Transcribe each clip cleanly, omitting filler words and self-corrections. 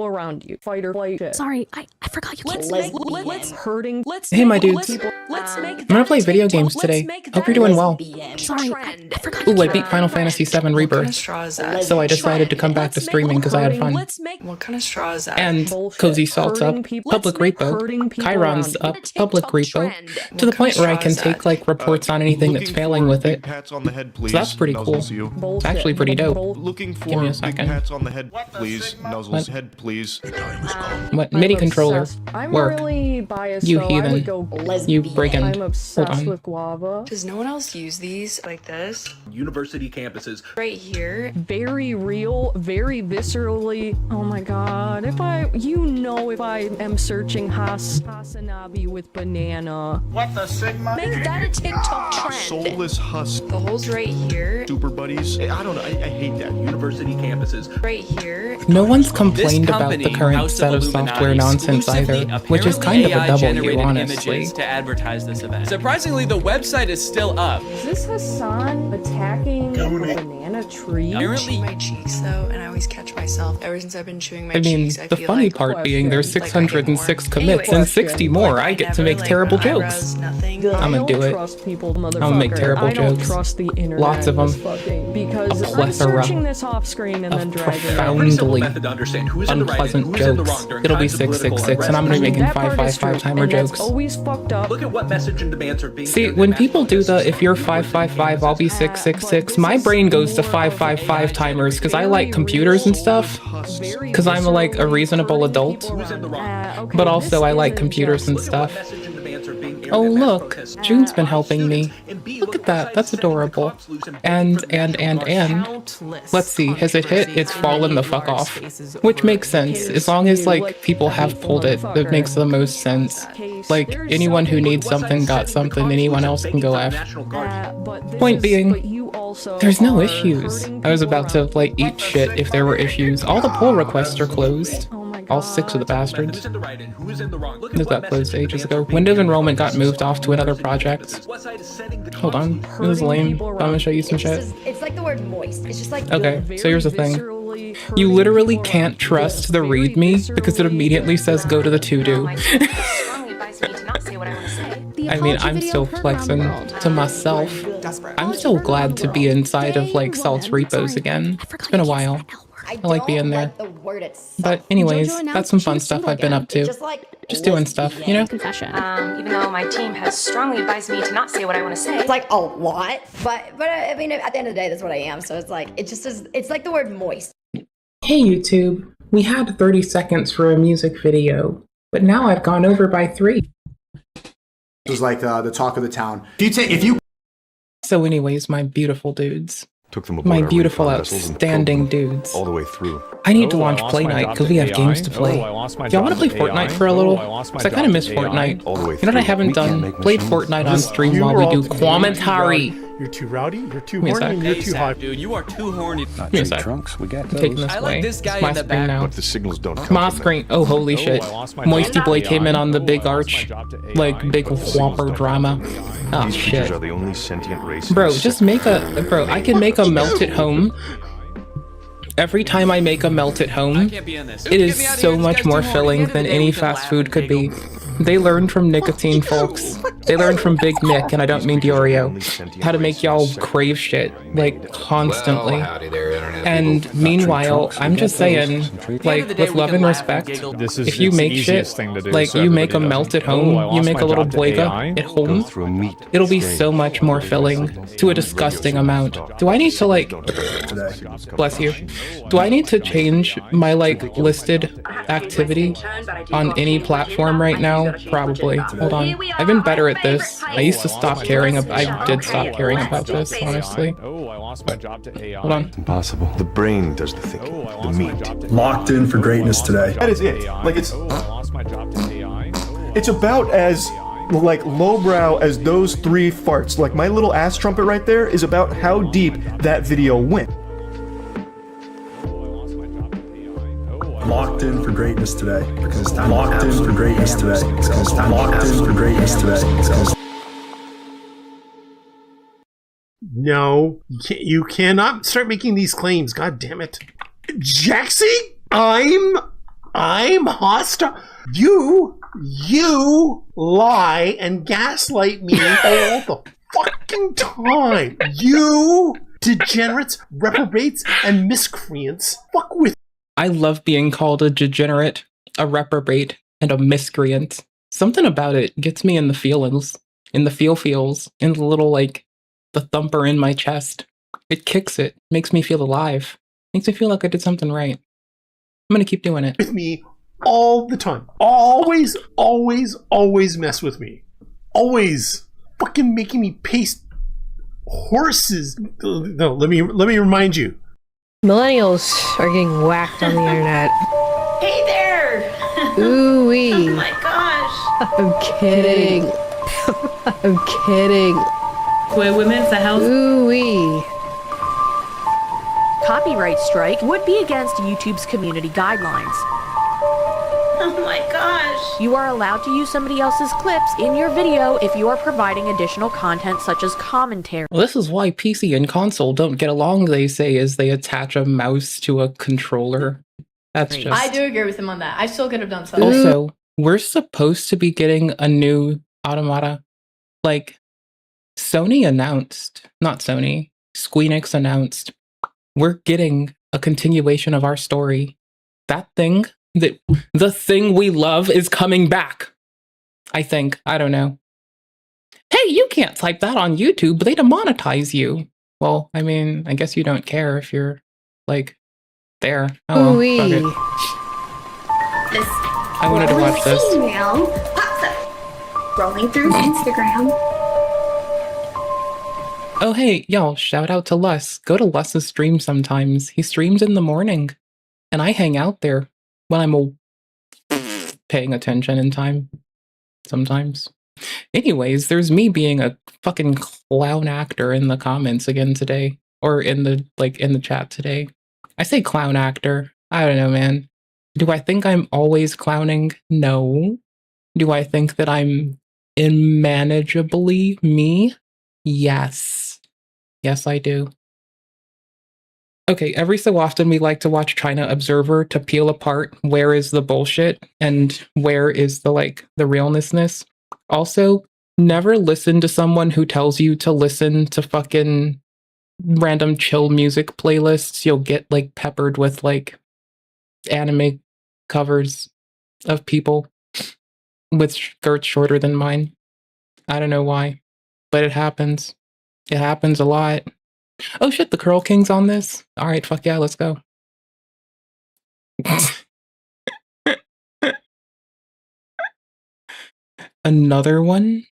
around you. Fight or flight shit. Sorry, I forgot you Let's hurting. Hey, my dudes. I'm gonna play video games today. Hope you're doing well. Sorry, I forgot Ooh, I beat Final Fantasy VII Rebirth, so I decided to come back to streaming because I had fun. What kind of straw is that? And Cozy Salt's up, public repo, Chiron's up, public repo, to the point where I can take like reports on anything that's failing with it. So that's pretty cool. It's actually pretty dope. Give me a second. Pats on the head, please. Nuzzles head, please. What? MIDI controller. Work. You heathen. You brigand. I'm Hold obsessed on. with guava. Does no one else use these like this? University campuses. Right here. Very real, very viscerally. Oh my god. If I am searching Hasanabi with banana. What the Sigma? Make that a TikTok trend. Soulless husk. The hole's right here. Super buddies. I don't know. I hate that. University campuses. Right here. No one's complained about the current set of software nonsense either, which is kind of a W, honestly. To advertise this event. Surprisingly, the website is still up. Is this Hassan attacking a banana tree? Apparently, My cheeks though, and I always catch myself. Ever since I've been chewing my I mean, cheeks, I the feel funny like part being there's like I get 606 more. commits and 60 more. I get to make terrible jokes. Nothing. I'ma do it. I'ma make terrible jokes. Trust the internet. Lots of them. Because A I'm plethora searching this off screen and then of dragging it. profoundly method to understand who's in the right and unpleasant who's in the jokes. wrong during It'll be times of political 666, and I'm gonna be making That part is 555 true, timer and that's jokes. always fucked up. Look at what message and demands are being See, given when in people do national the if you're 555, I'll be 666, my brain goes to 555 timers because I like computers and stuff. Because I'm like a reasonable adult. Okay, But also I this like is computers and just- stuff. message and demands are being given Oh in national look, focus. June's been helping me. Look at that, that's adorable. And. Let's see, has it hit? It's fallen the fuck off. Which makes sense, as long as like people have pulled it, that makes the most sense. Like, anyone who needs something got something, anyone else can go after. Point being, there's no issues. I was about to like eat shit if there were issues. All the pull requests are closed. All 6 of the bastards. Who's in the right and who's in the wrong? Look at This what got closed message and ages demands ago. are being Windows given in enrollment got national moved off to another project. What side is setting the Hold on, this is lame. I'm gonna show you some shit. It's like the word moist. It's just like Okay, so here's the thing. You literally can't trust the readme because it immediately says go to the to-do. I mean, I'm still flexing to myself. I'm so glad to be inside of like Salt's repos again. It's been a while. I like being there. But anyways, that's some fun stuff I've been up to. Just doing stuff, you know? confession. Even though my team has strongly advised me to not say what I want to say. It's like a lot, but I mean, at the end of the day, that's what I am. So it's like it just is. It's like the word moist. Hey YouTube, we had 30 seconds for a music video, but now I've gone over by 3. It was like the talk of the town. So anyways, my beautiful dudes. Took them My beautiful, outstanding dudes. all the way through. I need to launch Play Night because we have games to play. Y'all want to play Fortnite for a little? Because I kind of miss Fortnite. All the way You know what I haven't done? Played Fortnite on stream while we do commentary. You're too rowdy, you're too Give me a horny, sec. you're too hot. dude, you are too horny. Give me a sec. we got I'm taking this I away. like this guy It's my in the screen back. now. But the signals don't come My from screen. Oh, holy shit. Moisty Boy came in on the big arch. Like, big whopper drama. Oh, These creatures shit. are the only sentient race. Bro, just make a... Bro, I can make a melt at home. Every time I make a melt at home, Can't be in this. it is so much more filling than any fast food could be. They learned from nicotine, folks. They learned from Big Nick, and I don't mean Diorio, how to make y'all crave shit, like, constantly. And meanwhile, I'm just saying, like, with love and respect, if you make shit, like, you make a melt at home, you make a little boiga at home, it'll be so much more filling to a disgusting amount. Do I need to, like, bless you, do I need to change my, like, listed activity on any platform right now? Probably. Hold on. I've been better at this. I used to stop caring. I did stop caring about this, honestly. Oh, I lost my job to AI. Hold on. Impossible. The brain does the thinking. The meat. Locked in for greatness today. That is it. Like I lost my job to AI. It's about as like lowbrow as those 3 farts. Like my little ass trumpet right there is about how deep that video went. Locked in for greatness today. Because it's time. Locked in for greatness today. Because it's time. Locked in for greatness today. No, you cannot start making these claims. God damn it, Jaxie! I'm I'm hostile. You lie and gaslight me all the fucking time. You degenerates, reprobates, and miscreants. Fuck with. I love being called a degenerate, a reprobate, and a miscreant. Something about it gets me in the feelings, in the feels, in the little, like, the thumper in my chest. It kicks it, makes me feel alive, makes me feel like I did something right. I'm gonna keep doing it. With me all the time. Always, always, always mess with me. Always fucking making me paste horses. No, let me remind you. Millennials are getting whacked on the internet. Hey there! Ooh-wee. Oh my gosh. I'm kidding. I'm kidding. Queer women's the house. Ooh-wee. Copyright strike would be against YouTube's community guidelines. Oh my gosh. You are allowed to use somebody else's clips in your video if you are providing additional content such as commentary. Well, this is why PC and console don't get along, they say, is they attach a mouse to a controller. That's just... I do agree with him on that. I still could have done something. Also, we're supposed to be getting a new automata. Like, Sony announced, not Sony, Squeenix announced, we're getting a continuation of our story. That thing, the thing we love is coming back. I think. I don't know. Hey, you can't type that on YouTube. They demonetize you. Well, I mean, I guess you don't care if you're, like, there. Oh, well, fuck it. I wanted to watch this. Email pops up. Rolling through Instagram. Oh, hey, y'all, shout out to Les. Go to Les's stream sometimes. He streams in the morning, and I hang out there when I'm paying attention in time. Sometimes. Anyways, there's me being a fucking clown actor in the comments again today. Or in the chat today. I say clown actor. I don't know, man. Do I think I'm always clowning? No. Do I think that I'm unmanageably me? Yes. Yes, I do. Okay, every so often we like to watch China Observer to peel apart where is the bullshit and where is the, like, the realnessness. Also, never listen to someone who tells you to listen to fucking random chill music playlists. You'll get, like, peppered with, like, anime covers of people with skirts shorter than mine. I don't know why, but it happens. It happens a lot. Oh shit, the Curl King's on this? Alright, fuck yeah, let's go. Another one?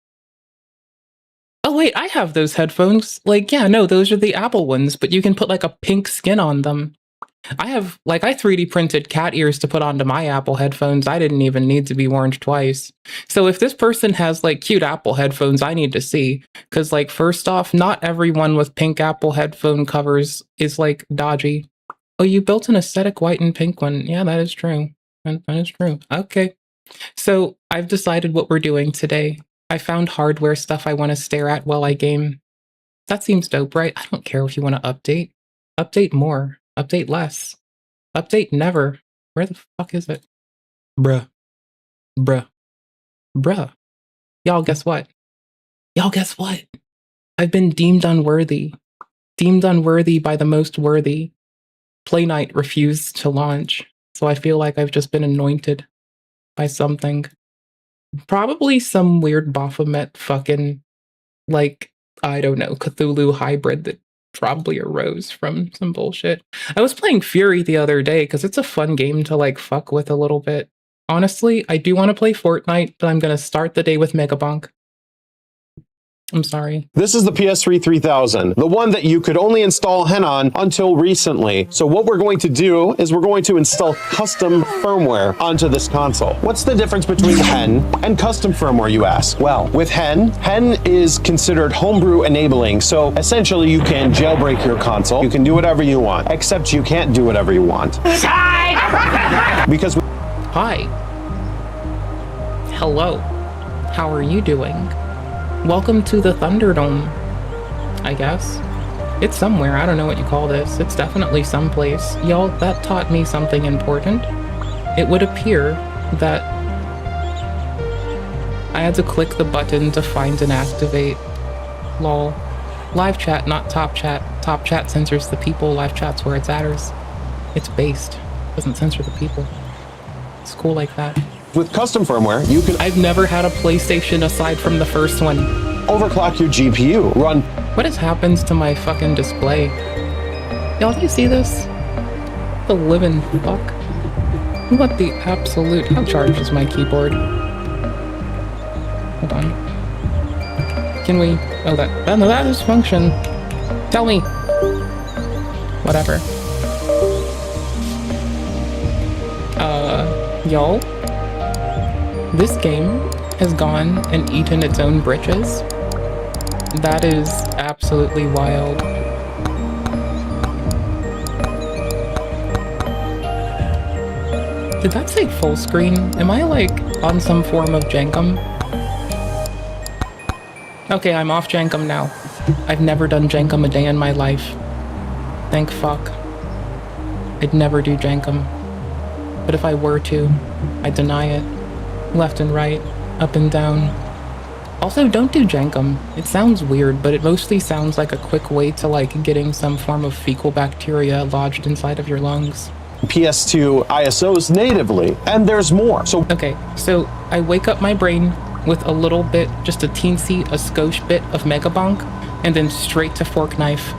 Oh wait, I have those headphones. Like, yeah, no, those are the Apple ones, but you can put like a pink skin on them. I have, like, I 3D printed cat ears to put onto my Apple headphones. I didn't even need to be warned twice. So if this person has, like, cute Apple headphones, I need to see. Because, like, first off, not everyone with pink Apple headphone covers is, like, dodgy. Oh, you built an aesthetic white and pink one. Yeah, that is true. That is true. Okay. So I've decided what we're doing today. I found hardware stuff I want to stare at while I game. That seems dope, right? I don't care if you want to update. Update more. Update less. Update never. Where the fuck is it? Bruh. Bruh. Bruh. Y'all guess what? Y'all guess what? I've been deemed unworthy. Deemed unworthy by the most worthy. Play Night refused to launch, so I feel like I've just been anointed by something. Probably some weird Baphomet fucking, like, I don't know, Cthulhu hybrid that probably arose from some bullshit. I was playing Fury the other day because it's a fun game to, like, fuck with a little bit. Honestly, I do want to play Fortnite, but I'm going to start the day with Megabonk. I'm sorry. This is the PS3 3000, the one that you could only install Hen on until recently. So what we're going to do is we're going to install custom firmware onto this console. What's the difference between Hen and custom firmware, you ask? Well, with Hen is considered homebrew enabling. So essentially you can jailbreak your console. You can do whatever you want, except you can't do whatever you want. Because Hi. Hello. How are you doing? Welcome to the Thunderdome, I guess. It's somewhere, I don't know what you call this. It's definitely someplace. Y'all, that taught me something important. it would appear that I had to click the button to find and activate. Lol. Live chat, not top chat. Top chat censors the people. Live chat's where it's atters. It's based. Doesn't censor the people. It's cool like that. With custom firmware, you can... I've never had a PlayStation aside from the first one. Overclock your GPU. Run... What has happened to my fucking display? Y'all, do you see this? The living fuck. What the absolute... How charged is my keyboard? Hold on. Can we... Oh, that is function. Tell me. Whatever. Y'all, this game has gone and eaten its own britches. That is absolutely wild. Did that say full screen? Am I like on some form of jankum? Okay, I'm off jankum now. I've never done jankum a day in my life. Thank fuck. I'd never do jankum. But if I were to, I deny it. Left and right, up and down. Also, don't do jankum. It sounds weird, but it mostly sounds like a quick way to like getting some form of fecal bacteria lodged inside of your lungs. PS2 ISOs natively, and there's more. So okay, so I wake up my brain with a little bit, just a teensy, a skosh bit of Megabonk, and then straight to fork knife.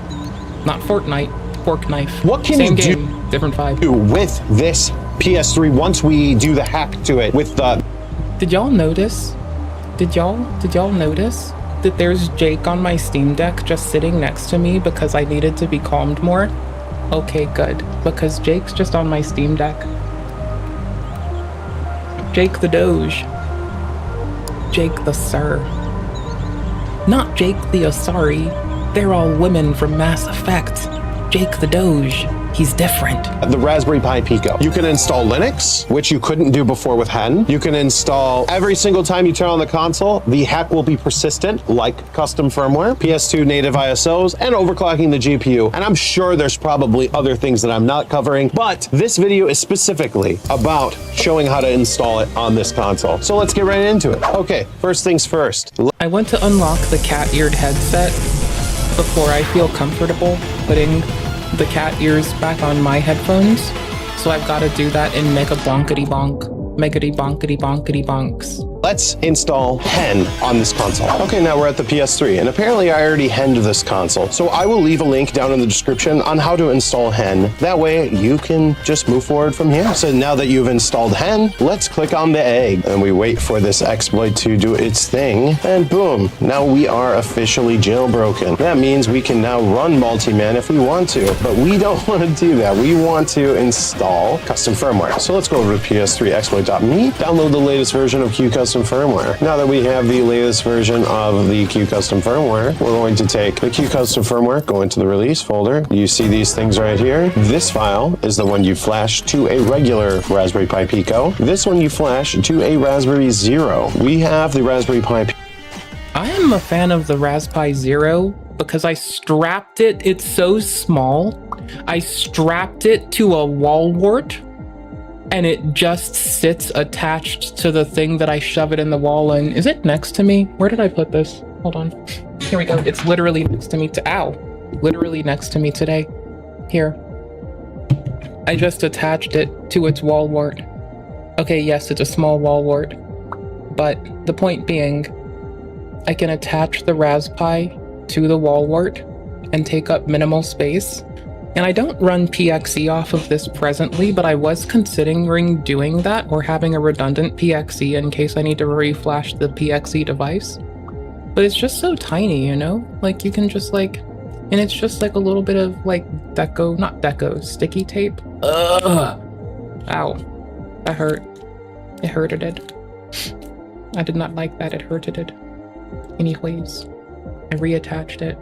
Not Fortnite, fork knife. What can Same you game, do different vibe. With this PS3 once we do the hack to it with the... Did y'all notice? Did y'all notice that there's Jake on my Steam Deck just sitting next to me because I needed to be calmed more? Okay, good, because Jake's just on my Steam Deck. Jake the Doge. Jake the Sir. Not Jake the Asari. They're all women from Mass Effect. Jake the Doge. He's different. The Raspberry Pi Pico. You can install Linux, which you couldn't do before with Hen. You can install every single time you turn on the console, the hack will be persistent, like custom firmware, PS2 native ISOs, and overclocking the GPU. And I'm sure there's probably other things that I'm not covering, but this video is specifically about showing how to install it on this console. So let's get right into it. Okay, first things first. I went to unlock the cat-eared headset before I feel comfortable putting the cat ears back on my headphones, so I've got to do that in mega bonkety bonk, megity bonkety bonkety bonks. Let's install Hen on this console. Okay, now we're at the PS3, and apparently I already henned this console, so I will leave a link down in the description on how to install Hen. That way you can just move forward from here. So now that you've installed Hen, let's click on the egg, and we wait for this exploit to do its thing, and boom, now we are officially jailbroken. That means we can now run multi-man if we want to, but we don't want to do that. We want to install custom firmware. So let's go over to ps3exploit.me, download the latest version of QCustom firmware. Now that we have the latest version of the QCustom firmware, we're going to take the QCustom firmware, go into the release folder. You see these things right here. This file is the one you flash to a regular Raspberry Pi Pico. This one you flash to a Raspberry Zero. We have the Raspberry Pi. I am a fan of the Raspberry Zero because I strapped it. It's so small. I strapped it to a wall wart, and it just sits attached to the thing that I shove it in the wall in. Is it next to me? Where did I put this? Hold on. Here we go. It's literally next to me. Ow. Literally next to me today. Here. I just attached it to its wall wart. Okay, yes, it's a small wall wart. But the point being, I can attach the Raspberry to the wall wart and take up minimal space. And I don't run PXE off of this presently, but I was considering doing that or having a redundant PXE in case I need to reflash the PXE device. But it's just so tiny, you know? Like, you can just like, and it's just like a little bit of like sticky tape. Ugh! Ow. That hurt. It hurted it. I did not like that, it hurted it. Anyways, I reattached it.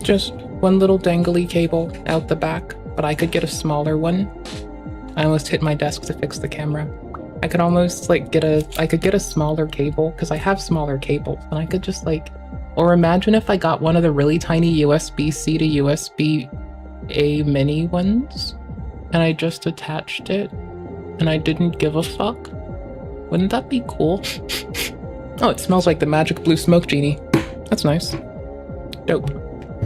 Just one little dangly cable out the back, but I could get a smaller one. I almost hit my desk to fix the camera. I could almost like I could get a smaller cable because I have smaller cables, and I could just like, or imagine if I got one of the really tiny USB-C to USB-A mini ones, and I just attached it, and I didn't give a fuck. Wouldn't that be cool? Oh, it smells like the magic blue smoke genie. That's nice. Dope.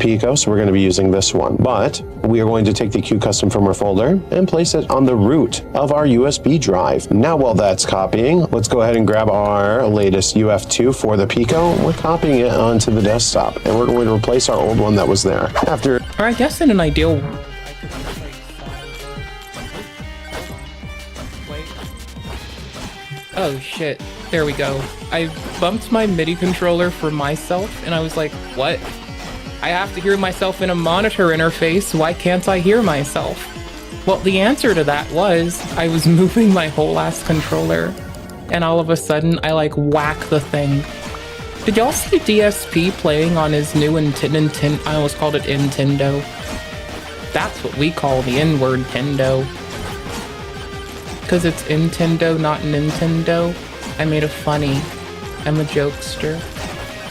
Pico, so we're going to be using this one, but we are going to take the Q custom firmware folder and place it on the root of our USB drive. Now while that's copying, let's go ahead and grab our latest UF2 for the Pico. We're copying it onto the desktop, and we're going to replace our old one that was there. After, or I guess in an ideal world, oh shit, there we go. I bumped my MIDI controller for myself, and I was like, what? I have to hear myself in a monitor interface. Why can't I hear myself? Well, the answer to that was I was moving my whole ass controller, and all of a sudden I like whack the thing. Did y'all see DSP playing on his new Nintendo? I almost called it Nintendo. That's what we call the N-word, Nintendo. Because it's Nintendo, not Nintendo. I made a funny. I'm a jokester.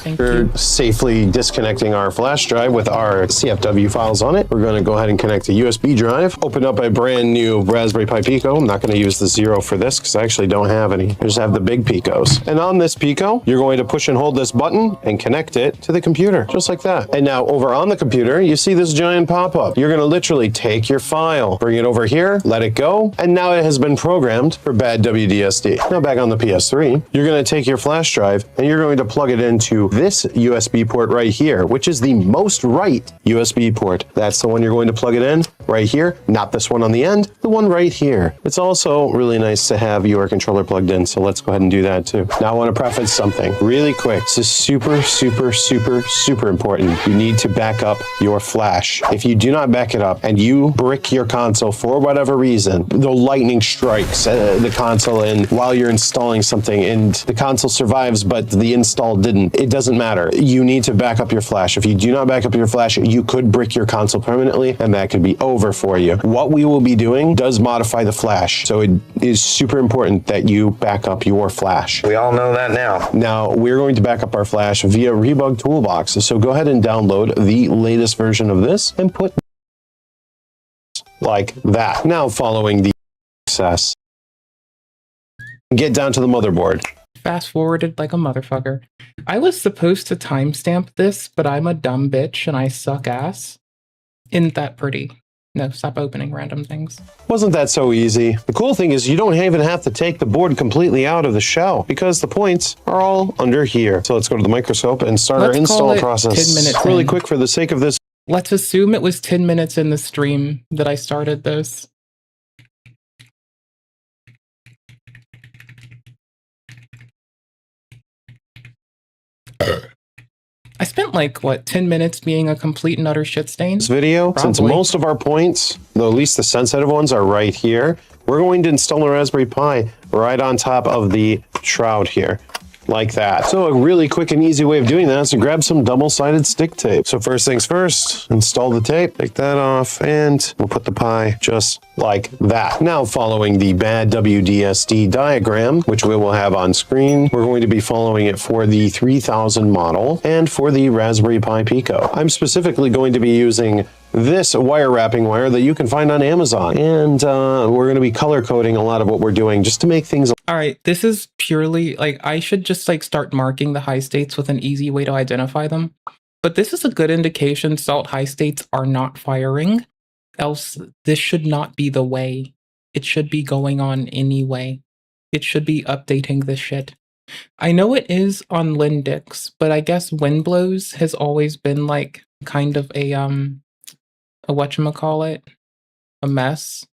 Thank you. Safely disconnecting our flash drive with our CFW files on it. We're going to go ahead and connect a USB drive. Open up a brand new Raspberry Pi Pico. I'm not going to use the 0 for this because I actually don't have any. I just have the big Picos. And on this Pico, you're going to push and hold this button and connect it to the computer, just like that. And now over on the computer, you see this giant pop-up. You're going to literally take your file, bring it over here, let it go, and now it has been programmed for bad WDSD. Now back on the PS3, you're going to take your flash drive and you're going to plug it into this USB port right here, which is the most right USB port. That's the one you're going to plug it in right here, not this one on the end, the one right here. It's also really nice to have your controller plugged in, so let's go ahead and do that too. Now I want to preface something really quick. This is super, super, super, super important. You need to back up your flash. If you do not back it up and you brick your console for whatever reason, the lightning strikes the console in while you're installing something and the console survives but the install didn't, it doesn't matter. You need to back up your flash. If you do not back up your flash, you could brick your console permanently and that could be over for you. What we will be doing does modify the flash, so it is super important that you back up your flash. We all know that now. Now we're going to back up our flash via Rebug Toolbox, so go ahead and download the latest version of this and put like that. Now following the access, get down to the motherboard. Fast forwarded like a motherfucker. I was supposed to timestamp this, but I'm a dumb bitch and I suck ass. Isn't that pretty? No, stop opening random things. Wasn't that so easy? The cool thing is you don't even have to take the board completely out of the shell because the points are all under here. So let's go to the microscope and start our install process. 10 minutes really in. quick for the sake of this. Let's assume it was 10 minutes in the stream that I started this. I spent like, what, 10 minutes being a complete and utter shit stain? This video, since most of our points, though at least the sensitive ones, are right here, we're going to install a Raspberry Pi right on top of the shroud here. Like that. So a really quick and easy way of doing that is to grab some double-sided stick tape. So first things first, install the tape, take that off, and we'll put the Pi just like that. Now following the bad WDSD diagram, which we will have on screen, we're going to be following it for the 3000 model and for the Raspberry Pi Pico. I'm specifically going to be using this wire wrapping wire that you can find on Amazon. And we're going to be color coding a lot of what we're doing just to make things. All right, this is purely like, I should just like start marking the high states with an easy way to identify them. But this is a good indication salt high states are not firing. Else this should not be the way. It should be going on anyway. It should be updating this shit. I know it is on Lindex, but I guess Windblows has always been like kind of a whatchamacallit, a mess.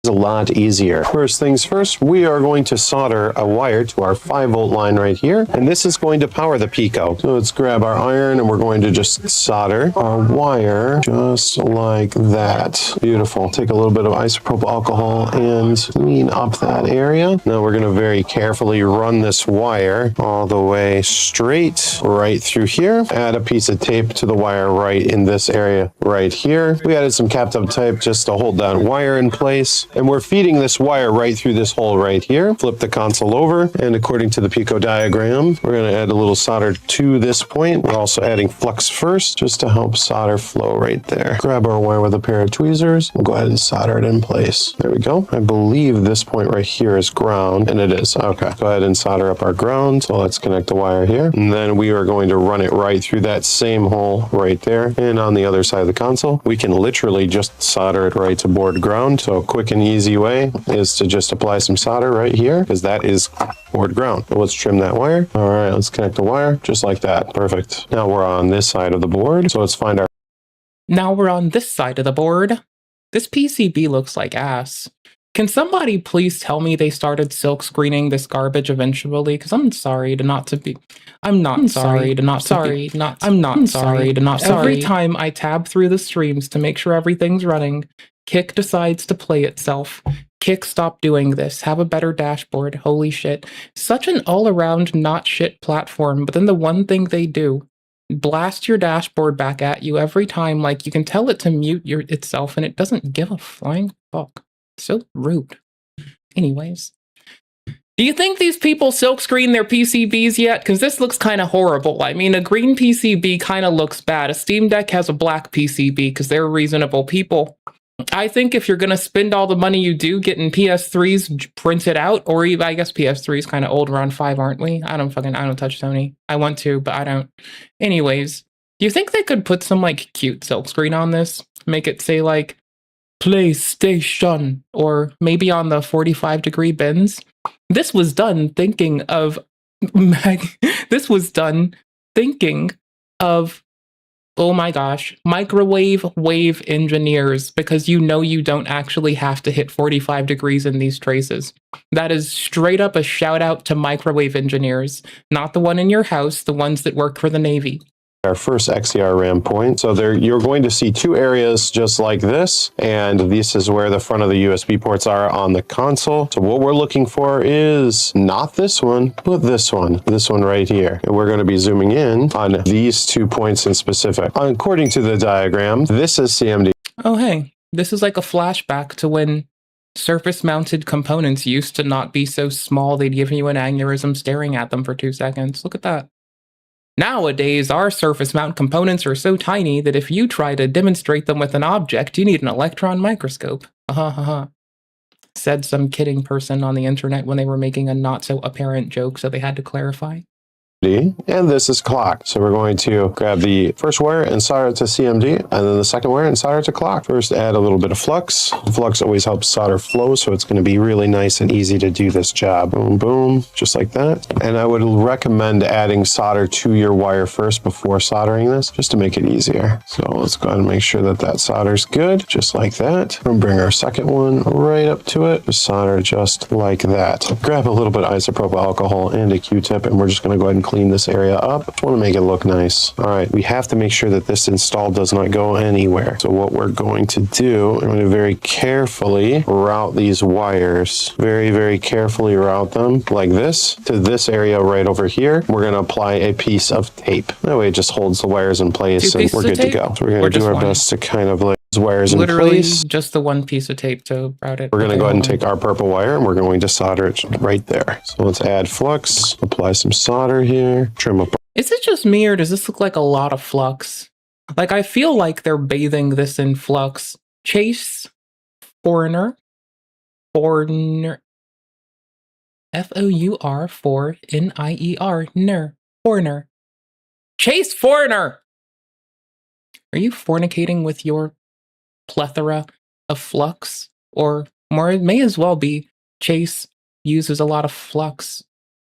A lot easier. First things first, we are going to solder a wire to our 5-volt line right here, and this is going to power the Pico. So let's grab our iron and we're going to just solder our wire just like that. Beautiful. Take a little bit of isopropyl alcohol and clean up that area. Now we're going to very carefully run this wire all the way straight right through here. Add a piece of tape to the wire right in this area right here. We added some capped up tape just to hold that wire in place. And we're feeding this wire right through this hole right here. Flip the console over, and according to the Pico diagram, we're going to add a little solder to this point. We're also adding flux first, just to help solder flow right there. Grab our wire with a pair of tweezers. We'll go ahead and solder it in place. There we go. I believe this point right here is ground, and it is. Okay, go ahead and solder up our ground. So let's connect the wire here. And then we are going to run it right through that same hole right there. And on the other side of the console, we can literally just solder it right to board ground. So a quick and easy way is to just apply some solder right here, because that is board ground. So let's trim that wire. All right, let's connect the wire just like that. Perfect. Now we're on this side of the board. So let's find our... Now we're on this side of the board. This PCB looks like ass. Can somebody please tell me they started silk screening this garbage eventually? Because I'm sorry to not to be... I'm not sorry to not sorry. Not I'm not sorry to not sorry. Every time I tab through the streams to make sure everything's running, Kick decides to play itself. Kick, stop doing this. Have a better dashboard. Holy shit. Such an all-around not shit platform, but then the one thing they do, blast your dashboard back at you every time. Like, you can tell it to mute itself, and it doesn't give a flying fuck. So rude. Anyways. Do you think these people silkscreen their PCBs yet? Because this looks kind of horrible. I mean, a green PCB kind of looks bad. A Steam Deck has a black PCB because they're reasonable people. I think if you're going to spend all the money you do getting PS3s printed out, or even, I guess PS3 is kind of old, we're on 5, aren't we? I don't touch Sony. I want to, but I don't. Anyways, do you think they could put some like cute silkscreen on this? Make it say like PlayStation, or maybe on the 45-degree bins? This was done thinking of oh my gosh, microwave wave engineers, because you know you don't actually have to hit 45 degrees in these traces. That is straight up a shout out to microwave engineers, not the one in your house, the ones that work for the Navy. Our first XCR RAM point. So there you're going to see two areas just like this, and this is where the front of the USB ports are on the console. So what we're looking for is not this one, but this one right here. And we're going to be zooming in on these 2 points in specific. According to the diagram, this is CMD. Oh hey, this is like a flashback to when surface-mounted components used to not be so small they'd give you an aneurysm staring at them for 2 seconds. Look at that. Nowadays, our surface mount components are so tiny that if you try to demonstrate them with an object, you need an electron microscope. Said some kidding person on the internet when they were making a not so apparent joke, so they had to clarify. And this is clock. So we're going to grab the first wire and solder it to CMD, and then the second wire and solder it to clock. First, add a little bit of flux. Flux always helps solder flow, so it's going to be really nice and easy to do this job. Boom, boom, just like that. And I would recommend adding solder to your wire first before soldering this, just to make it easier. So let's go ahead and make sure that that solder's good, just like that. And bring our second one right up to it. Just solder just like that. Grab a little bit of isopropyl alcohol and a Q-tip, and we're just going to go ahead and clean this area up. Just want to make it look nice. All right, we have to make sure that this install does not go anywhere. So what we're going to do, I'm going to very carefully route these wires. Very, very carefully route them like this to this area right over here. We're going to apply a piece of tape. That way it just holds the wires in place and we're good to go. So we're going to do our best to kind of like wires literally in place. Just the one piece of tape to route it. We're going to go ahead and take our purple wire and we're going to solder it right there. So let's add flux, apply some solder here, trim up. Is it just me, or does this look like a lot of flux? Like, I feel like they're bathing this in flux. Chase Foreigner. F-O-U-R 4-N-I-E-R. Foreigner. Chase Foreigner! Are you fornicating with your plethora of flux? Or more, it may as well be Chase uses a lot of flux.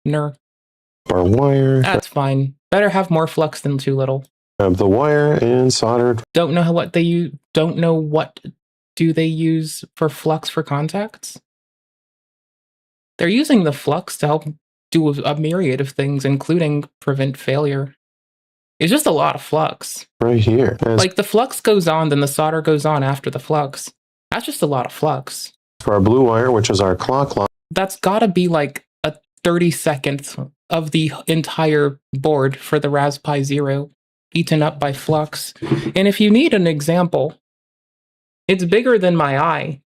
Our wire. That's fine. Better have more flux than too little. Grab the wire and soldered. Don't know what they do they use for flux for contacts? They're using the flux to help do a myriad of things, including prevent failure. It's just a lot of flux. Right here. Like, the flux goes on, then the solder goes on after the flux. That's just a lot of flux. For our blue wire, which is our clock line. That's gotta be like a 30-second of the entire board for the Raspberry Zero, eaten up by flux. And if you need an example, it's bigger than my eye.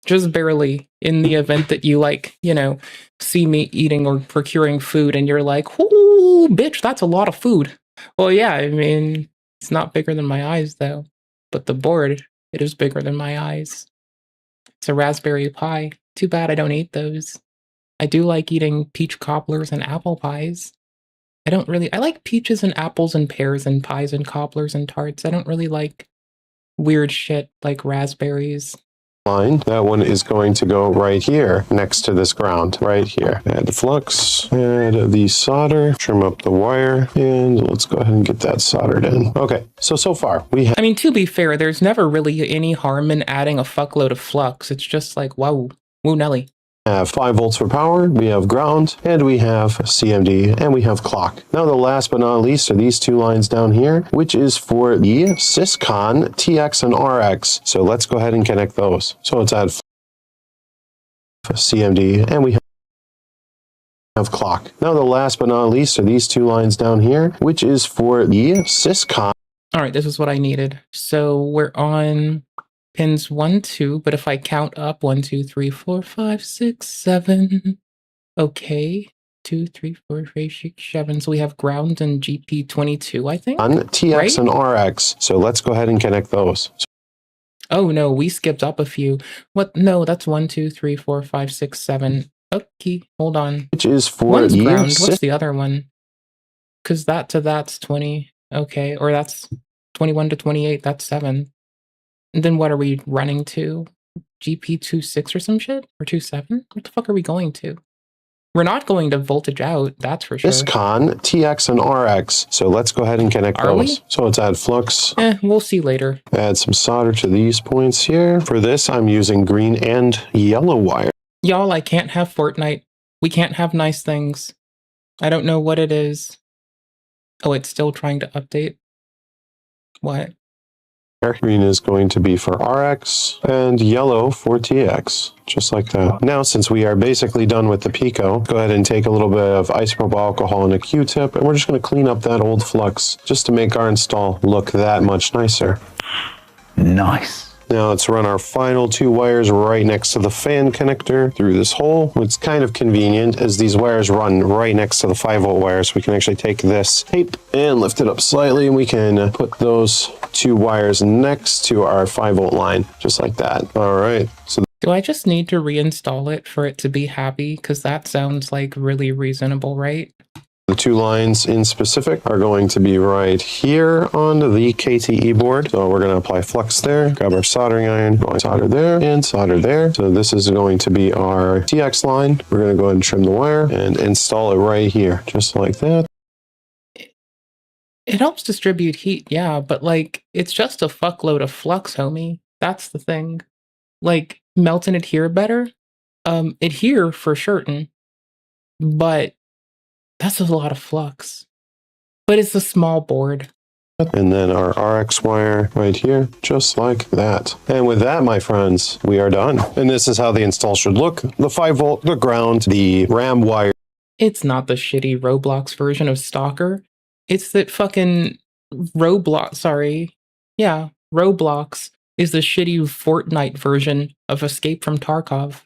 Just barely, in the event that you, like, you know, see me eating or procuring food and you're like, "Ooh, bitch, that's a lot of food." Well, yeah, I mean, it's not bigger than my eyes, though. But the board, it is bigger than my eyes. It's a raspberry pie. Too bad I don't eat those. I do like eating peach cobblers and apple pies. I like peaches and apples and pears and pies and cobblers and tarts. I don't really like weird shit like raspberries. Line. That one is going to go right here next to this ground, right here. Add the flux, add the solder, trim up the wire, and let's go ahead and get that soldered in. Okay, so far we have... I mean, to be fair, there's never really any harm in adding a fuckload of flux. It's just like, wow, woo Nelly. Have 5 volts for power, we have ground, and we have CMD, and we have clock. Now the last but not least are these 2 lines down here, which is for the Syscon TX and RX. So let's go ahead and connect those. So let's add CMD, and we have clock. Now the last but not least are these 2 lines down here, which is for the Syscon. All right, this is what I needed. So we're on pins 1, 2, but if I count up 1, 2, 3, 4, 5, 6, 7. Okay. 2, 3, 4, 5, 6, 7. So we have ground and GP22, I think. On TX right? And RX. So let's go ahead and connect those. Oh no, we skipped up a few. What? No, that's 1, 2, 3, 4, 5, 6, 7. Okay, hold on. Which is for one's ground. What's the other one? Because that to that's 20. Okay, or that's 21 to 28. That's 7. And then what are we running to? GP26 or some shit? Or 27? What the fuck are we going to? We're not going to voltage out, that's for sure. Syscon, TX, and RX. So let's go ahead and connect those. So let's add flux. We'll see later. Add some solder to these points here. For this, I'm using green and yellow wire. Y'all, I can't have Fortnite. We can't have nice things. I don't know what it is. Oh, it's still trying to update? What? Green is going to be for RX and yellow for TX, just like that. Now, since we are basically done with the Pico, go ahead and take a little bit of isopropyl alcohol and a Q-tip, and we're just going to clean up that old flux just to make our install look that much nicer. Nice. Now let's run our final 2 wires right next to the fan connector through this hole. It's kind of convenient as these wires run right next to the 5-volt wires. We can actually take this tape and lift it up slightly, and we can put those 2 wires next to our 5-volt line, just like that. All right. So do I just need to reinstall it for it to be happy? Because that sounds like really reasonable, right? the 2 lines in specific are going to be right here on the KTE board. So we're going to apply flux there, grab our soldering iron, solder there, and solder there. So this is going to be our TX line. We're going to go ahead and trim the wire and install it right here, just like that. It helps distribute heat, yeah, but like, it's just a fuckload of flux, homie. That's the thing. Like, melt and adhere better? Adhere for certain, but that's a lot of flux. But it's a small board. And then our RX wire right here, just like that. And with that, my friends, we are done. And this is how the install should look. The 5-volt, the ground, the RAM wire. It's not the shitty Roblox version of Stalker. It's that fucking Roblox, Roblox is the shitty Fortnite version of Escape from Tarkov.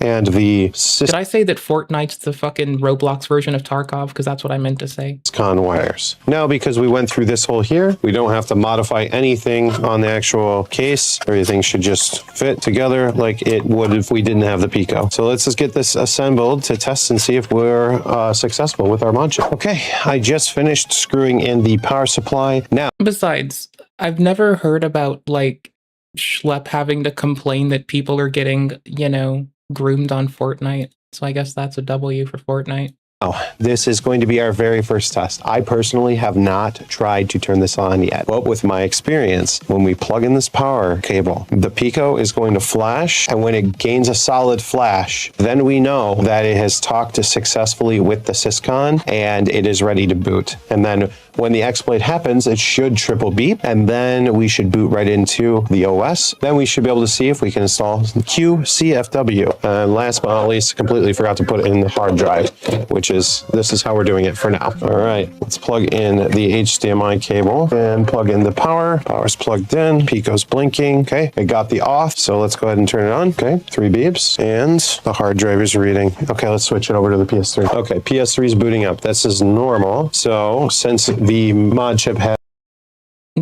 And the Did I say that Fortnite's the fucking Roblox version of Tarkov? Because that's what I meant to say. Con wires. Now, because we went through this hole here, we don't have to modify anything on the actual case. Everything should just fit together like it would if we didn't have the Pico. So let's just get this assembled to test and see if we're successful with our module. Okay, I just finished screwing in the power supply. Now, besides, I've never heard about like Schlep having to complain that people are getting, you know, groomed on Fortnite. So I guess that's a W for Fortnite. Oh, this is going to be our very first test. I personally have not tried to turn this on yet, but with my experience, when we plug in this power cable, the Pico is going to flash, and when it gains a solid flash, then we know that it has talked successfully with the Syscon and it is ready to boot. And then When the exploit happens, it should triple beep, and then we should boot right into the OS. Then we should be able to see if we can install QCFW. And last but not least, completely forgot to put it in the hard drive, which is, this is how we're doing it for now. All right, let's plug in the HDMI cable and plug in the power. Power's plugged in, Pico's blinking. Okay, it got the off, so let's go ahead and turn it on. Okay, 3 beeps, and the hard drive is reading. Okay, let's switch it over to the PS3. Okay, PS3 is booting up. This is normal. So since the mod chip has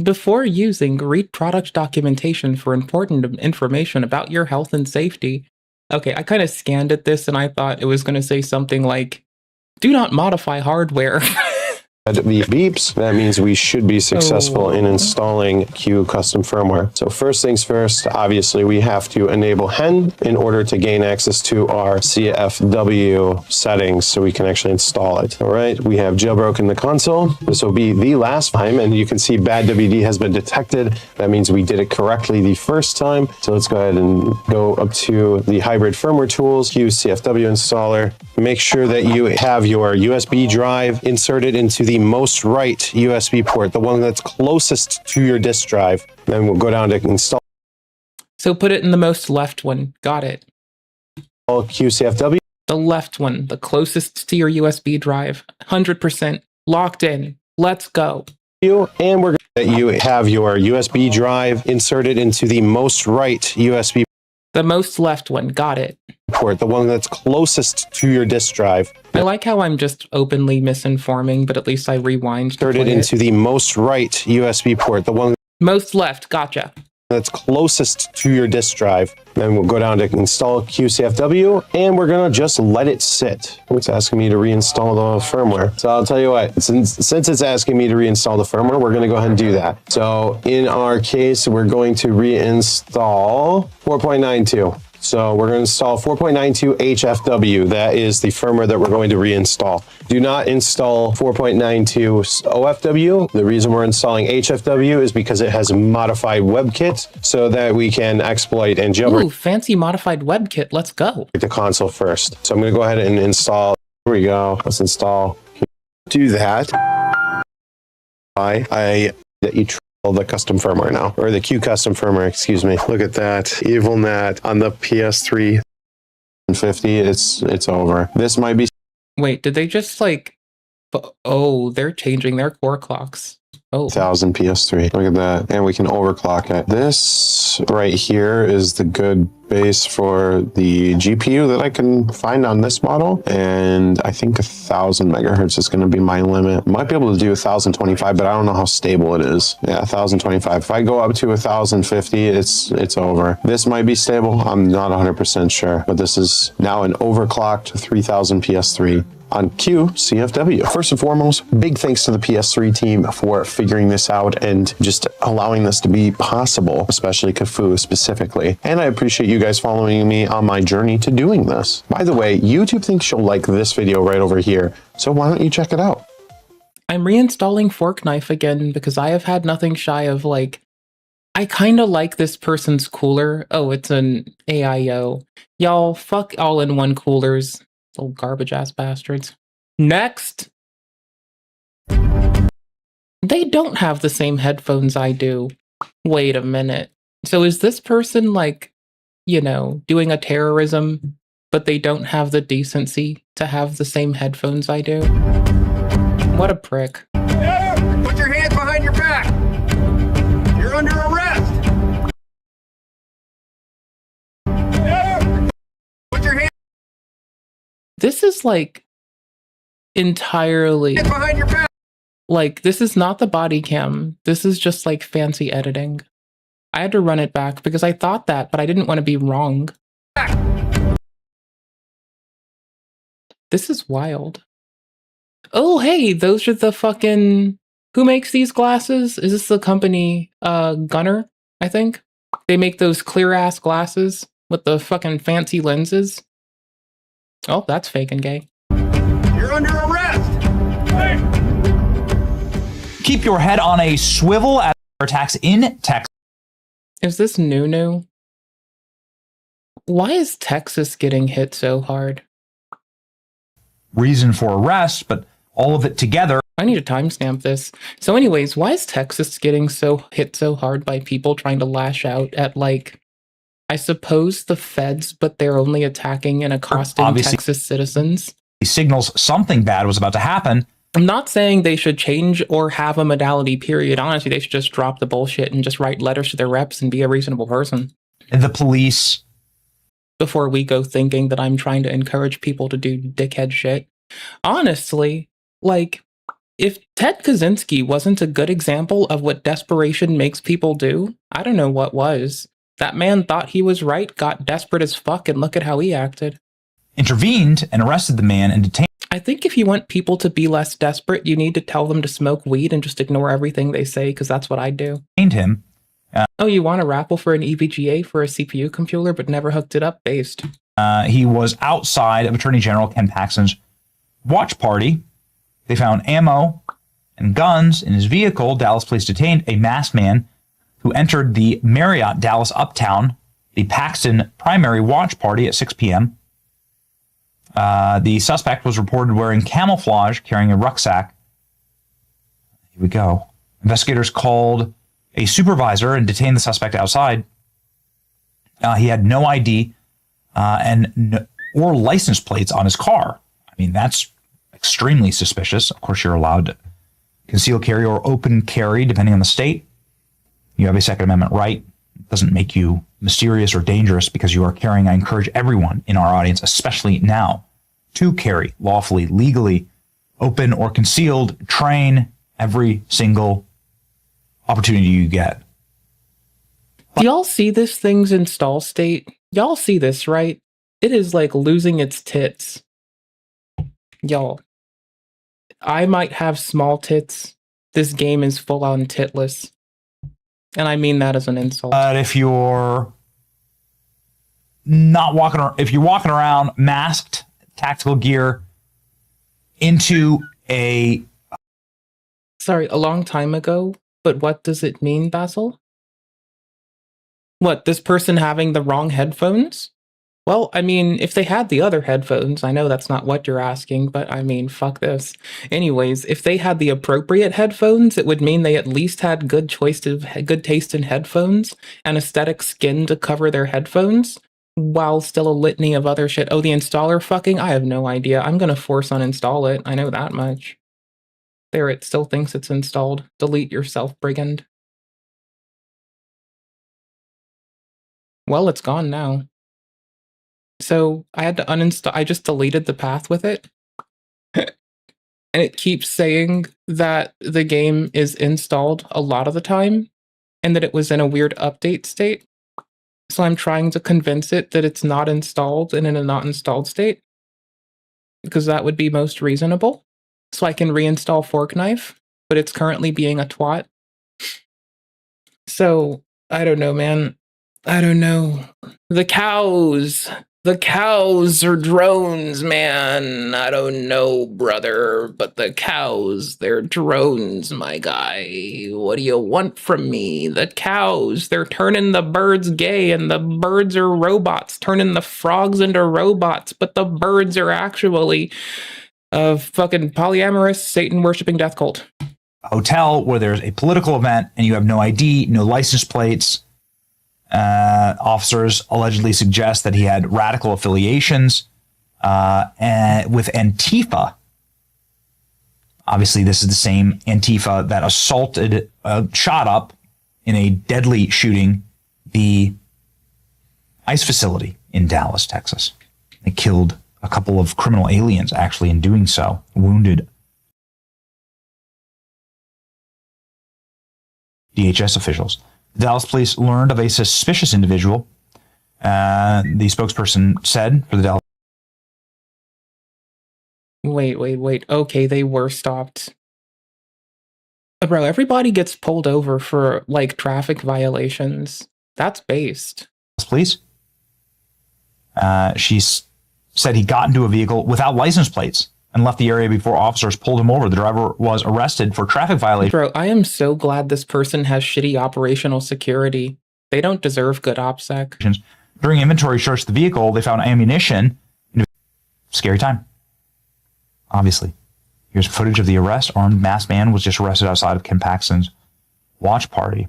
Before using, read product documentation for important information about your health and safety. Okay, I kind of scanned at this and I thought it was going to say something like, do not modify hardware. the beeps, that means we should be successful in installing Q custom firmware. So first things first, obviously we have to enable hen in order to gain access to our CFW settings so we can actually install it. All right, we have jailbroken the console. This will be the last time, and you can see bad WD has been detected. That means we did it correctly the first time. So let's go ahead and go up to the hybrid firmware tools, Q CFW installer. Make sure that you have your USB drive inserted into the most right USB port, the one that's closest to your disk drive. Then we'll go down to install. So put it in the most left one. Got it. QCFW. The left one, the closest to your USB drive. 100% locked in. Let's go. And we're going to you have your USB drive inserted into the most right USB. The most left one. Got it. Port, the one that's closest to your disk drive. I like how I'm just openly misinforming, but at least I rewind. Inserted into the most right USB port, the one most left. Gotcha. That's closest to your disk drive. Then we'll go down to install QCFW, and we're gonna just let it sit. It's asking me to reinstall the firmware. So I'll tell you what, since it's asking me to reinstall the firmware, we're gonna go ahead and do that. So in our case, we're going to reinstall 4.92. So we're going to install 4.92 HFW. That is the firmware that we're going to reinstall. Do not install 4.92 OFW. The reason we're installing HFW is because it has a modified WebKit so that we can exploit and jailbreak. Ooh, fancy modified WebKit. Let's go. The console first. So I'm going to go ahead and install. Here we go. Let's install. Do that. That you the custom firmware now, or the Q custom firmware, excuse me. Look at that. Evil Nat on the PS3 50. It's over. This might be. Wait, did they just like, oh, they're changing their core clocks. Oh, 1000 PS3. Look at that. And we can overclock it. This right here is the good base for the GPU that I can find on this model. And I think 1000 megahertz is going to be my limit. Might be able to do 1025, but I don't know how stable it is. Yeah, 1025. If I go up to 1050, it's over. This might be stable. I'm not 100% sure, but this is now an overclocked 3000 PS3. On QCFW. First and foremost, big thanks to the PS3 team for figuring this out and just allowing this to be possible, especially Cafu specifically. And I appreciate you guys following me on my journey to doing this. By the way, YouTube thinks you'll like this video right over here, so why don't you check it out? I'm reinstalling Fork Knife again because I have had nothing shy of like, I kind of like this person's cooler. Oh, it's an AIO. Y'all, fuck all-in-one coolers. Little garbage ass bastards. Next. They don't have the same headphones I do. Wait a minute. So is this person like, you know, doing a terrorism, but they don't have the decency to have the same headphones I do? What a prick. Put your hands behind your back. You're under arrest. Put your hands. This is like entirely Behind your back. like, this is not the body cam. This is just like fancy editing. I had to run it back because I thought that, but I didn't want to be wrong. This is wild. Oh, hey, those are the fucking, who makes these glasses? Is this the company, Gunner, I think? They make those clear ass glasses with the fucking fancy lenses. Oh, that's fake and gay. You're under arrest. Hey. Keep your head on a swivel as attacks in Texas. Is this new? Why is Texas getting hit so hard? Reason for arrest, but all of it together. I need to timestamp this. So anyways, why is Texas getting hit so hard by people trying to lash out at, like, I suppose the feds, but they're only attacking and accosting Obviously, Texas citizens? Signals something bad was about to happen. I'm not saying they should change or have a modality, period. Honestly, they should just drop the bullshit and just write letters to their reps and be a reasonable person. The police. Before we go thinking that I'm trying to encourage people to do dickhead shit. Honestly, like, if Ted Kaczynski wasn't a good example of what desperation makes people do, I don't know what was. That man thought he was right, got desperate as fuck, and look at how he acted. Intervened and arrested the man and detained. I think if you want people to be less desperate, you need to tell them to smoke weed and just ignore everything they say, because that's what I do. Him. Oh, you want a raffle for an EVGA for a CPU computer, but never hooked it up? Based. He was outside of Attorney General Ken Paxton's watch party. They found ammo and guns in his vehicle. Dallas police detained a masked man who entered the Marriott Dallas Uptown, the Paxton primary watch party at 6 p.m. The suspect was reported wearing camouflage, carrying a rucksack. Here we go. Investigators called a supervisor and detained the suspect outside. He had no ID or license plates on his car. I mean, that's extremely suspicious. Of course, you're allowed to conceal carry or open carry, depending on the state. You have a Second Amendment right. It doesn't make you mysterious or dangerous because you are carrying. I encourage everyone in our audience, especially now, to carry lawfully, legally, open or concealed. Train every single opportunity you get. Do y'all see this thing's install state? Y'all see this, right? It is like losing its tits. Y'all, I might have small tits. This game is full on titless. And I mean that as an insult. But if you're not walking around, if you're walking around masked, tactical gear into a... Sorry, a long time ago, but what does it mean, Basil? What, this person having the wrong headphones? Well, I mean, if they had the other headphones, I know that's not what you're asking, but I mean, fuck this. Anyways, if they had the appropriate headphones, it would mean they at least had good taste in headphones and aesthetic skin to cover their headphones, while still a litany of other shit. Oh, the installer fucking? I have no idea. I'm gonna force uninstall it. I know that much. There, it still thinks it's installed. Delete yourself, brigand. Well, it's gone now. So I had to uninstall. I just deleted the path with it. And it keeps saying that the game is installed a lot of the time and that it was in a weird update state. So I'm trying to convince it that it's not installed and in a not installed state, because that would be most reasonable. So I can reinstall Fork Knife, but it's currently being a twat. So I don't know, man. I don't know. The cows. The cows are drones, man. I don't know, brother, but the cows, they're drones, my guy. What do you want from me? The cows, they're turning the birds gay, and the birds are robots, turning the frogs into robots, but the birds are actually a fucking polyamorous, Satan-worshipping death cult. A hotel where there's a political event and you have no ID, no license plates. Officers allegedly suggest that he had radical affiliations and with Antifa. Obviously, this is the same Antifa that assaulted, shot up in a deadly shooting the ICE facility in Dallas, Texas. They killed a couple of criminal aliens, actually, in doing so, wounded DHS officials. Dallas police learned of a suspicious individual. The spokesperson said for the Dallas. Wait. Okay, they were stopped. Bro, everybody gets pulled over for, like, traffic violations. That's based. Police. She said he got into a vehicle without license plates and left the area before officers pulled him over. The driver was arrested for traffic violation. Bro, I am so glad this person has shitty operational security. They don't deserve good OPSEC. During inventory search of the vehicle, they found ammunition. Scary time. Obviously. Here's footage of the arrest. Armed masked man was just arrested outside of Ken Paxton's watch party.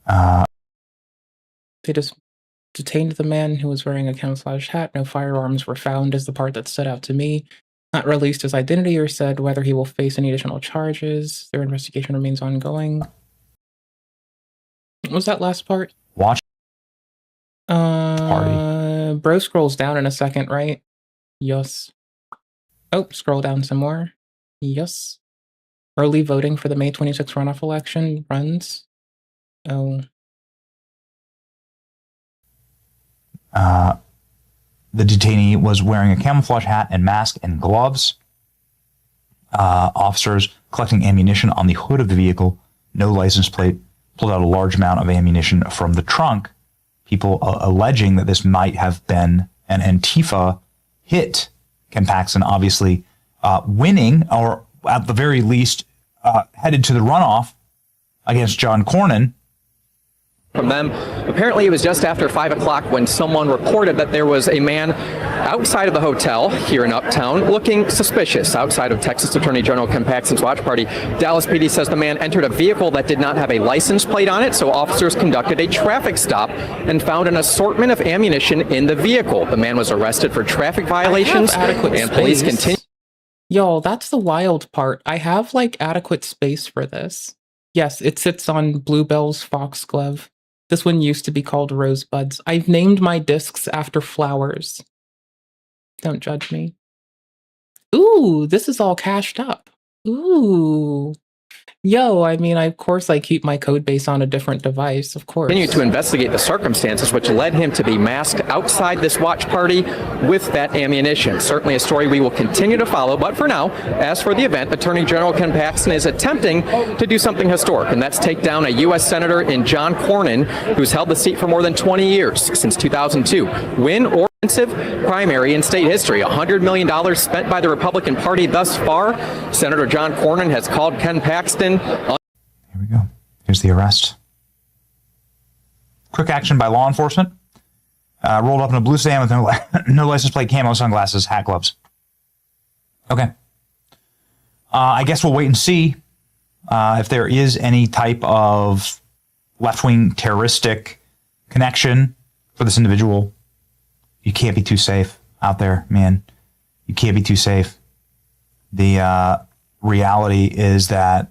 They just detained the man who was wearing a camouflage hat. No firearms were found, is the part that stood out to me. Not released his identity or said whether he will face any additional charges. Their investigation remains ongoing. What was that last part? Watch party. Bro scrolls down in a second, right? Yes. Oh, scroll down some more. Yes. Early voting for the May 26th runoff election runs. Oh. The detainee was wearing a camouflage hat and mask and gloves. Officers collecting ammunition on the hood of the vehicle, no license plate, pulled out a large amount of ammunition from the trunk. People alleging that this might have been an Antifa hit. Ken Paxton obviously winning, or at the very least headed to the runoff against John Cornyn. From them, apparently it was just after 5 o'clock when someone reported that there was a man outside of the hotel here in Uptown looking suspicious outside of Texas Attorney General Ken Paxton's watch party. Dallas PD says the man entered a vehicle that did not have a license plate on it, so officers conducted a traffic stop and found an assortment of ammunition in the vehicle. The man was arrested for traffic violations, and police continue. Yo, that's the wild part. I have like adequate space for this. Yes, it sits on Bluebell's foxglove. This one used to be called Rosebuds. I've named my discs after flowers. Don't judge me. Ooh, this is all cached up. Ooh. Yo, I mean, of course I keep my code base on a different device, of course. Continue to investigate the circumstances which led him to be masked outside this watch party with that ammunition. Certainly a story we will continue to follow, but for now, as for the event, Attorney General Ken Paxton is attempting to do something historic, and that's take down a U.S. Senator in John Cornyn, who's held the seat for more than 20 years, since 2002. Win or primary in state history. $100 million spent by the Republican Party thus far. Senator John Cornyn has called Ken Paxton. Here we go. Here's the arrest. Quick action by law enforcement. Rolled up in a blue sedan with no license plate, camo, sunglasses, hat, gloves. Okay. I guess we'll wait and see if there is any type of left-wing terroristic connection for this individual. You can't be too safe out there, man. You can't be too safe. The reality is that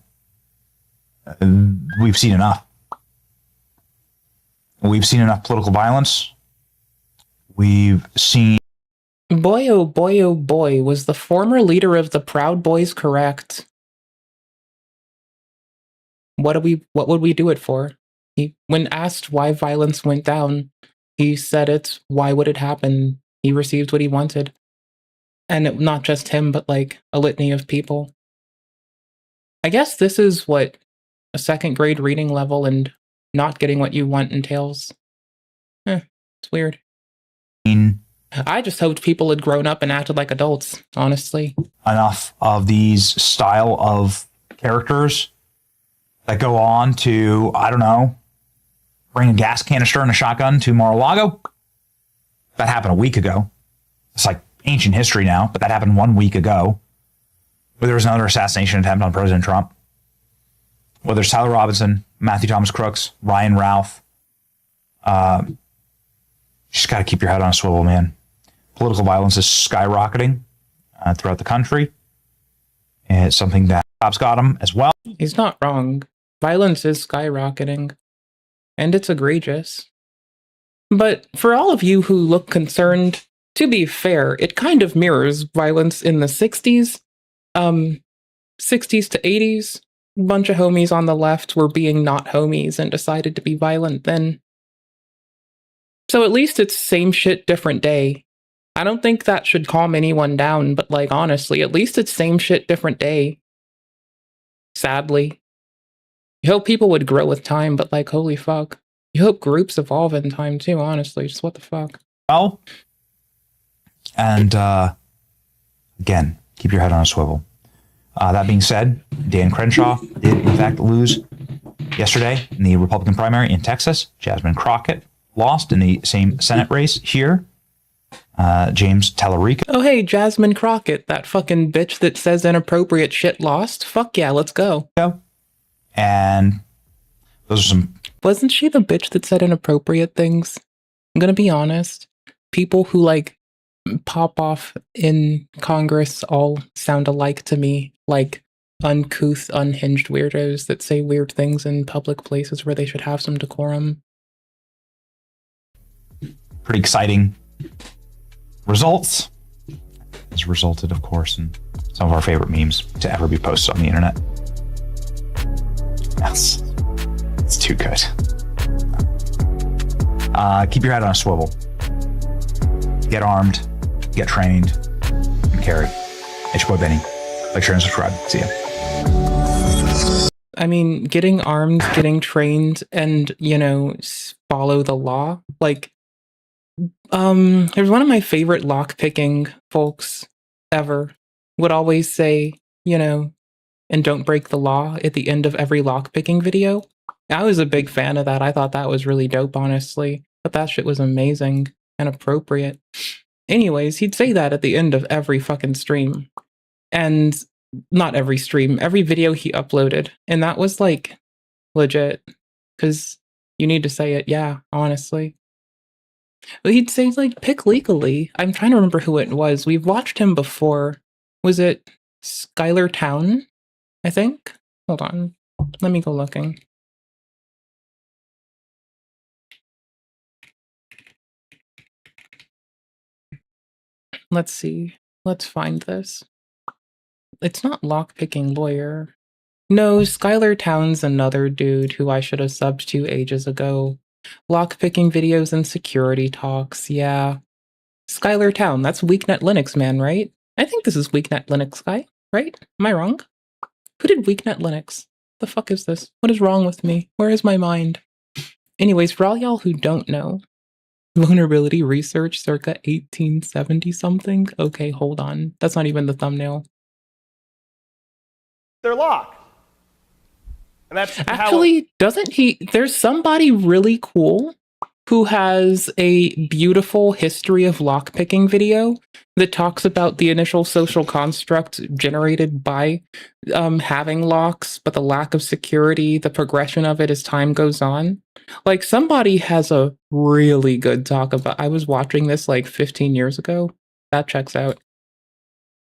we've seen enough. We've seen enough political violence. We've seen... Boy, oh boy, was the former leader of the Proud Boys correct? What would we do it for? When asked why violence went down, he said it. Why would it happen? He received what he wanted. And not just him, but like a litany of people. I guess this is what a second grade reading level and not getting what you want entails. It's weird. I just hoped people had grown up and acted like adults, honestly. Enough of these style of characters that go on to, I don't know, bring a gas canister and a shotgun to Mar-a-Lago. That happened a week ago. It's like ancient history now, but that happened 1 week ago. Where there was another assassination attempt on President Trump. Whether it's Tyler Robinson, Matthew Thomas Crooks, Ryan Ralph. You just got to keep your head on a swivel, man. Political violence is skyrocketing throughout the country. And it's something that cops got him as well. He's not wrong. Violence is skyrocketing. And it's egregious. But for all of you who look concerned, to be fair, it kind of mirrors violence in the 60s. 60s to 80s. A bunch of homies on the left were being not homies and decided to be violent then. So at least it's same shit, different day. I don't think that should calm anyone down, but like honestly, at least it's same shit, different day. Sadly. You hope people would grow with time, but like, holy fuck. You hope groups evolve in time too, honestly. Just what the fuck. Well, and again, keep your head on a swivel. That being said, Dan Crenshaw did in fact lose yesterday in the Republican primary in Texas. Jasmine Crockett lost in the same Senate race here. James Tallarico. Oh, hey, Jasmine Crockett, that fucking bitch that says inappropriate shit lost. Fuck yeah, let's go. And those are some... Wasn't she the bitch that said inappropriate things? I'm gonna be honest. People who, like, pop off in Congress all sound alike to me. Like, uncouth, unhinged weirdos that say weird things in public places where they should have some decorum. Pretty exciting results. Has resulted, of course, in some of our favorite memes to ever be posted on the internet. Yes, it's too good. Keep your head on a swivel. Get armed, get trained, and carry. It's your boy Benny. Like, share, and subscribe. See ya. I mean, getting armed, getting trained, and, you know, follow the law. Like, there's one of my favorite lockpicking folks ever would always say, you know, and don't break the law at the end of every lockpicking video. I was a big fan of that. I thought that was really dope, honestly. But that shit was amazing and appropriate. Anyways, he'd say that at the end of every fucking stream. And not every stream, every video he uploaded. And that was like legit. Because you need to say it, yeah, honestly. But he'd say, like, pick legally. I'm trying to remember who it was. We've watched him before. Was it Skylar Town? I think? Hold on. Let me go looking. Let's see. Let's find this. It's not lockpicking lawyer. No, Skylar Town's another dude who I should have subbed to ages ago. Lockpicking videos and security talks, yeah. Skylar Town, that's Weaknet Linux man, right? I think this is Weaknet Linux guy, right? Am I wrong? Who did Weaknet Linux? The fuck is this? What is wrong with me? Where is my mind? Anyways, for all y'all who don't know, vulnerability research circa 1870 something? Okay, hold on. That's not even the thumbnail. They're locked. And that's actually, doesn't he? There's somebody really cool who has a beautiful history of lockpicking video that talks about the initial social construct generated by having locks, but the lack of security, the progression of it as time goes on. Like, somebody has a really good talk about. I was watching this like 15 years ago. That checks out.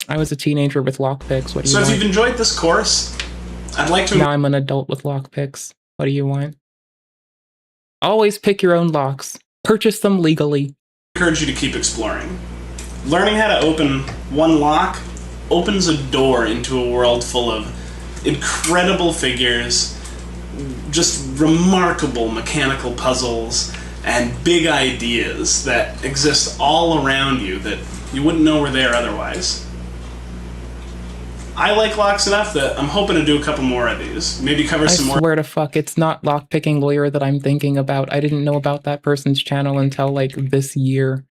I was a teenager with lockpicks. What do you want? So if you've enjoyed this course, I'd like to... Now I'm an adult with lockpicks. What do you want? Always pick your own locks. Purchase them legally. I encourage you to keep exploring. Learning how to open one lock opens a door into a world full of incredible figures, just remarkable mechanical puzzles, and big ideas that exist all around you that you wouldn't know were there otherwise. I like locks enough that I'm hoping to do a couple more of these. Maybe cover some more. I swear to fuck, it's not lockpicking lawyer that I'm thinking about. I didn't know about that person's channel until like this year.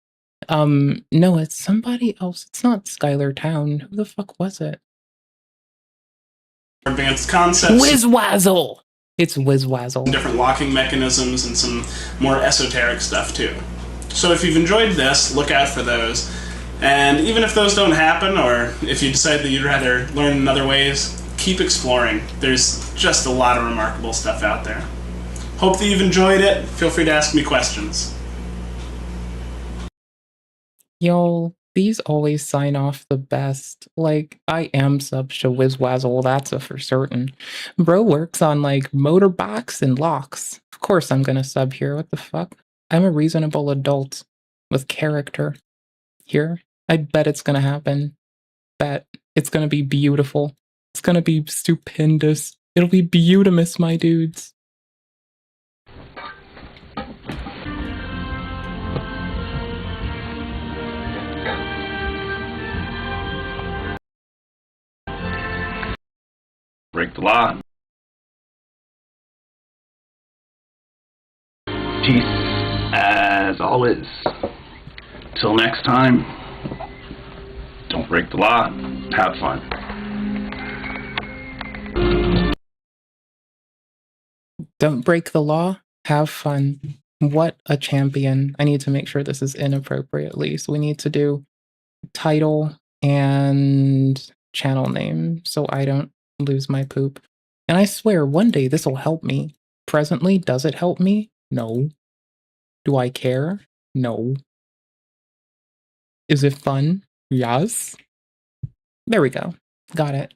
No, it's somebody else. It's not Skylar Town. Who the fuck was it? Advanced concepts. Whizwazzle! It's Whizwazzle. Different locking mechanisms and some more esoteric stuff too. So if you've enjoyed this, look out for those. And even if those don't happen, or if you decide that you'd rather learn in other ways, keep exploring. There's just a lot of remarkable stuff out there. Hope that you've enjoyed it. Feel free to ask me questions. Yo, these always sign off the best. Like, I am subbed to Whizwazzle, that's a for certain. Bro works on, like, motorbikes and locks. Of course I'm gonna sub here, what the fuck? I'm a reasonable adult with character. Here, I bet it's gonna happen. Bet. It's gonna be beautiful. It's gonna be stupendous. It'll be beautimous, my dudes. Break the law. Peace, as always. Till next time, don't break the law. Have fun. Don't break the law. Have fun. What a champion. I need to make sure this is inappropriately. So we need to do title and channel name so I don't lose my poop. And I swear one day this will help me. Presently, does it help me? No. Do I care? No. Is it fun? Yes. There we go. Got it.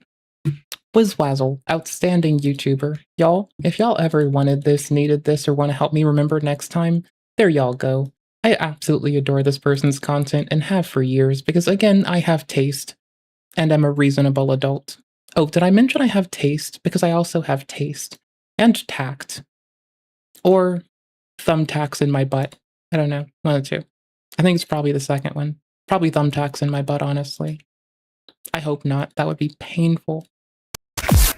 Whizwazzle, outstanding YouTuber. Y'all, if y'all ever wanted this, needed this, or want to help me remember next time, there y'all go. I absolutely adore this person's content and have for years because, again, I have taste and am a reasonable adult. Oh, did I mention I have taste? Because I also have taste and tact. Or thumbtacks in my butt. I don't know. One of the two. I think it's probably the second one. Probably thumbtacks in my butt, honestly. I hope not. That would be painful.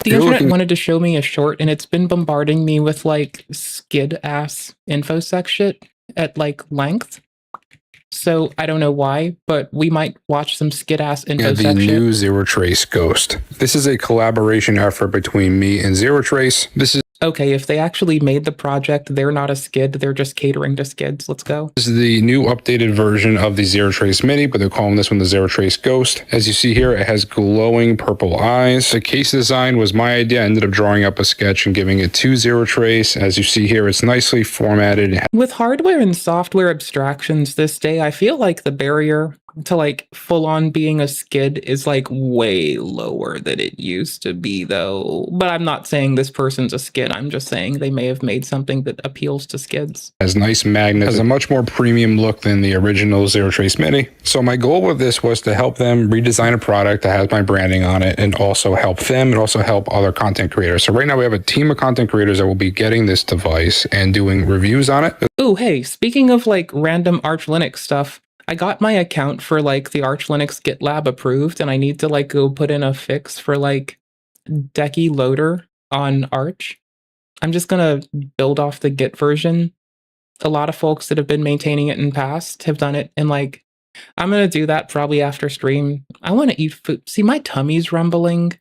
The internet wanted to show me a short, and it's been bombarding me with, like, skid-ass infosec shit at, like, length. So, I don't know why, but we might watch some skid-ass infosec the shit. new Zero Trace Ghost. This is a collaboration effort between me and Zero Trace. This is Okay, if they actually made the project, they're not a skid, they're just catering to skids. Let's go. This is the new updated version of the Zero Trace Mini, but they're calling this one the Zero Trace Ghost. As you see here, it has glowing purple eyes. The case design was my idea. I ended up drawing up a sketch and giving it to Zero Trace. As you see here, it's nicely formatted. With hardware and software abstractions this day, I feel like the barrier to like full on being a skid is like way lower than it used to be though. But I'm not saying this person's a skid. I'm just saying they may have made something that appeals to skids. Has nice magnets, has a much more premium look than the original Zero Trace Mini. So my goal with this was to help them redesign a product that has my branding on it and also help them and also help other content creators. So right now we have a team of content creators that will be getting this device and doing reviews on it. Ooh, hey, speaking of like random Arch Linux stuff, I got my account for like the Arch Linux GitLab approved, and I need to like go put in a fix for like Decky Loader on Arch. I'm just gonna build off the Git version. A lot of folks that have been maintaining it in past have done it, and like I'm gonna do that probably after stream. I want to eat food. See, my tummy's rumbling.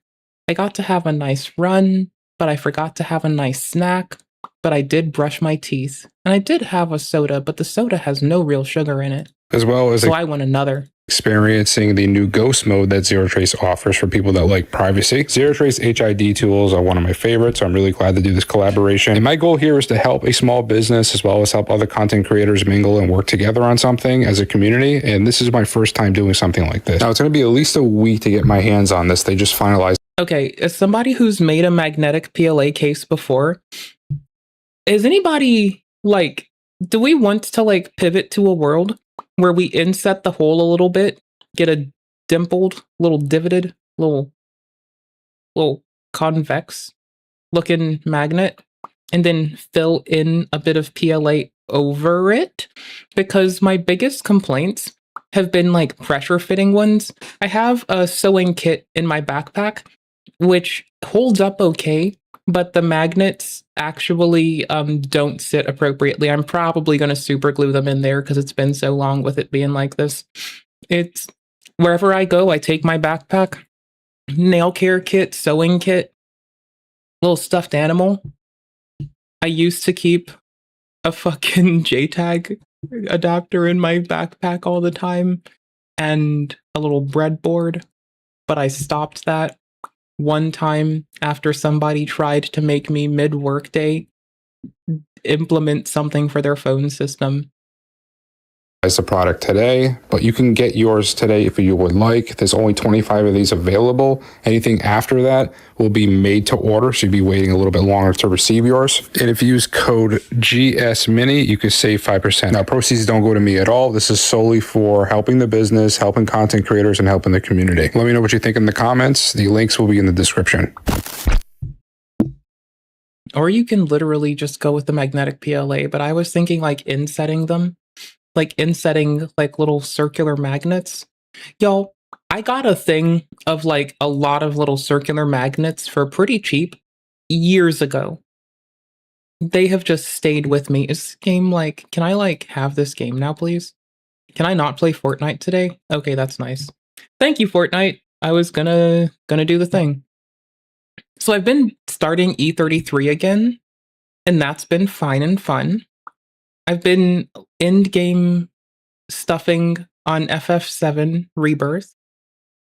I got to have a nice run, but I forgot to have a nice snack. But I did brush my teeth, and I did have a soda, but the soda has no real sugar in it. As well as so I want another. Experiencing the new ghost mode that Zero Trace offers for people that like privacy. Zero Trace HID tools are one of my favorites, so I'm really glad to do this collaboration. And my goal here is to help a small business as well as help other content creators mingle and work together on something as a community. And this is my first time doing something like this. Now it's going to be at least a week to get my hands on this. They just finalized. Okay, as somebody who's made a magnetic PLA case before, is anybody like, do we want to like pivot to a world where we inset the hole a little bit, get a dimpled, little divoted, little convex looking magnet, and then fill in a bit of PLA over it? Because my biggest complaints have been like pressure fitting ones. I have a sewing kit in my backpack, which holds up okay, but the magnets actually don't sit appropriately. I'm probably going to super glue them in there because it's been so long with it being like this. It's wherever I go, I take my backpack, nail care kit, sewing kit, little stuffed animal. I used to keep a fucking JTAG adapter in my backpack all the time and a little breadboard, but I stopped that one time after somebody tried to make me mid-workday implement something for their phone system. As the product today, but you can get yours today if you would like. There's only 25 of these available. Anything after that will be made to order, so you'll be waiting a little bit longer to receive yours. And if you use code GSMini, you can save 5%. Now, proceeds don't go to me at all. This is solely for helping the business, helping content creators, and helping the community. Let me know what you think in the comments. The links will be in the description. Or you can literally just go with the magnetic PLA, but I was thinking like insetting them. Like insetting like little circular magnets. Y'all, I got a thing of like a lot of little circular magnets for pretty cheap years ago. They have just stayed with me. Is this game like, can I like have this game now, please? Can I not play Fortnite today? Okay, that's nice. Thank you, Fortnite. I was gonna do the thing. So I've been starting E33 again, and that's been fine and fun. I've been end game stuffing on FF7 Rebirth.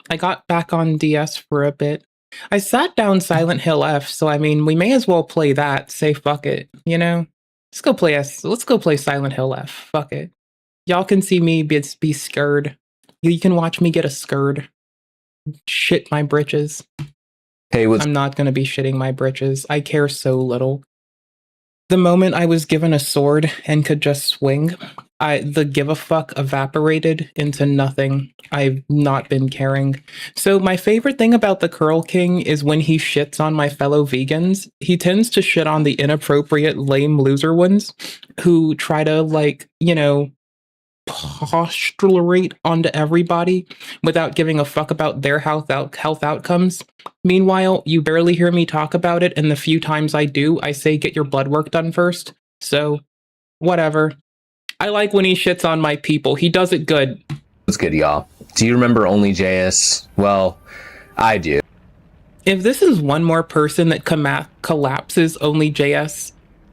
I got back on DS for a bit. I sat down Silent Hill F, so I mean, we may as well play that. Safe bucket, you know? Let's go play Silent Hill F. Fuck it. Y'all can see me be scared. You can watch me get a scared. Shit my britches. Hey, I'm not gonna be shitting my britches. I care so little. The moment I was given a sword and could just swing, the give a fuck evaporated into nothing. I've not been caring. So my favorite thing about the Curl King is when he shits on my fellow vegans, he tends to shit on the inappropriate, lame loser ones who try to, like, you know, postulate onto everybody without giving a fuck about their health outcomes. Meanwhile, you barely hear me talk about it, and the few times I do, I say get your blood work done first. So, whatever. I like when he shits on my people. He does it good. What's good, y'all? Do you remember OnlyJayus? Well, I do. If this is one more person that collapses OnlyJayus,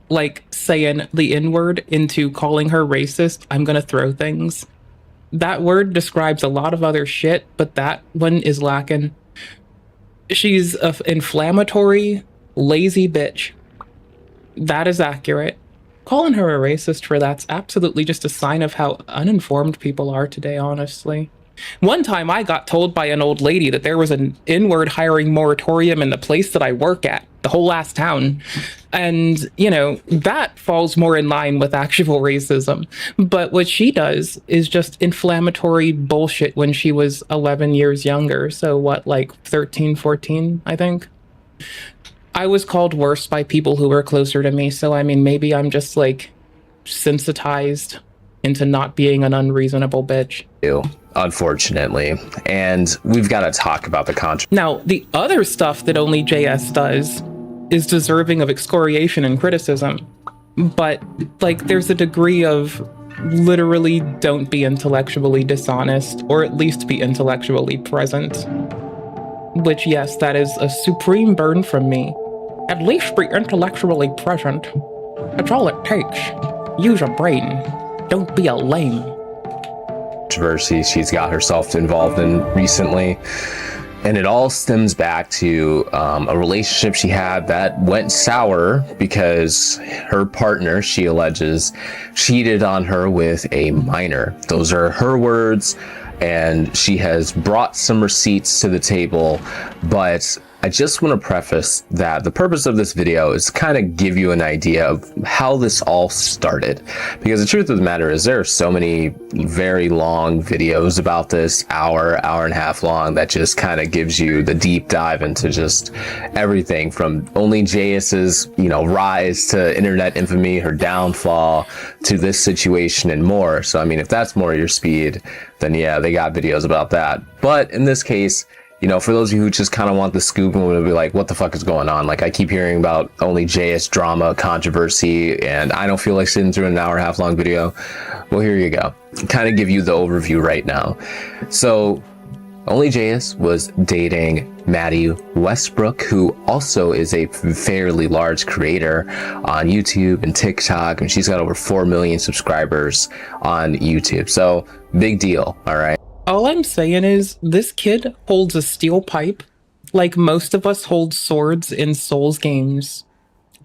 like saying the N-word into calling her racist, I'm gonna throw things. That word describes a lot of other shit, but that one is lacking. She's an inflammatory, lazy bitch. That is accurate. Calling her a racist for that's absolutely just a sign of how uninformed people are today, honestly. One time I got told by an old lady that there was an N-word hiring moratorium in the place that I work at, the whole last town. And, you know, that falls more in line with actual racism. But what she does is just inflammatory bullshit when she was 11 years younger. So what, like 13, 14, I think? I was called worse by people who were closer to me. So, I mean, maybe I'm just, like, sensitized into not being an unreasonable bitch. Unfortunately. And we've got to talk about the controversy. Now, the other stuff that OnlyJayus does is deserving of excoriation and criticism. But, like, there's a degree of literally don't be intellectually dishonest, or at least be intellectually present. Which, yes, that is a supreme burn from me. At least be intellectually present. That's all it takes. Use your brain. Don't be a lame. Controversy she's got herself involved in recently, and it all stems back to a relationship she had that went sour because her partner, she alleges, cheated on her with a minor. Those are her words, and she has brought some receipts to the table, but I just want to preface that the purpose of this video is to kind of give you an idea of how this all started. Because the truth of the matter is there are so many very long videos about this, hour and a half long, that just kind of gives you the deep dive into just everything from OnlyJayus's, you know, rise to internet infamy, her downfall, to this situation and more. So, I mean, if that's more your speed, then yeah, they got videos about that. But in this case, you know, for those of you who just kind of want the scoop and would be like, what the fuck is going on? Like, I keep hearing about OnlyJayus drama, controversy, and I don't feel like sitting through an hour and a half long video. Well, here you go. Kind of give you the overview right now. So, OnlyJayus was dating Maddie Westbrook, who also is a fairly large creator on YouTube and TikTok, and she's got over 4 million subscribers on YouTube. So, big deal, all right? All I'm saying is, this kid holds a steel pipe like most of us hold swords in Souls games.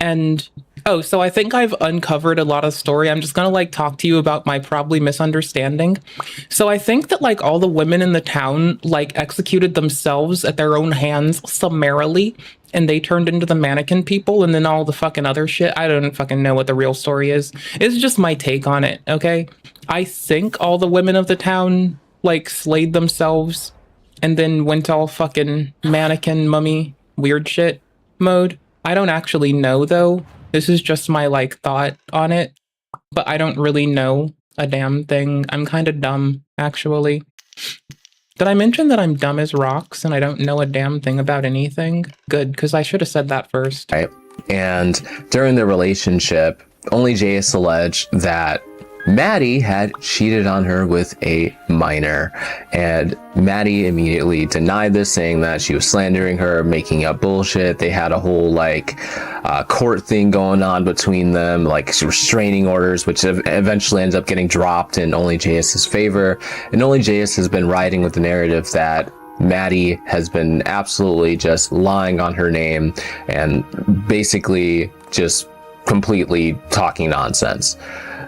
And, oh, so I think I've uncovered a lot of story. I'm just gonna, like, talk to you about my probably misunderstanding. So I think that, like, all the women in the town, like, executed themselves at their own hands summarily, and they turned into the mannequin people, and then all the fucking other shit. I don't fucking know what the real story is. It's just my take on it, okay? I think all the women of the town, like, slayed themselves and then went all fucking mannequin mummy weird shit mode. I don't actually know, though. This is just my, like, thought on it, but I don't really know a damn thing. I'm kind of dumb, actually. Did I mention that I'm dumb as rocks and I don't know a damn thing about anything? Good, because I should have said that first. Right. And during the relationship, OnlyJayus alleged that Maddie had cheated on her with a minor, and Maddie immediately denied this, saying that she was slandering her, making up bullshit. They had a whole like court thing going on between them, like restraining orders, which eventually ends up getting dropped in OnlyJayus' favor. And OnlyJayus has been riding with the narrative that Maddie has been absolutely just lying on her name and basically just completely talking nonsense.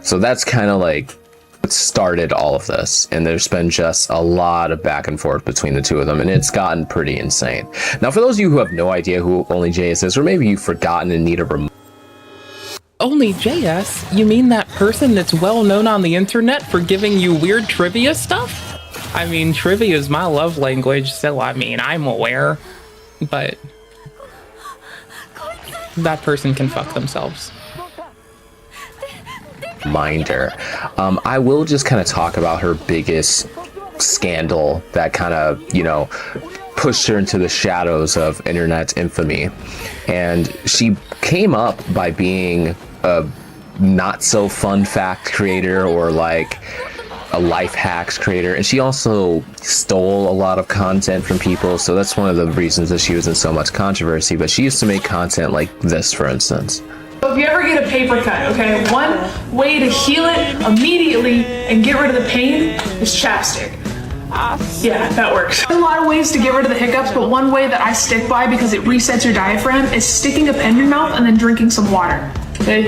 So that's kind of like what started all of this, and there's been just a lot of back and forth between the two of them, and it's gotten pretty insane. Now, for those of you who have no idea who OnlyJayus is, or maybe you've forgotten and need a OnlyJayus? You mean that person that's well known on the internet for giving you weird trivia stuff? I mean, trivia is my love language, so I mean, I'm aware, but that person can fuck themselves. Reminder. I will just kind of talk about her biggest scandal that kind of, you know, pushed her into the shadows of internet infamy. And she came up by being a not so fun fact creator, or like a life hacks creator, and she also stole a lot of content from people, so that's one of the reasons that she was in so much controversy. But she used to make content like this, for instance. If you ever get a paper cut, okay, one way to heal it immediately and get rid of the pain is chapstick. Yeah, that works. There's a lot of ways to get rid of the hiccups, but one way that I stick by, because it resets your diaphragm, is sticking a pen in your mouth and then drinking some water. My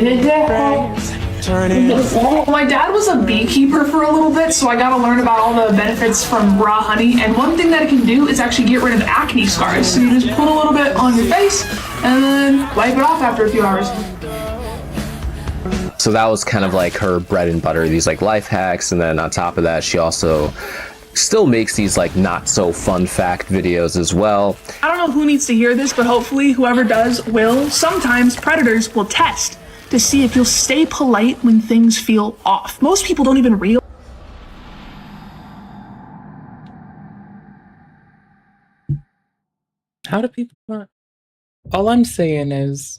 dad was a beekeeper for a little bit, so I got to learn about all the benefits from raw honey, and one thing that it can do is actually get rid of acne scars. So you just put a little bit on your face and then wipe it off after a few hours. So that was kind of like her bread and butter, these like life hacks, and then on top of that, she also still makes these like not so fun fact videos as well. I don't know who needs to hear this, but hopefully whoever does will. Sometimes predators will test to see if you'll stay polite when things feel off. Most people don't even realize. How do people not? All I'm saying is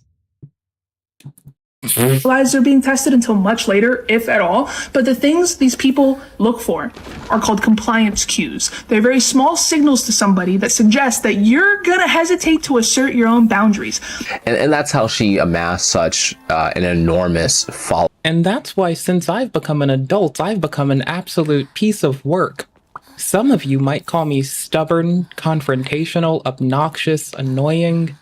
They're being tested until much later, if at all. But the things these people look for are called compliance cues. They're very small signals to somebody that suggest that you're gonna hesitate to assert your own boundaries. And that's how she amassed such an enormous following. And that's why, since I've become an adult, I've become an absolute piece of work. Some of you might call me stubborn, confrontational, obnoxious, annoying.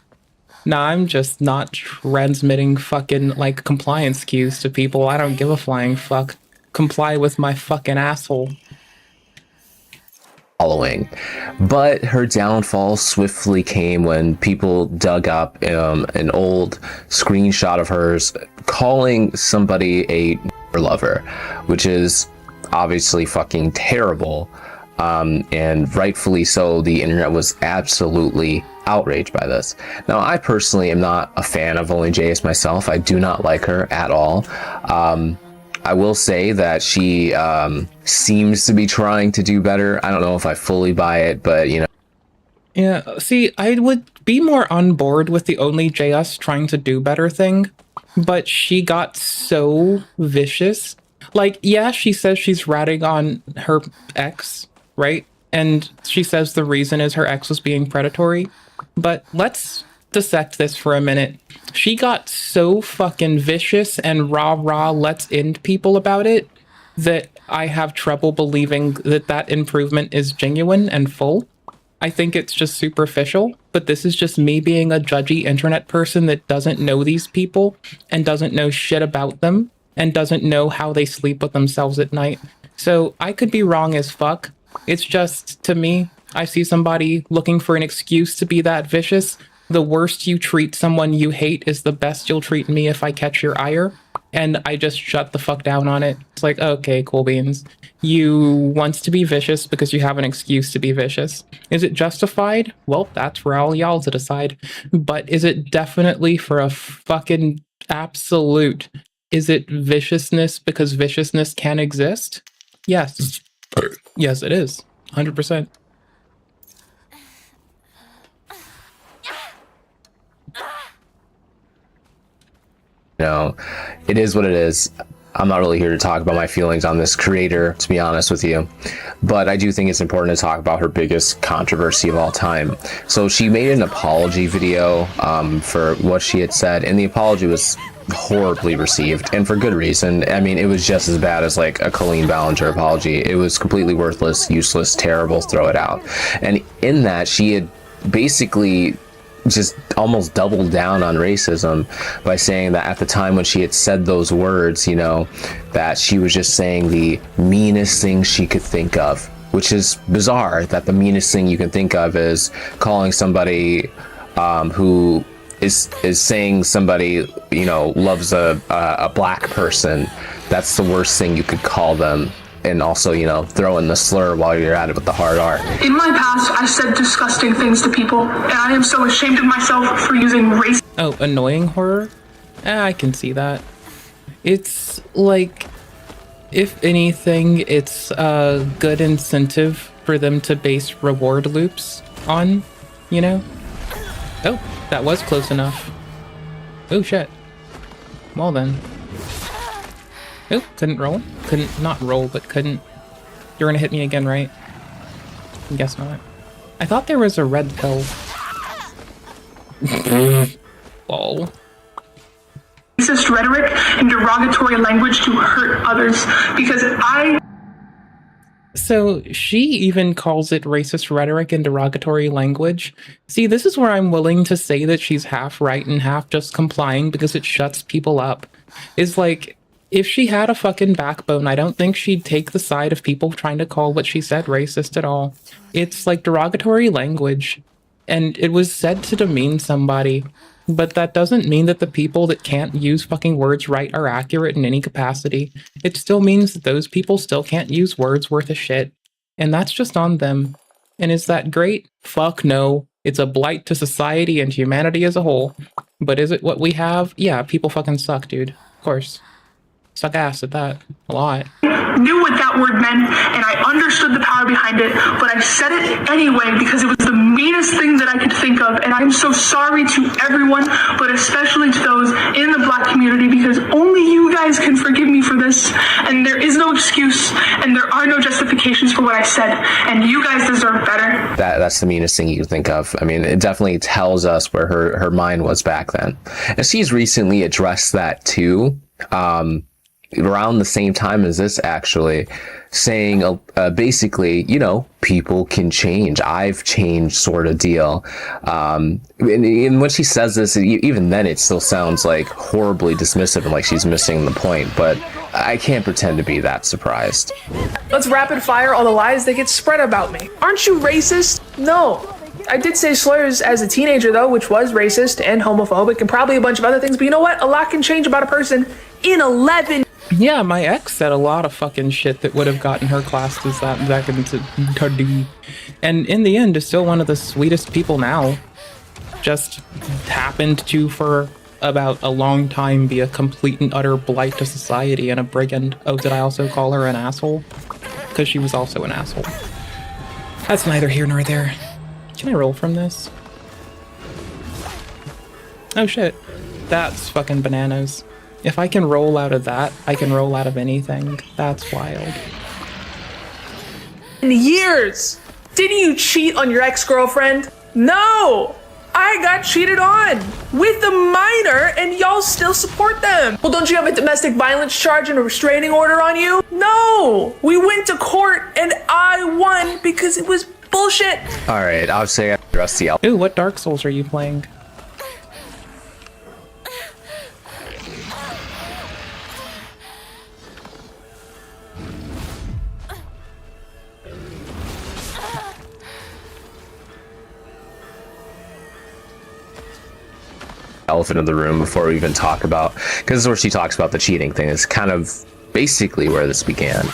Nah, I'm just not transmitting fucking, like, compliance cues to people. I don't give a flying fuck. Comply with my fucking asshole. But her downfall swiftly came when people dug up an old screenshot of hers calling somebody a lover, which is obviously fucking terrible. And rightfully so, the internet was absolutely outraged by this. Now, I personally am not a fan of OnlyJayus myself. I do not like her at all. I will say that she seems to be trying to do better. I don't know if I fully buy it, but you know. Yeah, see, I would be more on board with the OnlyJayus trying to do better thing, but she got so vicious. Like, yeah, she says she's ratting on her ex, right? And she says the reason is her ex was being predatory. But let's dissect this for a minute. She got so fucking vicious and rah-rah let's end people about it that I have trouble believing that that improvement is genuine and full. I think it's just superficial, but this is just me being a judgy internet person that doesn't know these people and doesn't know shit about them and doesn't know how they sleep with themselves at night. So I could be wrong as fuck. It's just, to me, I see somebody looking for an excuse to be that vicious. The worst you treat someone you hate is the best you'll treat me if I catch your ire. And I just shut the fuck down on it. It's like, okay, cool beans. You want to be vicious because you have an excuse to be vicious. Is it justified? Well, that's for all y'all to decide. But is it definitely for a fucking absolute? Is it viciousness because viciousness can exist? Yes. Yes, it is. 100%. You know, it is what it is. I'm not really here to talk about my feelings on this creator, to be honest with you, but I do think it's important to talk about her biggest controversy of all time. So she made an apology video for what she had said, and the apology was horribly received, and for good reason. I mean, it was just as bad as like a Colleen Ballinger apology. It was completely worthless, useless, terrible, throw it out. And in that, she had basically just almost doubled down on racism by saying that at the time when she had said those words, you know, that she was just saying the meanest thing she could think of, which is bizarre, that the meanest thing you can think of is calling somebody who is saying somebody, you know, loves a black person. That's the worst thing you could call them. And also, you know, throw in the slur while you're at it with the hard R. In my past, I said disgusting things to people, and I am so ashamed of myself for using race. Oh, annoying horror? I can see that. It's like, if anything, it's a good incentive for them to base reward loops on, you know? Oh, that was close enough. Oh shit. Well then. Oh, couldn't roll? Not roll, but couldn't. You're gonna hit me again, right? I guess not. I thought there was a red pill. Lol. Racist rhetoric and derogatory language to hurt others, because So she even calls it racist rhetoric and derogatory language. See, this is where I'm willing to say that she's half right and half just complying because it shuts people up. Is like, if she had a fucking backbone, I don't think she'd take the side of people trying to call what she said racist at all. It's like derogatory language, and it was said to demean somebody, but that doesn't mean that the people that can't use fucking words right are accurate in any capacity. It still means that those people still can't use words worth a shit, and that's just on them. And is that great? Fuck no. It's a blight to society and humanity as a whole. But is it what we have? Yeah, people fucking suck, dude. Of course. Suck ass at that. A lot. Knew what that word meant, and I understood the power behind it, but I said it anyway because it was the meanest thing that I could think of, and I'm so sorry to everyone, but especially to those in the black community, because only you guys can forgive me for this, and there is no excuse, and there are no justifications for what I said, and you guys deserve better. That's the meanest thing you can think of. I mean, it definitely tells us where her mind was back then. And she's recently addressed that too. Around the same time as this, actually, saying basically, you know, people can change. I've changed, sort of deal. And when she says this, even then, it still sounds like horribly dismissive and like she's missing the point. But I can't pretend to be that surprised. Let's rapid fire all the lies that get spread about me. Aren't you racist? No. I did say slurs as a teenager, though, which was racist and homophobic and probably a bunch of other things. But you know what? A lot can change about a person in 11. Yeah, my ex said a lot of fucking shit that would have gotten her classed as that back into Cardi. And in the end, is still one of the sweetest people now. Just happened to, for about a long time, be a complete and utter blight to society and a brigand. Oh, did I also call her an asshole? Because she was also an asshole. That's neither here nor there. Can I roll from this? Oh shit. That's fucking bananas. If I can roll out of that, I can roll out of anything. That's wild. In years! Didn't you cheat on your ex-girlfriend? No! I got cheated on! With a minor, and y'all still support them! Well, don't you have a domestic violence charge and a restraining order on you? No! We went to court, and I won because it was bullshit! Alright, I'll say I addressed the Ooh, what Dark Souls are you playing? elephant in the room before we even talk about, because this is where she talks about the cheating thing. It's kind of basically where this began.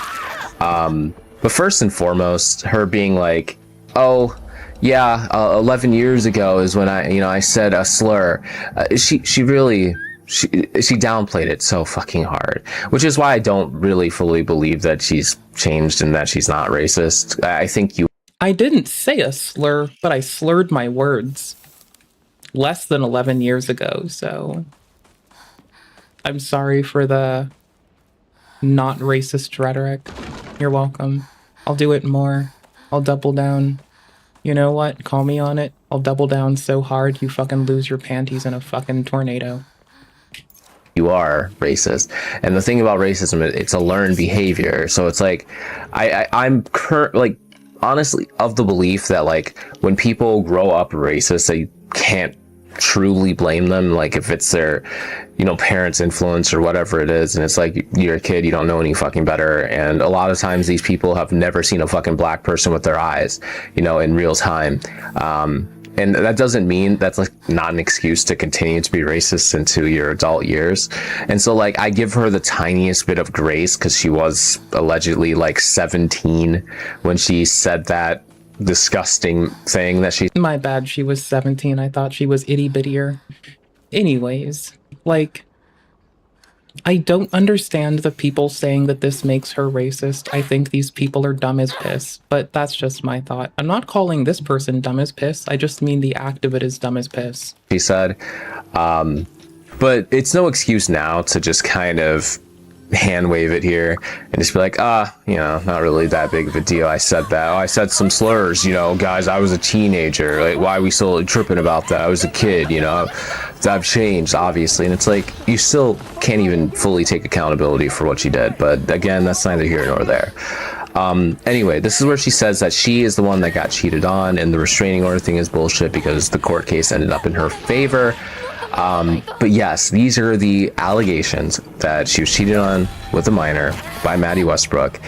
But first and foremost, her being like, oh yeah, 11 years ago is when I said a slur. She downplayed it so fucking hard, which is why I don't really fully believe that she's changed and that she's not racist. I didn't say a slur, but I slurred my words less than 11 years ago, so I'm sorry for the not racist rhetoric. You're welcome. I'll do it more. I'll double down. You know what? Call me on it. I'll double down so hard you fucking lose your panties in a fucking tornado. You are racist. And the thing about racism, it's a learned behavior. So it's like, I'm like, honestly, of the belief that like when people grow up racist, they can't truly blame them, like if it's their, you know, parents' influence or whatever it is, and it's like you're a kid, you don't know any fucking better, and a lot of times these people have never seen a fucking black person with their eyes, you know, in real time, and that doesn't mean that's like not an excuse to continue to be racist into your adult years. And so like I give her the tiniest bit of grace because she was allegedly like 17 when she said that disgusting thing that she... My bad, she was 17. I thought she was itty bittier. Anyways, like, I don't understand the people saying that this makes her racist. I think these people are dumb as piss, but that's just my thought. I'm not calling this person dumb as piss. I just mean the act of it is dumb as piss. She said, but it's no excuse now to just kind of hand wave it here and just be like, you know, not really that big of a deal. I said that. Oh, I said some slurs, you know, guys, I was a teenager. Like, why are we still tripping about that? I was a kid, you know, I've changed, obviously. And it's like, you still can't even fully take accountability for what you did. But again, that's neither here nor there. Anyway, this is where she says that she is the one that got cheated on, and the restraining order thing is bullshit because the court case ended up in her favor. But yes, these are the allegations that she was cheated on with a minor by Maddie Westbrook,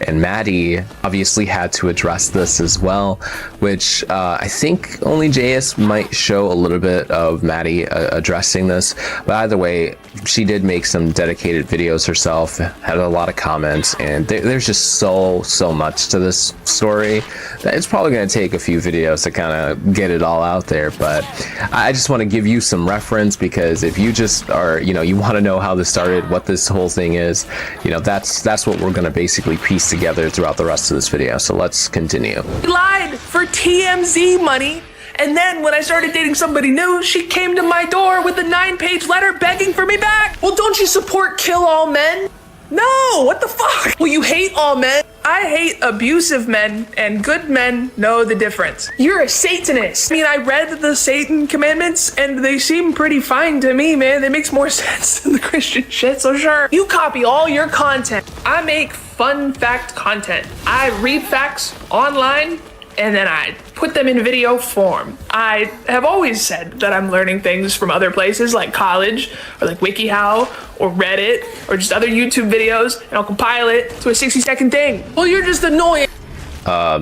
and Maddie obviously had to address this as well, which I think OnlyJayus might show a little bit of Maddie addressing this, but either way, she did make some dedicated videos herself, had a lot of comments, and there's just so much to this story that it's probably going to take a few videos to kind of get it all out there. But I just want to give you some reference, because if you just are, you know, you want to know how this started, what this whole thing is, you know, that's what we're going to basically piece together throughout the rest of this video. So let's continue. He lied for TMZ money, and then when I started dating somebody new, she came to my door with a 9-page letter begging for me back. Well, don't you support kill all men? No, what the fuck? Well, you hate all men. I hate abusive men, and good men know the difference. You're a Satanist. I mean, I read the Satan commandments, and they seem pretty fine to me, man. That makes more sense than the Christian shit, so sure. You copy all your content. I make fun fact content. I read facts online, and then I put them in video form. I have always said that I'm learning things from other places like college or like WikiHow or Reddit or just other YouTube videos, and I'll compile it to a 60-second thing. Well, you're just annoying. I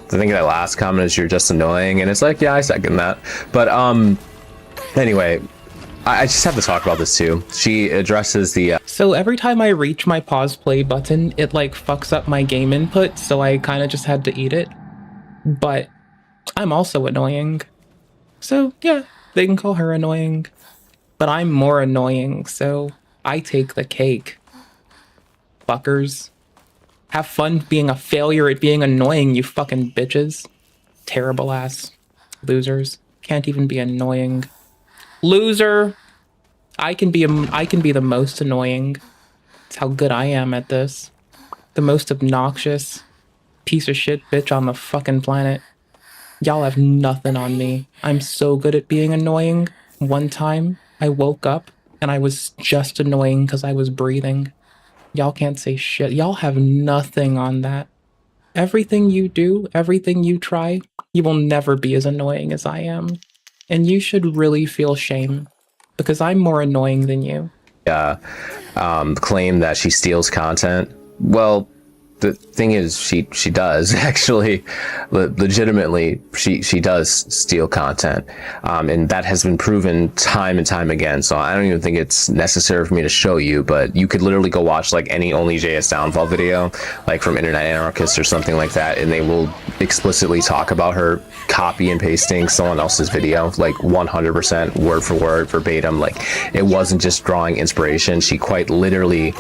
think that last comment is you're just annoying, and it's like, yeah, I second that. But anyway, I just have to talk about this too. She addresses the So every time I reach my pause play button, it like fucks up my game input, so I kind of just had to eat it. But I'm also annoying. So yeah, they can call her annoying. But I'm more annoying, so I take the cake. Fuckers. Have fun being a failure at being annoying, you fucking bitches. Terrible ass losers. Can't even be annoying. Loser! I can be the most annoying. That's how good I am at this. The most obnoxious piece of shit bitch on the fucking planet. Y'all have nothing on me. I'm so good at being annoying. One time, I woke up and I was just annoying because I was breathing. Y'all can't say shit. Y'all have nothing on that. Everything you do, everything you try, you will never be as annoying as I am. And you should really feel shame, because I'm more annoying than you. Claim that she steals content. Well, the thing is, she does actually, legitimately, she does steal content, and that has been proven time and time again. So I don't even think it's necessary for me to show you, but you could literally go watch like any OnlyJayus downfall video, like from Internet Anarchist or something like that, and they will explicitly talk about her copy and pasting someone else's video, like 100% word for word, verbatim. Like, it wasn't just drawing inspiration. She quite literally,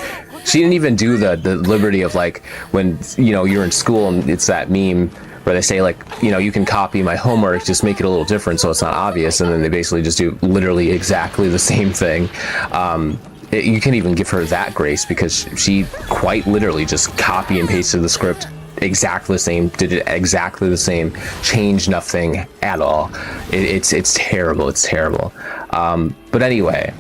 she didn't even do the liberty of like, when, you know, you're in school and it's that meme where they say like, you know, you can copy my homework, just make it a little different so it's not obvious, and then they basically just do literally exactly the same thing. you can't even give her that grace because she quite literally just copy and pasted the script exactly the same, did it exactly the same, changed nothing at all. It's terrible. It's terrible. But anyway,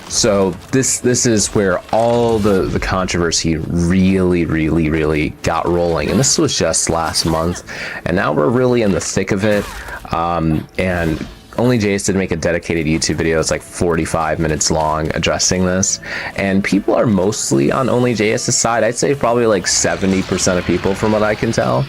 so this is where all the controversy really got rolling, and this was just last month, and now we're really in the thick of it. And OnlyJayus did make a dedicated YouTube video. It's like 45 minutes long addressing this, and people are mostly on OnlyJayus' side. I'd say probably like 70% of people from what I can tell.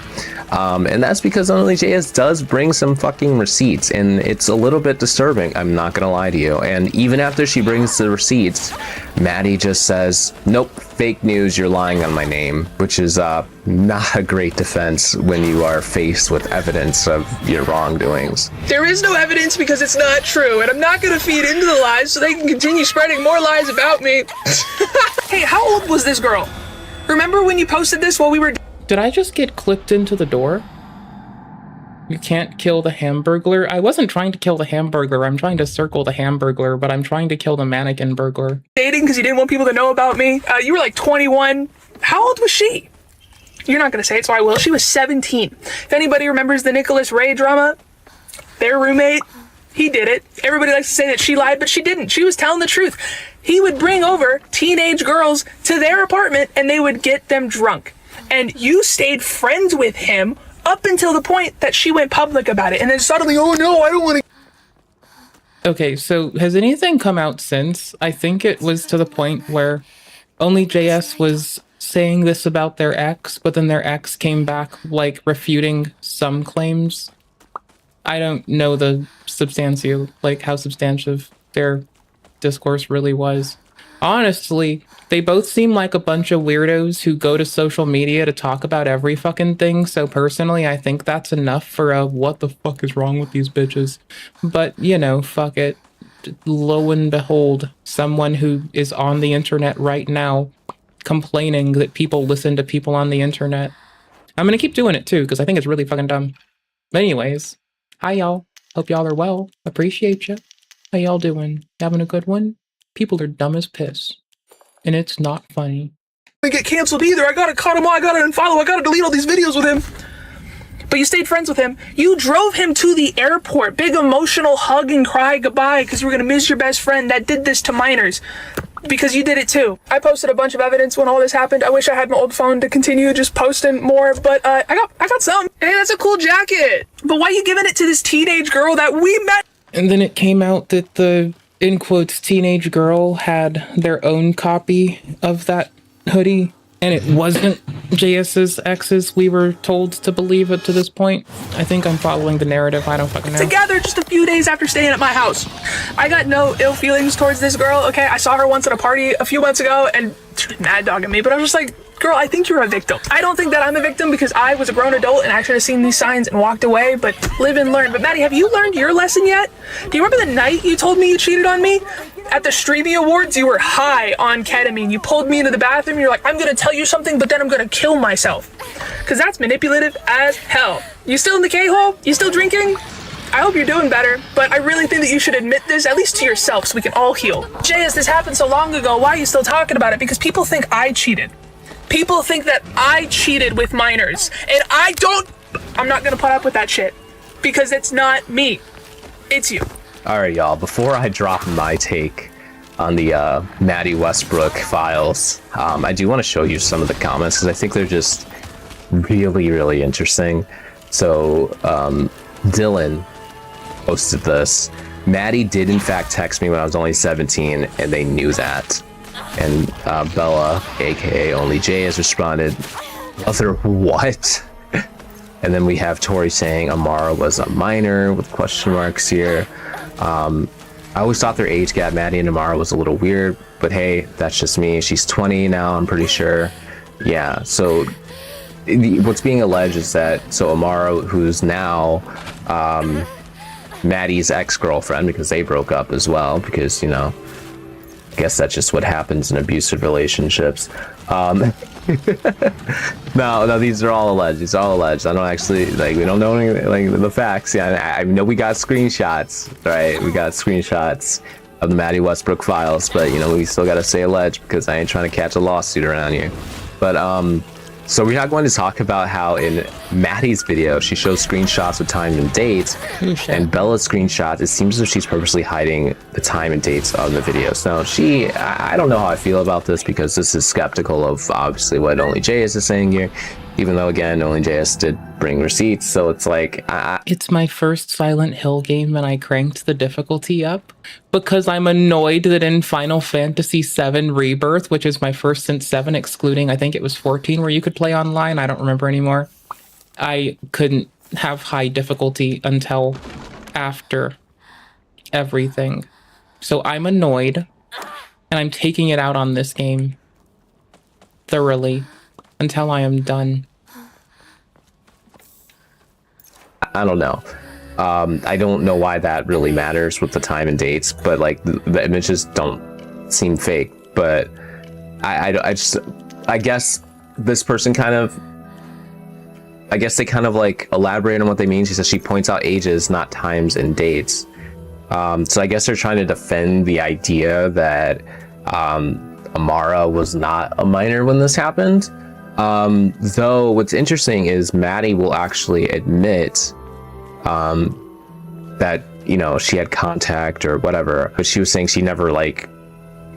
And that's because OnlyJayus does bring some fucking receipts, and it's a little bit disturbing, I'm not gonna lie to you. And even after she brings the receipts, Maddie just says, nope, fake news, you're lying on my name, which is not a great defense when you are faced with evidence of your wrongdoings. There is no evidence because it's not true, and I'm not gonna feed into the lies so they can continue spreading more lies about me. Hey, how old was this girl? Remember when you posted this while we were... Did I just get clipped into the door? You can't kill the Hamburglar? I wasn't trying to kill the Hamburglar. I'm trying to circle the Hamburglar, but I'm trying to kill the mannequin burglar. Dating because you didn't want people to know about me. You were like 21. How old was she? You're not gonna say it, so I will. She was 17. If anybody remembers the Nicholas Ray drama, their roommate, he did it. Everybody likes to say that she lied, but she didn't. She was telling the truth. He would bring over teenage girls to their apartment and they would get them drunk. And you stayed friends with him up until the point that she went public about it. And then suddenly, oh no, I don't want to. Okay, so has anything come out since? I think it was to the point where OnlyJayus was saying this about their ex, but then their ex came back, like, refuting some claims. I don't know the substantia, like, how substantive their discourse really was. Honestly, they both seem like a bunch of weirdos who go to social media to talk about every fucking thing, so personally, I think that's enough for a what the fuck is wrong with these bitches. But, you know, fuck it. Lo and behold, someone who is on the internet right now complaining that people listen to people on the internet. I'm gonna keep doing it too, because I think it's really fucking dumb. But anyways, hi y'all. Hope y'all are well. Appreciate ya. How y'all doing? Having a good one? People are dumb as piss. And it's not funny. I get canceled either. I gotta cut him off. I gotta unfollow. I gotta delete all these videos with him. But you stayed friends with him. You drove him to the airport. Big emotional hug and cry goodbye because you were gonna miss your best friend that did this to minors. Because you did it too. I posted a bunch of evidence when all this happened. I wish I had my old phone to continue just posting more, but I got some. Hey, that's a cool jacket. But why are you giving it to this teenage girl that we met? And then it came out that the, in quotes, teenage girl had their own copy of that hoodie, and it wasn't JS's ex's. We were told to believe it to this point. I think I'm following the narrative. I don't fucking know. Together just a few days after staying at my house. I got no ill feelings towards this girl, okay? I saw her once at a party a few months ago, and she was mad dogging me, but I was just like, girl, I think you're a victim. I don't think that I'm a victim because I was a grown adult and I should have seen these signs and walked away, but live and learn. But Maddie, have you learned your lesson yet? Do you remember the night you told me you cheated on me? At the Streamy Awards, you were high on ketamine. You pulled me into the bathroom. You're like, I'm gonna tell you something, but then I'm gonna kill myself. Because that's manipulative as hell. You still in the K-hole? You still drinking? I hope you're doing better, but I really think that you should admit this, at least to yourself, so we can all heal. Jayus, this happened so long ago. Why are you still talking about it? Because people think I cheated. People think that I cheated with minors, and I'm not gonna put up with that shit, because it's not me, it's you. All right, y'all, before I drop my take on the Maddie Westbrook files, I do want to show you some of the comments, because I think they're just really interesting. So, Dylan posted this. Maddie did in fact text me when I was only 17, and they knew that. And Bella, aka OnlyJayus, responded, "Mother, what?" And then we have Tori saying Amara was a minor with question marks here. I always thought their age gap, Maddie and Amara, was a little weird, but hey, that's just me. She's 20 now, I'm pretty sure. Yeah, so what's being alleged is that, so Amara, who's now Maddie's ex-girlfriend, because they broke up as well, because, you know, I guess that's just what happens in abusive relationships. No, these are all alleged. These are all alleged. I don't actually, like, we don't know any, like, the facts. Yeah, I know we got screenshots, right? We got screenshots. of the Maddie Westbrook files, but you know, we still gotta say alleged because I ain't trying to catch a lawsuit around here. But so we're not going to talk about how in Maddie's video she shows screenshots with time and dates, and Bella's screenshots, it seems as if she's purposely hiding the time and dates of the videos. Now I don't know how I feel about this, because this is skeptical of obviously what OnlyJayus is saying here, even though again OnlyJayus did bring receipts, so it's like it's my first Silent Hill game and I cranked the difficulty up because I'm annoyed that in Final Fantasy VII Rebirth, which is my first since 7, excluding I think it was 14 where you could play online, I don't remember anymore, I couldn't have high difficulty until after everything. So I'm annoyed and I'm taking it out on this game thoroughly until I am done. I don't know. I don't know why that really matters with the time and dates, but like the images don't seem fake. But I guess this person I guess they kind of like elaborate on what they mean. She says she points out ages, not times and dates. So I guess they're trying to defend the idea that Amara was not a minor when this happened. Though what's interesting is Maddie will actually admit that, you know, she had contact or whatever, but she was saying she never like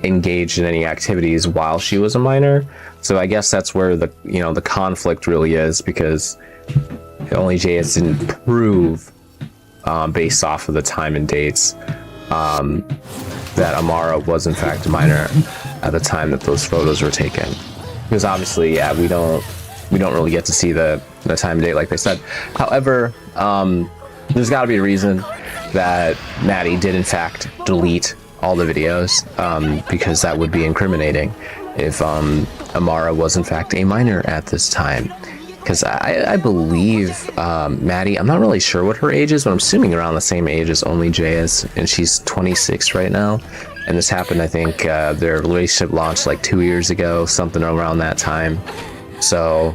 engaged in any activities while she was a minor. So I guess that's where the, you know, the conflict really is, because OnlyJayus didn't prove based off of the time and dates that Amara was in fact a minor at the time that those photos were taken. Because obviously, yeah, we don't really get to see the time and date like they said. However, there's got to be a reason that Maddie did in fact delete all the videos, because that would be incriminating if Amara was in fact a minor at this time. Because I believe Maddie, I'm not really sure what her age is, but I'm assuming around the same age as OnlyJayus, and she's 26 right now. And this happened, I think, their relationship launched like 2 years ago, something around that time. So,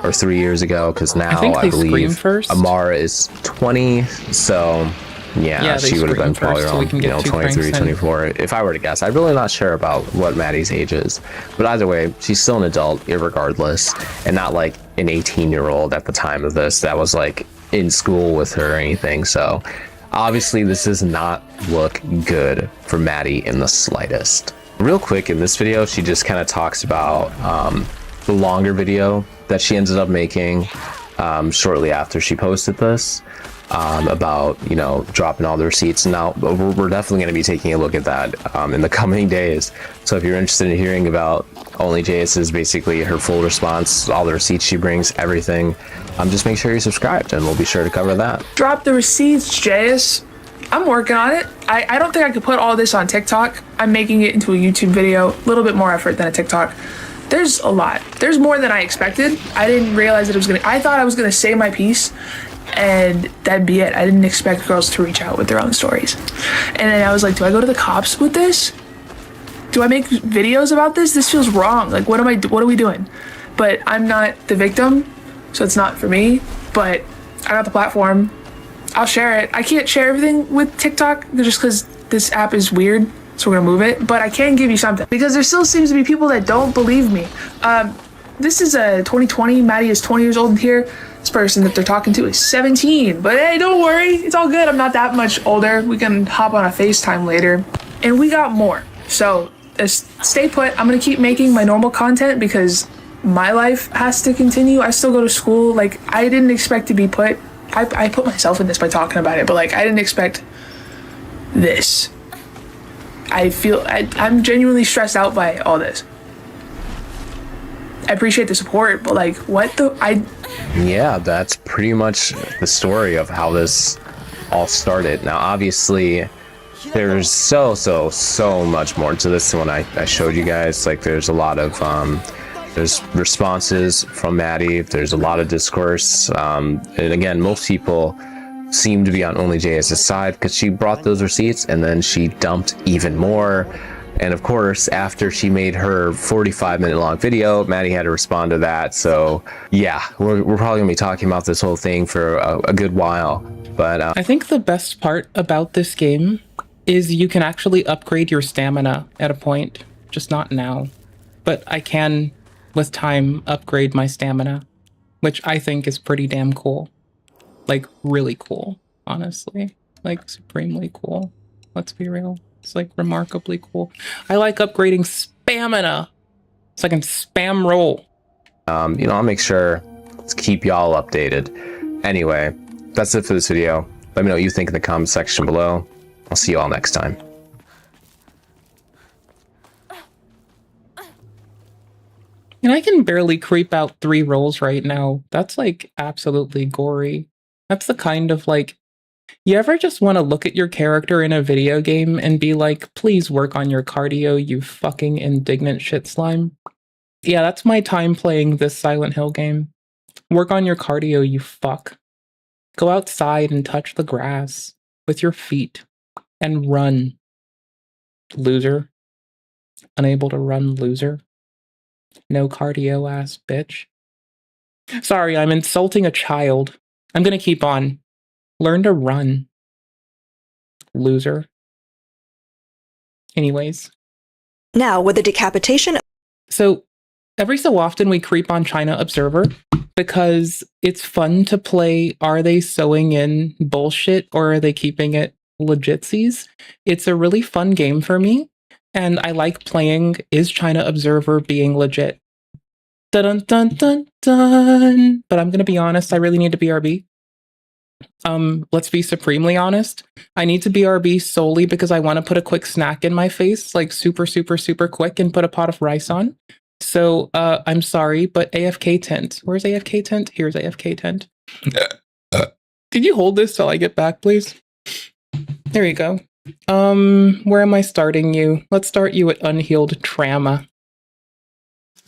or 3 years ago, because now I believe Amara is 20. So, yeah she would have been probably around, you know, 23, 24. If I were to guess, I'm really not sure about what Maddie's age is. But either way, she's still an adult, irregardless, and not like an 18-year-old at the time of this that was like in school with her or anything. So, obviously, this does not look good for Maddie in the slightest. Real quick, in this video, she just kind of talks about the longer video that she ended up making shortly after she posted this, about, you know, dropping all the receipts. Now, we're definitely going to be taking a look at that in the coming days. So if you're interested in hearing about OnlyJayus, basically her full response, all the receipts she brings, everything, just make sure you're subscribed and we'll be sure to cover that. Drop the receipts, Jayus. I'm working on it. I don't think I could put all this on TikTok. I'm making it into a YouTube video, a little bit more effort than a TikTok. There's a lot. There's more than I expected. I didn't realize that I thought I was gonna say my piece and that'd be it. I didn't expect girls to reach out with their own stories. And then I was like, do I go to the cops with this? Do I make videos about this? This feels wrong. Like, what are we doing? But I'm not the victim, so it's not for me. But I got the platform. I'll share it. I can't share everything with TikTok just because this app is weird, so we're gonna move it. But I can give you something, because there still seems to be people that don't believe me. This is a 2020. Maddie is 20 years old here. This person that they're talking to is 17. But hey, don't worry. It's all good. I'm not that much older. We can hop on a FaceTime later. And we got more. So stay put. I'm going to keep making my normal content because my life has to continue. I still go to school. Like, I didn't expect to be put. I put myself in this by talking about it. But, like, I didn't expect this. I'm genuinely stressed out by all this. I appreciate the support, but like, yeah, that's pretty much the story of how this all started. Now, obviously, there's so much more to this than when I showed you guys. Like, there's a lot of there's responses from Maddie. There's a lot of discourse, and again, most people seem to be on OnlyJayus' side because she brought those receipts and then she dumped even more. And of course, after she made her 45-minute long video, Maddie had to respond to that. So yeah, we're probably gonna be talking about this whole thing for a good while. But I think the best part about this game is you can actually upgrade your stamina at a point, just not now. But I can, with time, upgrade my stamina, which I think is pretty damn cool. Like, really cool, honestly. Like, supremely cool. Let's be real. It's, like, remarkably cool. I like upgrading spamina. So I can spam roll. You know, I'll make sure to keep y'all updated. Anyway, that's it for this video. Let me know what you think in the comment section below. I'll see you all next time. And I can barely creep out 3 rolls right now. That's like absolutely gory. That's the kind of like, you ever just want to look at your character in a video game and be like, please work on your cardio, you fucking indignant shit slime? Yeah, that's my time playing this Silent Hill game. Work on your cardio, you fuck. Go outside and touch the grass with your feet and run. Loser. Unable to run, loser. No cardio ass bitch. Sorry, I'm insulting a child. I'm gonna keep on. Learn to run. Loser. Anyways. Now, with the decapitation... So, every so often we creep on China Observer because it's fun to play are they sewing in bullshit or are they keeping it legitsies? It's a really fun game for me. And I like playing is China Observer being legit. Dun dun dun dun. But I'm gonna be honest, I really need to BRB. Let's be supremely honest. I need to BRB solely because I want to put a quick snack in my face, like super quick, and put a pot of rice on. So I'm sorry, but AFK tent. Where's AFK tent? Here's AFK tent. Did you hold this till I get back, please? There you go. Where am I starting you? Let's start you at unhealed trauma.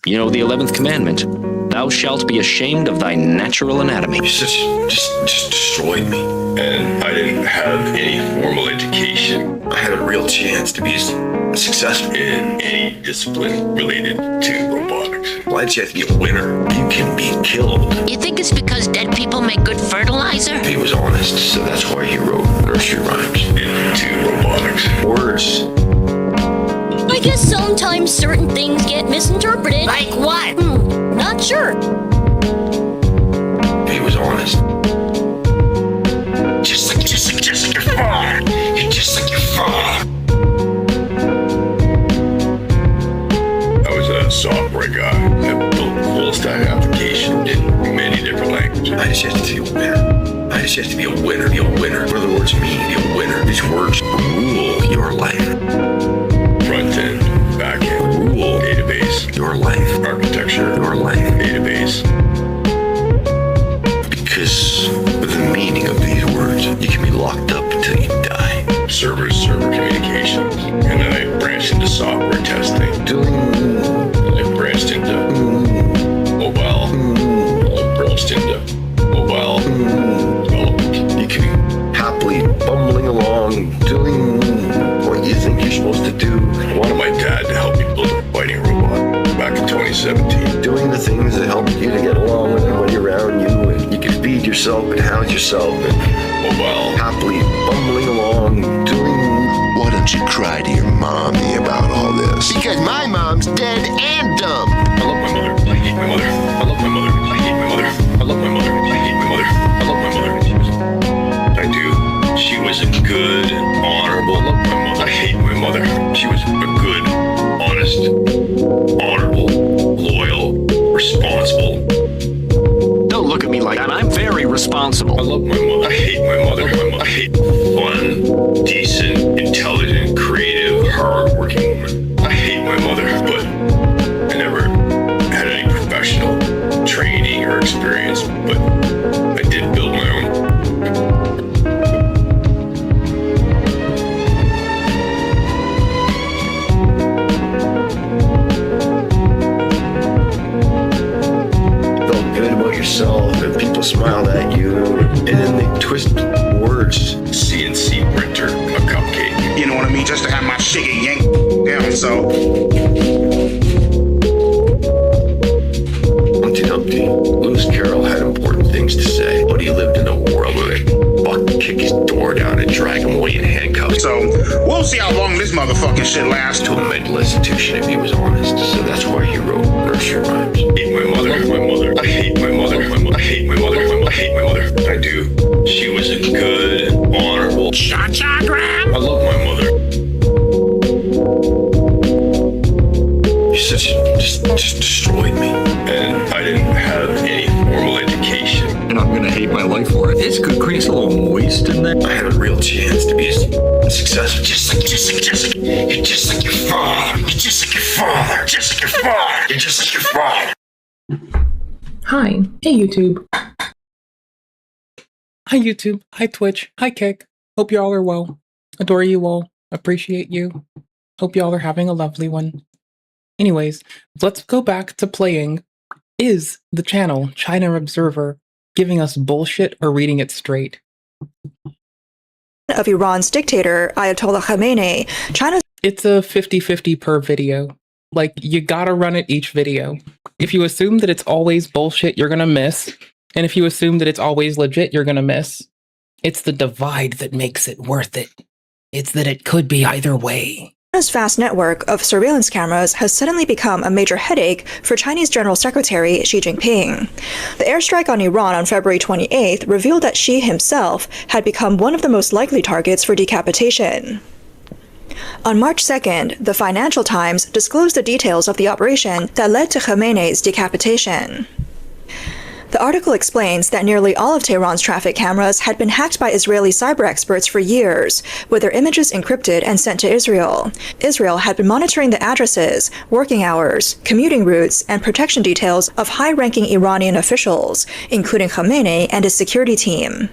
You know the 11th commandment. Thou shalt be ashamed of thy natural anatomy. Just destroyed me. And I didn't have any formal education. I had a real chance to be successful in any discipline related to robotics. Why'd you have to be a winner? You can be killed. You think it's because dead people make good fertilizer? He was honest, so that's why he wrote nursery rhymes into robotics. Words. I guess sometimes certain things get misinterpreted. Like what? Not sure. He was honest. Just like your father. Just like your father. I was a software guy that built full stack application in many different languages. I just have to be a winner. I just have to be a winner. Be a winner. What do the words mean? Be a winner. These words rule your life. Front end, back end, rule, database, your life, architecture, your life, database. Because with the meaning of these words, you can be locked up until you die. Server communications, and then I branched into software testing. I branched into mobile. I branched into mobile development. You can be happily bumbling along, doing what you think you're supposed to do. I wanted my dad to help me build a fighting robot back in 2017. Doing the things that help you to get along with everybody around you, and you can feed yourself and house yourself, and mobile, happily bumbling along, doing... Why don't you cry to your mommy about all this? Because my mom's dead and dumb. I love my mother. I hate my mother. I love my mother. I hate my mother. I love my mother. I hate my mother. I love my mother. I do. She was a good, honorable... I love my mother. I hate my mother. She was a good, honest, honorable, loyal, responsible... Don't look at me like that. I'm very responsible. I love my mother. I hate my mother. I hate fun, decent, intelligent, creative, hard-working woman. I hate my mother, but I never had any professional training or experience, but I did build my own. Felt good about yourself, and people smiled at you, and then they twist words. CNC printer, a cupcake. You know what I mean? Just to have my shit get yanked down, so. Humpty Dumpty, Lewis Carroll had important things to say, but he lived in a world where they fucking kick his door wore down and drag him away in handcuffs. So, we'll see how long this motherfucking shit lasts. To a mental institution if he was honest. So that's why he wrote nursery rhymes. I hate my mother, I hate my mother, I hate my mother, I hate my mother. I do. She was a good, honorable cha-cha gram. I love my mother. She just destroyed me. And I didn't have any formal education. And I'm gonna hate my life for it. It's good, creates a little moist in there. I had a real chance to be successful. Just like you're just like your father. You're just like your father. Just like your father. You're just like your father. Hi. Hey, YouTube. Hi, YouTube. Hi, Twitch. Hi, Kick. Hope y'all are well. Adore you all. Appreciate you. Hope y'all are having a lovely one. Anyways, let's go back to playing Is the Channel China Observer giving us bullshit or reading it straight? Of Iran's dictator, Ayatollah Khamenei, China's... It's a 50-50 per video. Like, you gotta run it each video. If you assume that it's always bullshit, you're gonna miss. And if you assume that it's always legit, you're gonna miss. It's the divide that makes it worth it. It's that it could be either way. China's vast network of surveillance cameras has suddenly become a major headache for Chinese General Secretary Xi Jinping. The airstrike on Iran on February 28th revealed that Xi himself had become one of the most likely targets for decapitation. On March 2nd, the Financial Times disclosed the details of the operation that led to Khamenei's decapitation. The article explains that nearly all of Tehran's traffic cameras had been hacked by Israeli cyber experts for years, with their images encrypted and sent to Israel. Israel had been monitoring the addresses, working hours, commuting routes, and protection details of high-ranking Iranian officials, including Khamenei and his security team.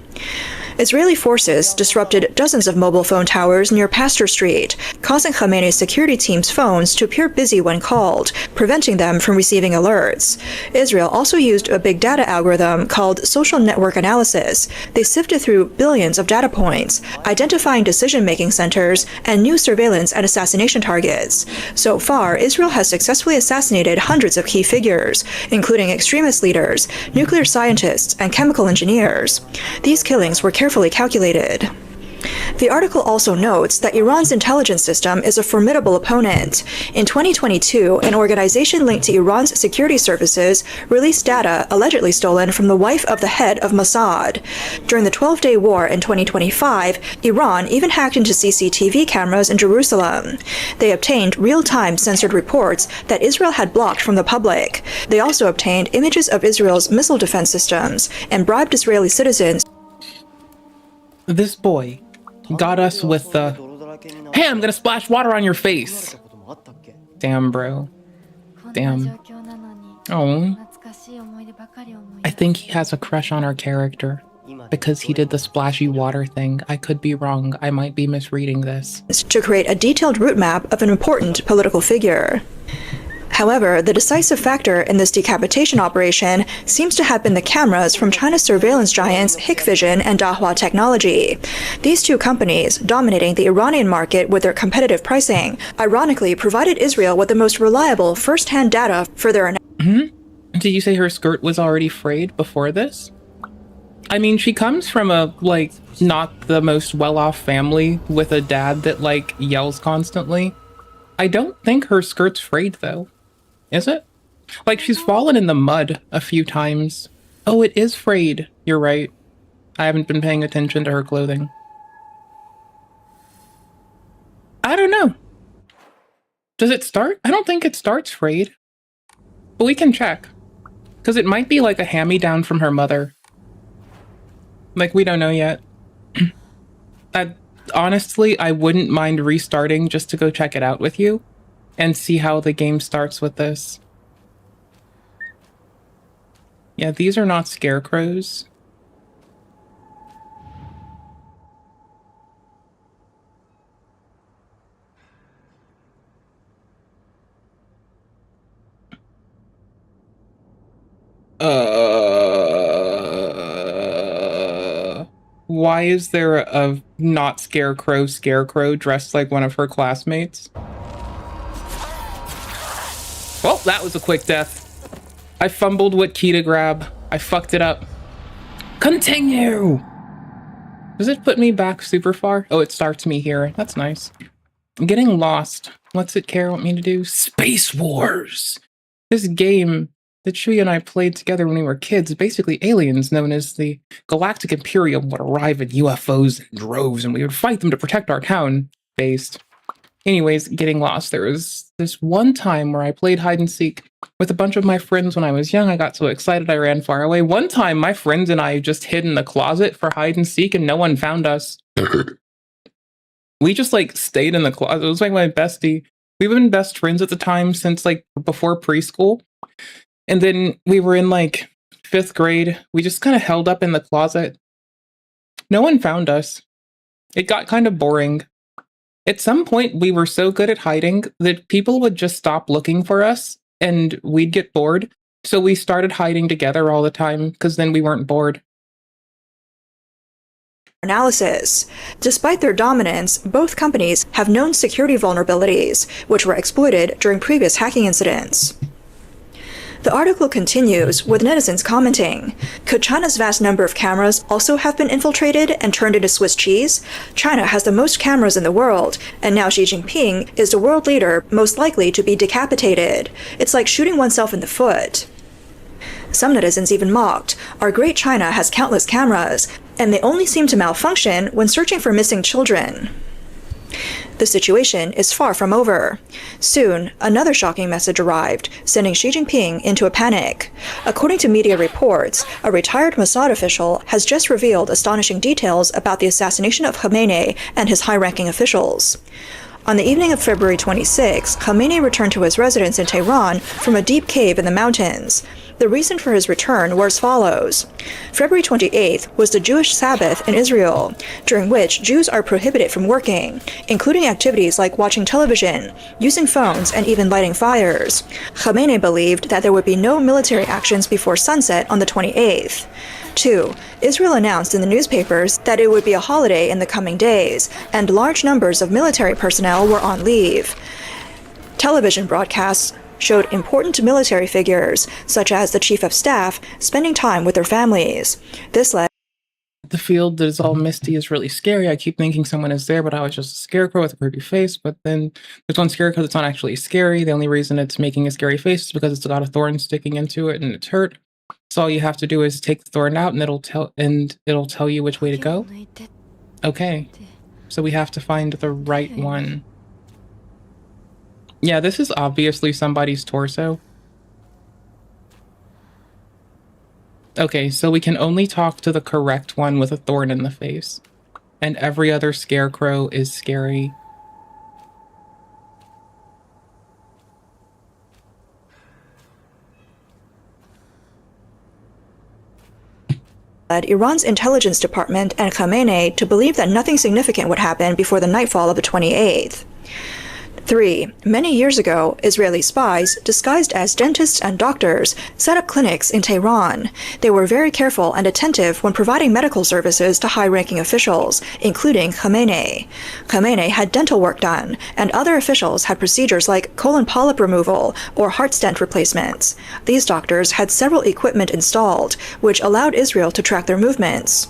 Israeli forces disrupted dozens of mobile phone towers near Pasteur Street, causing Khamenei's security team's phones to appear busy when called, preventing them from receiving alerts. Israel also used a big data algorithm called social network analysis. They sifted through billions of data points, identifying decision-making centers and new surveillance and assassination targets. So far, Israel has successfully assassinated hundreds of key figures, including extremist leaders, nuclear scientists, and chemical engineers. These killings were carefully calculated. The article also notes that Iran's intelligence system is a formidable opponent. In 2022, an organization linked to Iran's security services released data allegedly stolen from the wife of the head of Mossad. During the 12-day war in 2025, Iran even hacked into CCTV cameras in Jerusalem. They obtained real-time censored reports that Israel had blocked from the public. They also obtained images of Israel's missile defense systems and bribed Israeli citizens. This boy got us with the, hey, I'm gonna splash water on your face. Damn, bro. Damn. Oh. I think he has a crush on our character because he did the splashy water thing. I could be wrong. I might be misreading this. To create a detailed route map of an important political figure. However, the decisive factor in this decapitation operation seems to have been the cameras from China's surveillance giants Hikvision and Dahua Technology. These two companies, dominating the Iranian market with their competitive pricing, ironically provided Israel with the most reliable first-hand data for their Did you say her skirt was already frayed before this? I mean, she comes from a, like, not the most well-off family with a dad that, like, yells constantly. I don't think her skirt's frayed, though. Is it? Like, she's fallen in the mud a few times. Oh, it is frayed. You're right. I haven't been paying attention to her clothing. I don't know. Does it start? I don't think it starts frayed. But we can check. Because it might be like a hand-me-down from her mother. Like, we don't know yet. Honestly, I wouldn't mind restarting just to go check it out with you. And see how the game starts with this. Yeah, these are not scarecrows. Why is there a not scarecrow dressed like one of her classmates? Well, that was a quick death. I fumbled what key to grab. I fucked it up. Continue! Does it put me back super far? Oh, it starts me here. That's nice. I'm getting lost. What's it care want me to do? Space Wars! This game that Shuya and I played together when we were kids, basically aliens known as the Galactic Imperium would arrive in UFOs in droves, and we would fight them to protect our town. Based. Anyways, getting lost. There was this one time where I played hide and seek with a bunch of my friends when I was young. I got so excited I ran far away. One time, my friends and I just hid in the closet for hide and seek, and no one found us. We just like stayed in the closet. It was like my bestie. We've been best friends at the time since like before preschool. And then we were in like 5th grade. We just kind of held up in the closet. No one found us. It got kind of boring. At some point, we were so good at hiding that people would just stop looking for us and we'd get bored. So we started hiding together all the time because then we weren't bored. Analysis. Despite their dominance, both companies have known security vulnerabilities, which were exploited during previous hacking incidents. The article continues with netizens commenting, could China's vast number of cameras also have been infiltrated and turned into Swiss cheese? China has the most cameras in the world, and now Xi Jinping is the world leader most likely to be decapitated. It's like shooting oneself in the foot. Some netizens even mocked, our great China has countless cameras, and they only seem to malfunction when searching for missing children. The situation is far from over. Soon, another shocking message arrived, sending Xi Jinping into a panic. According to media reports, a retired Mossad official has just revealed astonishing details about the assassination of Khamenei and his high-ranking officials. On the evening of February 26, Khamenei returned to his residence in Tehran from a deep cave in the mountains. The reason for his return were as follows. February 28th was the Jewish Sabbath in Israel, during which Jews are prohibited from working, including activities like watching television, using phones, and even lighting fires. Khamenei believed that there would be no military actions before sunset on the 28th. 2. Israel announced in the newspapers that it would be a holiday in the coming days, and large numbers of military personnel were on leave. Television broadcasts showed important military figures, such as the chief of staff, spending time with their families. This led the field that is all misty is really scary. I keep thinking someone is there, but I was just a scarecrow with a creepy face. But then there's one scarecrow that's not actually scary. The only reason it's making a scary face is because it's got a thorn sticking into it and it's hurt. So all you have to do is take the thorn out and it'll tell you which way to go. Okay. So we have to find the right one. Yeah, this is obviously somebody's torso. Okay, so we can only talk to the correct one with a thorn in the face. And every other scarecrow is scary. led Iran's intelligence department and Khamenei to believe that nothing significant would happen before the nightfall of the 28th. 3. Many years ago, Israeli spies, disguised as dentists and doctors, set up clinics in Tehran. They were very careful and attentive when providing medical services to high-ranking officials, including Khamenei. Khamenei had dental work done, and other officials had procedures like colon polyp removal or heart stent replacements. These doctors had several equipment installed, which allowed Israel to track their movements.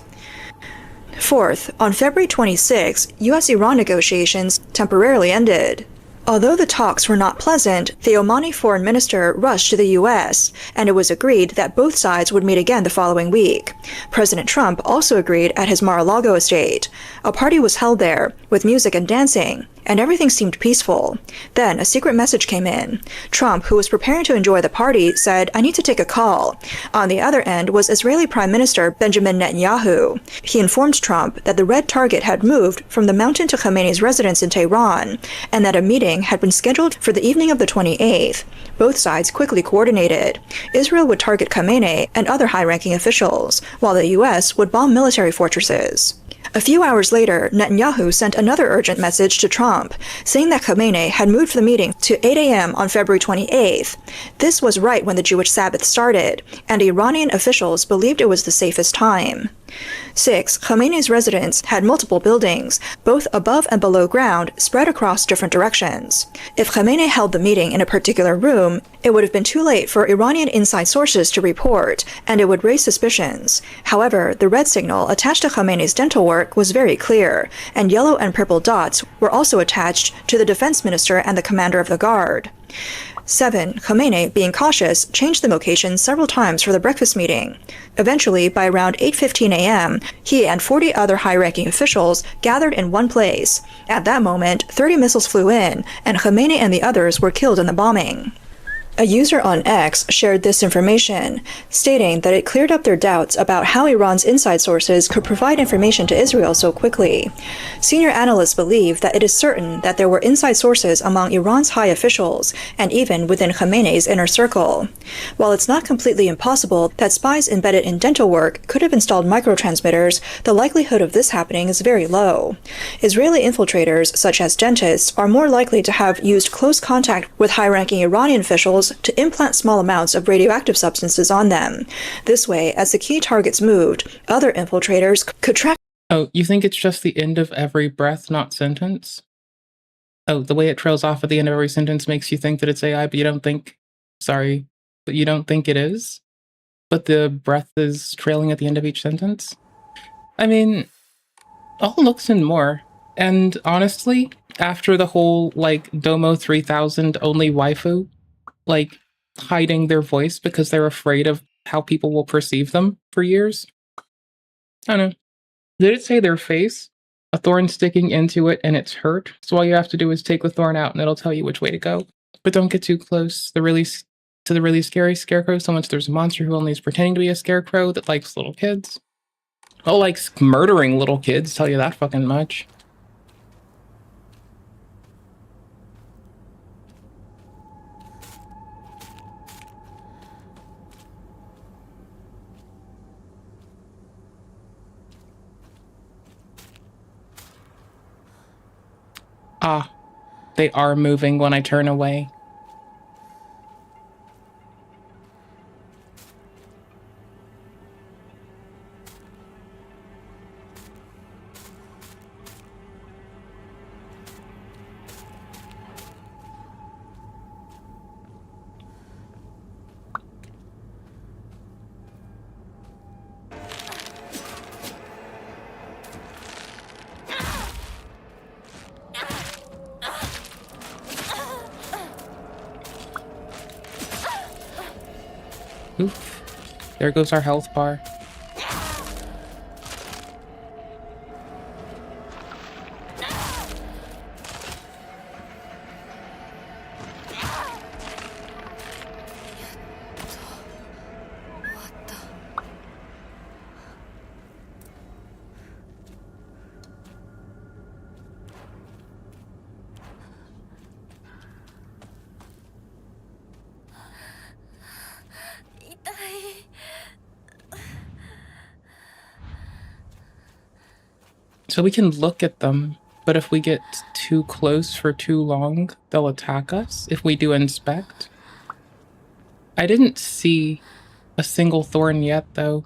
4th, on February 26, U.S.-Iran negotiations temporarily ended. Although the talks were not pleasant, the Omani foreign minister rushed to the U.S., and it was agreed that both sides would meet again the following week. President Trump also agreed at his Mar-a-Lago estate. A party was held there, with music and dancing, and everything seemed peaceful. Then a secret message came in. Trump, who was preparing to enjoy the party, said, "I need to take a call." On the other end was Israeli Prime Minister Benjamin Netanyahu. He informed Trump that the red target had moved from the mountain to Khamenei's residence in Tehran, and that a meeting had been scheduled for the evening of the 28th. Both sides quickly coordinated. Israel would target Khamenei and other high-ranking officials, while the U.S. would bomb military fortresses. A few hours later, Netanyahu sent another urgent message to Trump, saying that Khamenei had moved the meeting to 8 a.m. on February 28th. This was right when the Jewish Sabbath started, and Iranian officials believed it was the safest time. 6. Khomeini's residence had multiple buildings, both above and below ground, spread across different directions. If Khomeini held the meeting in a particular room, it would have been too late for Iranian inside sources to report, and it would raise suspicions. However, the red signal attached to Khomeini's dental work was very clear, and yellow and purple dots were also attached to the defense minister and the commander of the guard. 7. Khomeini, being cautious, changed the location several times for the breakfast meeting. Eventually, by around 8:15 a.m., he and 40 other high-ranking officials gathered in one place. At that moment, 30 missiles flew in, and Khomeini and the others were killed in the bombing. A user on X shared this information, stating that it cleared up their doubts about how Iran's inside sources could provide information to Israel so quickly. Senior analysts believe that it is certain that there were inside sources among Iran's high officials, and even within Khomeini's inner circle. While it's not completely impossible that spies embedded in dental work could have installed microtransmitters, the likelihood of this happening is very low. Israeli infiltrators, such as dentists, are more likely to have used close contact with high-ranking Iranian officials to implant small amounts of radioactive substances on them. This way, as the key targets moved, other infiltrators could track. Oh, you think it's just the end of every breath, not sentence? Oh, the way it trails off at the end of every sentence makes you think that it's AI, but you don't think... Sorry, but you don't think it is? But the breath is trailing at the end of each sentence? I mean, all looks and more. And honestly, after the whole, like, Domo 3000 only waifu, like, hiding their voice because they're afraid of how people will perceive them for years. I don't know. Did it say their face? A thorn sticking into it and it's hurt? So all you have to do is take the thorn out and it'll tell you which way to go. But don't get too close. To the really scary scarecrow so much there's a monster who only is pretending to be a scarecrow that likes little kids. Oh, likes murdering little kids, tell you that fucking much. Ah, they are moving when I turn away. Oof. There goes our health bar. So we can look at them, but if we get too close for too long, they'll attack us if we do inspect. I didn't see a single thorn yet, though.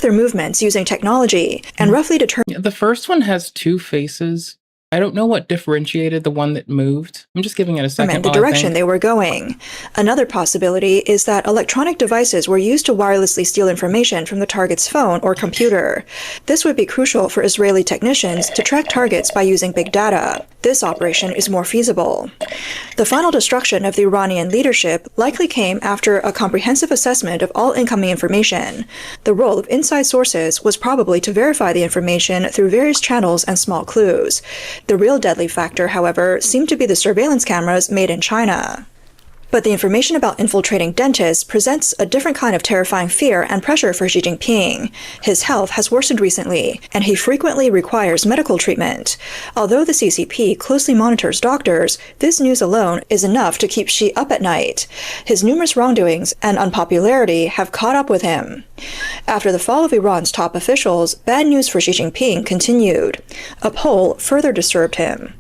Their movements using technology and roughly determine. The first one has two faces. I don't know what differentiated the one that moved. I'm just giving it a second. The direction they were going. Another possibility is that electronic devices were used to wirelessly steal information from the target's phone or computer. This would be crucial for Israeli technicians to track targets by using big data. This operation is more feasible. The final destruction of the Iranian leadership likely came after a comprehensive assessment of all incoming information. The role of inside sources was probably to verify the information through various channels and small clues. The real deadly factor, however, seemed to be the surveillance cameras made in China. But the information about infiltrating dentists presents a different kind of terrifying fear and pressure for Xi Jinping. His health has worsened recently, and he frequently requires medical treatment. Although the CCP closely monitors doctors, this news alone is enough to keep Xi up at night. His numerous wrongdoings and unpopularity have caught up with him. After the fall of Iran's top officials, bad news for Xi Jinping continued. A poll further disturbed him.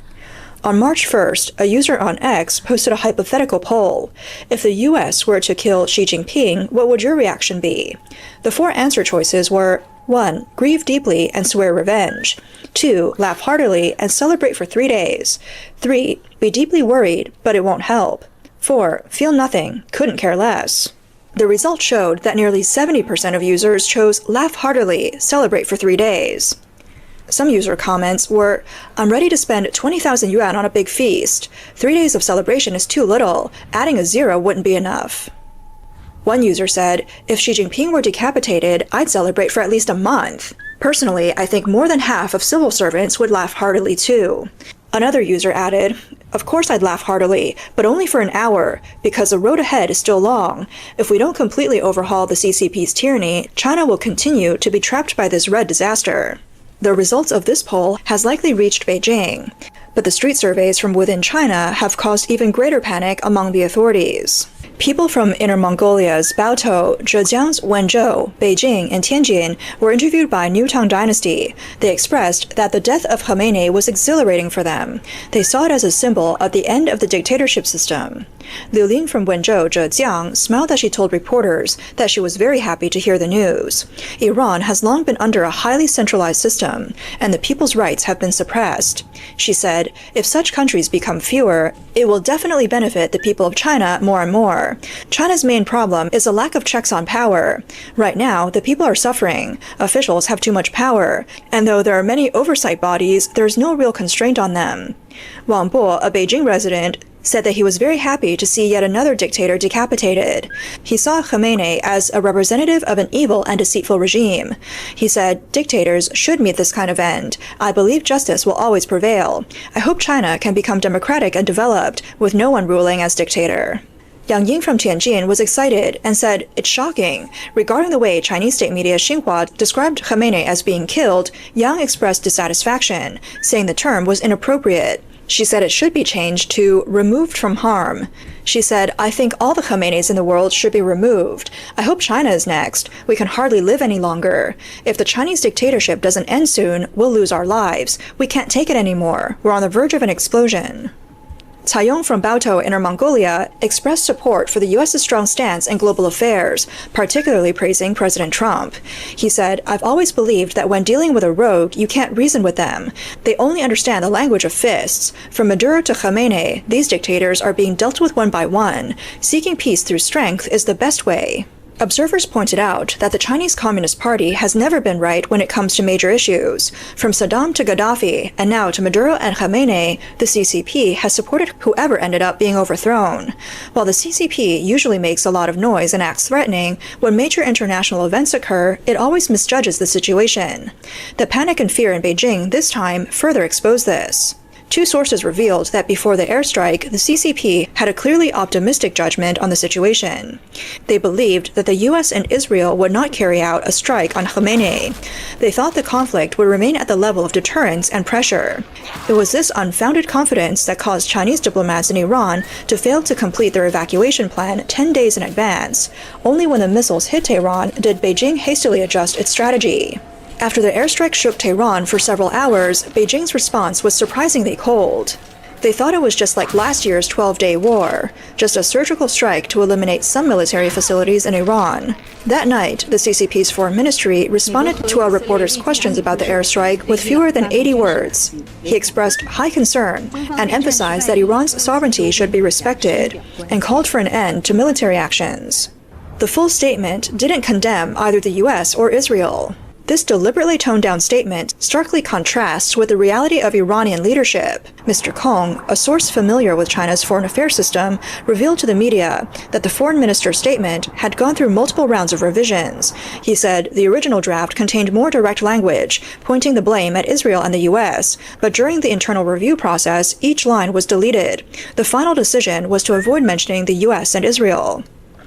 On March 1st, a user on X posted a hypothetical poll. If the US were to kill Xi Jinping, what would your reaction be? The 4 answer choices were 1. Grieve deeply and swear revenge. 2. Laugh heartily and celebrate for 3 days. 3. Be deeply worried, but it won't help. 4. Feel nothing, couldn't care less. The results showed that nearly 70% of users chose laugh heartily, celebrate for 3 days. Some user comments were, I'm ready to spend 20,000 yuan on a big feast. 3 days of celebration is too little. Adding a 0 wouldn't be enough. One user said, if Xi Jinping were decapitated, I'd celebrate for at least a month. Personally, I think more than half of civil servants would laugh heartily too. Another user added, of course I'd laugh heartily, but only for an hour, because the road ahead is still long. If we don't completely overhaul the CCP's tyranny, China will continue to be trapped by this red disaster. The results of this poll has likely reached Beijing, but the street surveys from within China have caused even greater panic among the authorities. People from Inner Mongolia's Baotou, Zhejiang's Wenzhou, Beijing, and Tianjin were interviewed by New Tang Dynasty. They expressed that the death of Khamenei was exhilarating for them. They saw it as a symbol of the end of the dictatorship system. Liu Lin from Wenzhou, Zhejiang, smiled as she told reporters that she was very happy to hear the news. Iran has long been under a highly centralized system, and the people's rights have been suppressed. She said, if such countries become fewer, it will definitely benefit the people of China more and more. China's main problem is a lack of checks on power. Right now, the people are suffering. Officials have too much power, and though there are many oversight bodies, there's no real constraint on them. Wang Bo, a Beijing resident, said that he was very happy to see yet another dictator decapitated. He saw Khamenei as a representative of an evil and deceitful regime. He said, dictators should meet this kind of end. I believe justice will always prevail. I hope China can become democratic and developed, with no one ruling as dictator. Yang Ying from Tianjin was excited and said, it's shocking. Regarding the way Chinese state media Xinhua described Khamenei as being killed, Yang expressed dissatisfaction, saying the term was inappropriate. She said it should be changed to removed from harm. She said, I think all the Khomeinis in the world should be removed. I hope China is next. We can hardly live any longer. If the Chinese dictatorship doesn't end soon, we'll lose our lives. We can't take it anymore. We're on the verge of an explosion. Cai Yong from Baotou, Inner Mongolia, expressed support for the U.S.'s strong stance in global affairs, particularly praising President Trump. He said, I've always believed that when dealing with a rogue, you can't reason with them. They only understand the language of fists. From Maduro to Khamenei, these dictators are being dealt with one by one. Seeking peace through strength is the best way. Observers pointed out that the Chinese Communist Party has never been right when it comes to major issues. From Saddam to Gaddafi, and now to Maduro and Khamenei, the CCP has supported whoever ended up being overthrown. While the CCP usually makes a lot of noise and acts threatening, when major international events occur, it always misjudges the situation. The panic and fear in Beijing this time further exposed this. Two sources revealed that before the airstrike, the CCP had a clearly optimistic judgment on the situation. They believed that the US and Israel would not carry out a strike on Khamenei. They thought the conflict would remain at the level of deterrence and pressure. It was this unfounded confidence that caused Chinese diplomats in Iran to fail to complete their evacuation plan 10 days in advance. Only when the missiles hit Tehran did Beijing hastily adjust its strategy. After the airstrike shook Tehran for several hours, Beijing's response was surprisingly cold. They thought it was just like last year's 12-day war, just a surgical strike to eliminate some military facilities in Iran. That night, the CCP's foreign ministry responded to our reporter's questions about the airstrike with fewer than 80 words. He expressed high concern and emphasized that Iran's sovereignty should be respected, and called for an end to military actions. The full statement didn't condemn either the US or Israel. This deliberately toned-down statement starkly contrasts with the reality of Iranian leadership. Mr. Kong, a source familiar with China's foreign affairs system, revealed to the media that the foreign minister's statement had gone through multiple rounds of revisions. He said the original draft contained more direct language, pointing the blame at Israel and the US, but during the internal review process, each line was deleted. The final decision was to avoid mentioning the US and Israel.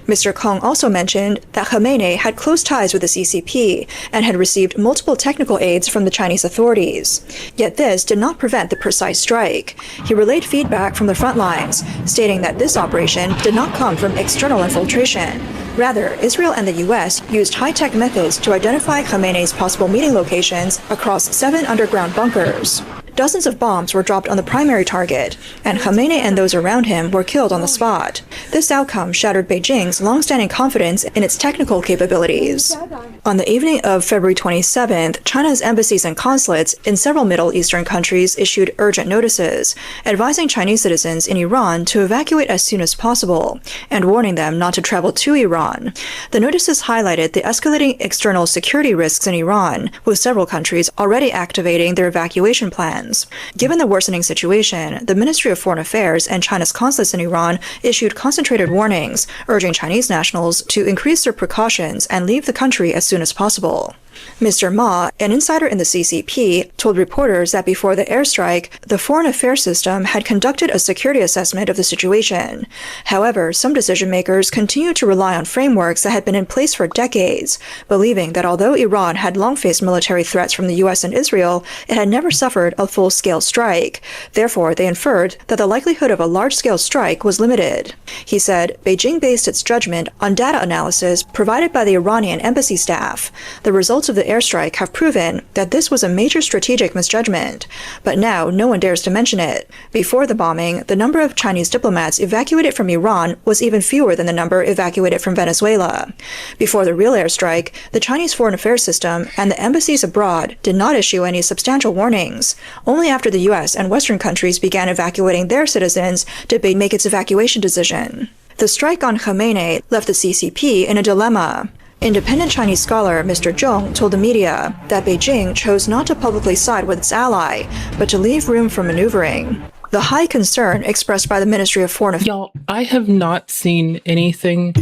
Mr. Kong also mentioned that Khamenei had close ties with the CCP and had received multiple technical aids from the Chinese authorities. Yet this did not prevent the precise strike. He relayed feedback from the front lines, stating that this operation did not come from external infiltration. Rather, Israel and the US used high-tech methods to identify Khamenei's possible meeting locations across 7 underground bunkers. Dozens of bombs were dropped on the primary target, and Khamenei and those around him were killed on the spot. This outcome shattered Beijing's long-standing confidence in its technical capabilities. On the evening of February 27th, China's embassies and consulates in several Middle Eastern countries issued urgent notices, advising Chinese citizens in Iran to evacuate as soon as possible, and warning them not to travel to Iran. The notices highlighted the escalating external security risks in Iran, with several countries already activating their evacuation plans. Given the worsening situation, the Ministry of Foreign Affairs and China's consulates in Iran issued concentrated warnings, urging Chinese nationals to increase their precautions and leave the country as soon as possible. Mr. Ma, an insider in the CCP, told reporters that before the airstrike, the Foreign Affairs system had conducted a security assessment of the situation. However, some decision-makers continued to rely on frameworks that had been in place for decades, believing that although Iran had long faced military threats from the US and Israel, it had never suffered a full-scale strike. Therefore, they inferred that the likelihood of a large-scale strike was limited. He said Beijing based its judgment on data analysis provided by the Iranian embassy staff. The results of the airstrike have proven that this was a major strategic misjudgment, but now no one dares to mention it. Before the bombing, the number of Chinese diplomats evacuated from Iran was even fewer than the number evacuated from Venezuela. Before the real airstrike, the Chinese foreign affairs system and the embassies abroad did not issue any substantial warnings. Only after the US and Western countries began evacuating their citizens did Beijing make its evacuation decision. The strike on Khamenei left the CCP in a dilemma. Independent Chinese scholar Mr. Zhong told the media that Beijing chose not to publicly side with its ally, but to leave room for maneuvering. The high concern expressed by the Ministry of Foreign Affairs. Y'all, I have not seen anything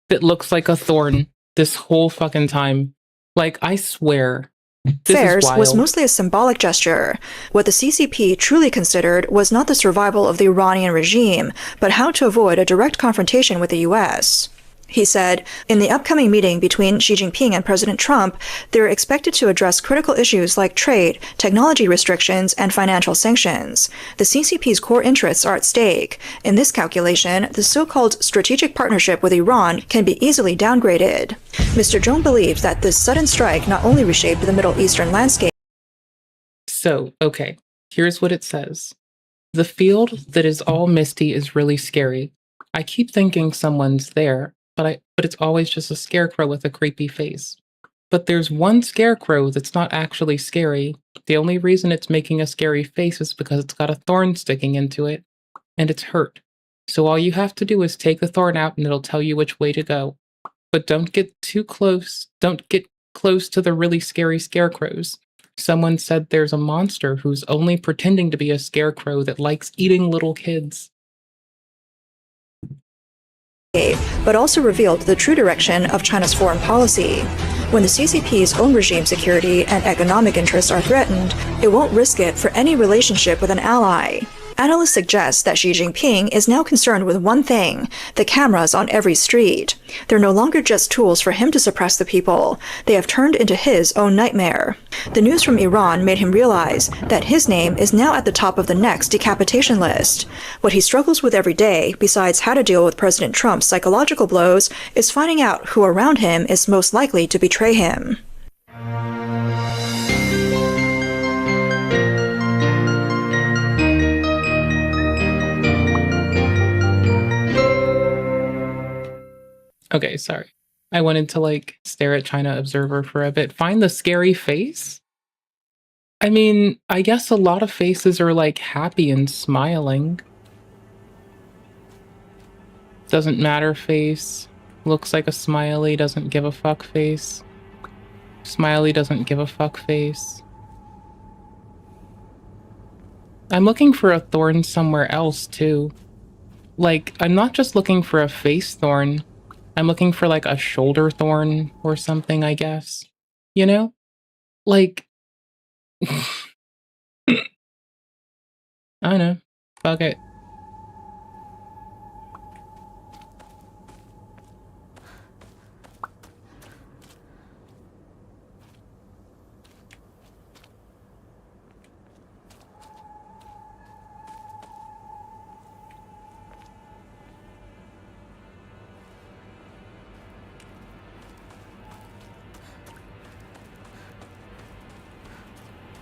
that looks like a thorn this whole fucking time. Like, I swear. Affairs was mostly a symbolic gesture. What the CCP truly considered was not the survival of the Iranian regime, but how to avoid a direct confrontation with the US. He said, in the upcoming meeting between Xi Jinping and President Trump, they're expected to address critical issues like trade, technology restrictions, and financial sanctions. The CCP's core interests are at stake. In this calculation, the so-called strategic partnership with Iran can be easily downgraded. Mr. Zhong believes that this sudden strike not only reshaped the Middle Eastern landscape. So, okay, here's what it says. The field that is all misty is really scary. I keep thinking someone's there. But it's always just a scarecrow with a creepy face. But there's one scarecrow that's not actually scary. The only reason it's making a scary face is because it's got a thorn sticking into it, and it's hurt. So all you have to do is take the thorn out and it'll tell you which way to go. But don't get too close. Don't get close to the really scary scarecrows. Someone said there's a monster who's only pretending to be a scarecrow that likes eating little kids. But also revealed the true direction of China's foreign policy. When the CCP's own regime security and economic interests are threatened, it won't risk it for any relationship with an ally. Analysts suggest that Xi Jinping is now concerned with one thing: the cameras on every street. They're no longer just tools for him to suppress the people. They have turned into his own nightmare. The news from Iran made him realize that his name is now at the top of the next decapitation list. What he struggles with every day, besides how to deal with President Trump's psychological blows, is finding out who around him is most likely to betray him. Okay, sorry. I wanted to, stare at China Observer for a bit. Find the scary face? I mean, I guess a lot of faces are, happy and smiling. Doesn't matter face. Looks like a smiley, doesn't give a fuck face. Smiley doesn't give a fuck face. I'm looking for a thorn somewhere else, too. Like, I'm not just looking for a face thorn. I'm looking for, like, a shoulder thorn or something, I guess. You know? Like... I don't know. Fuck it.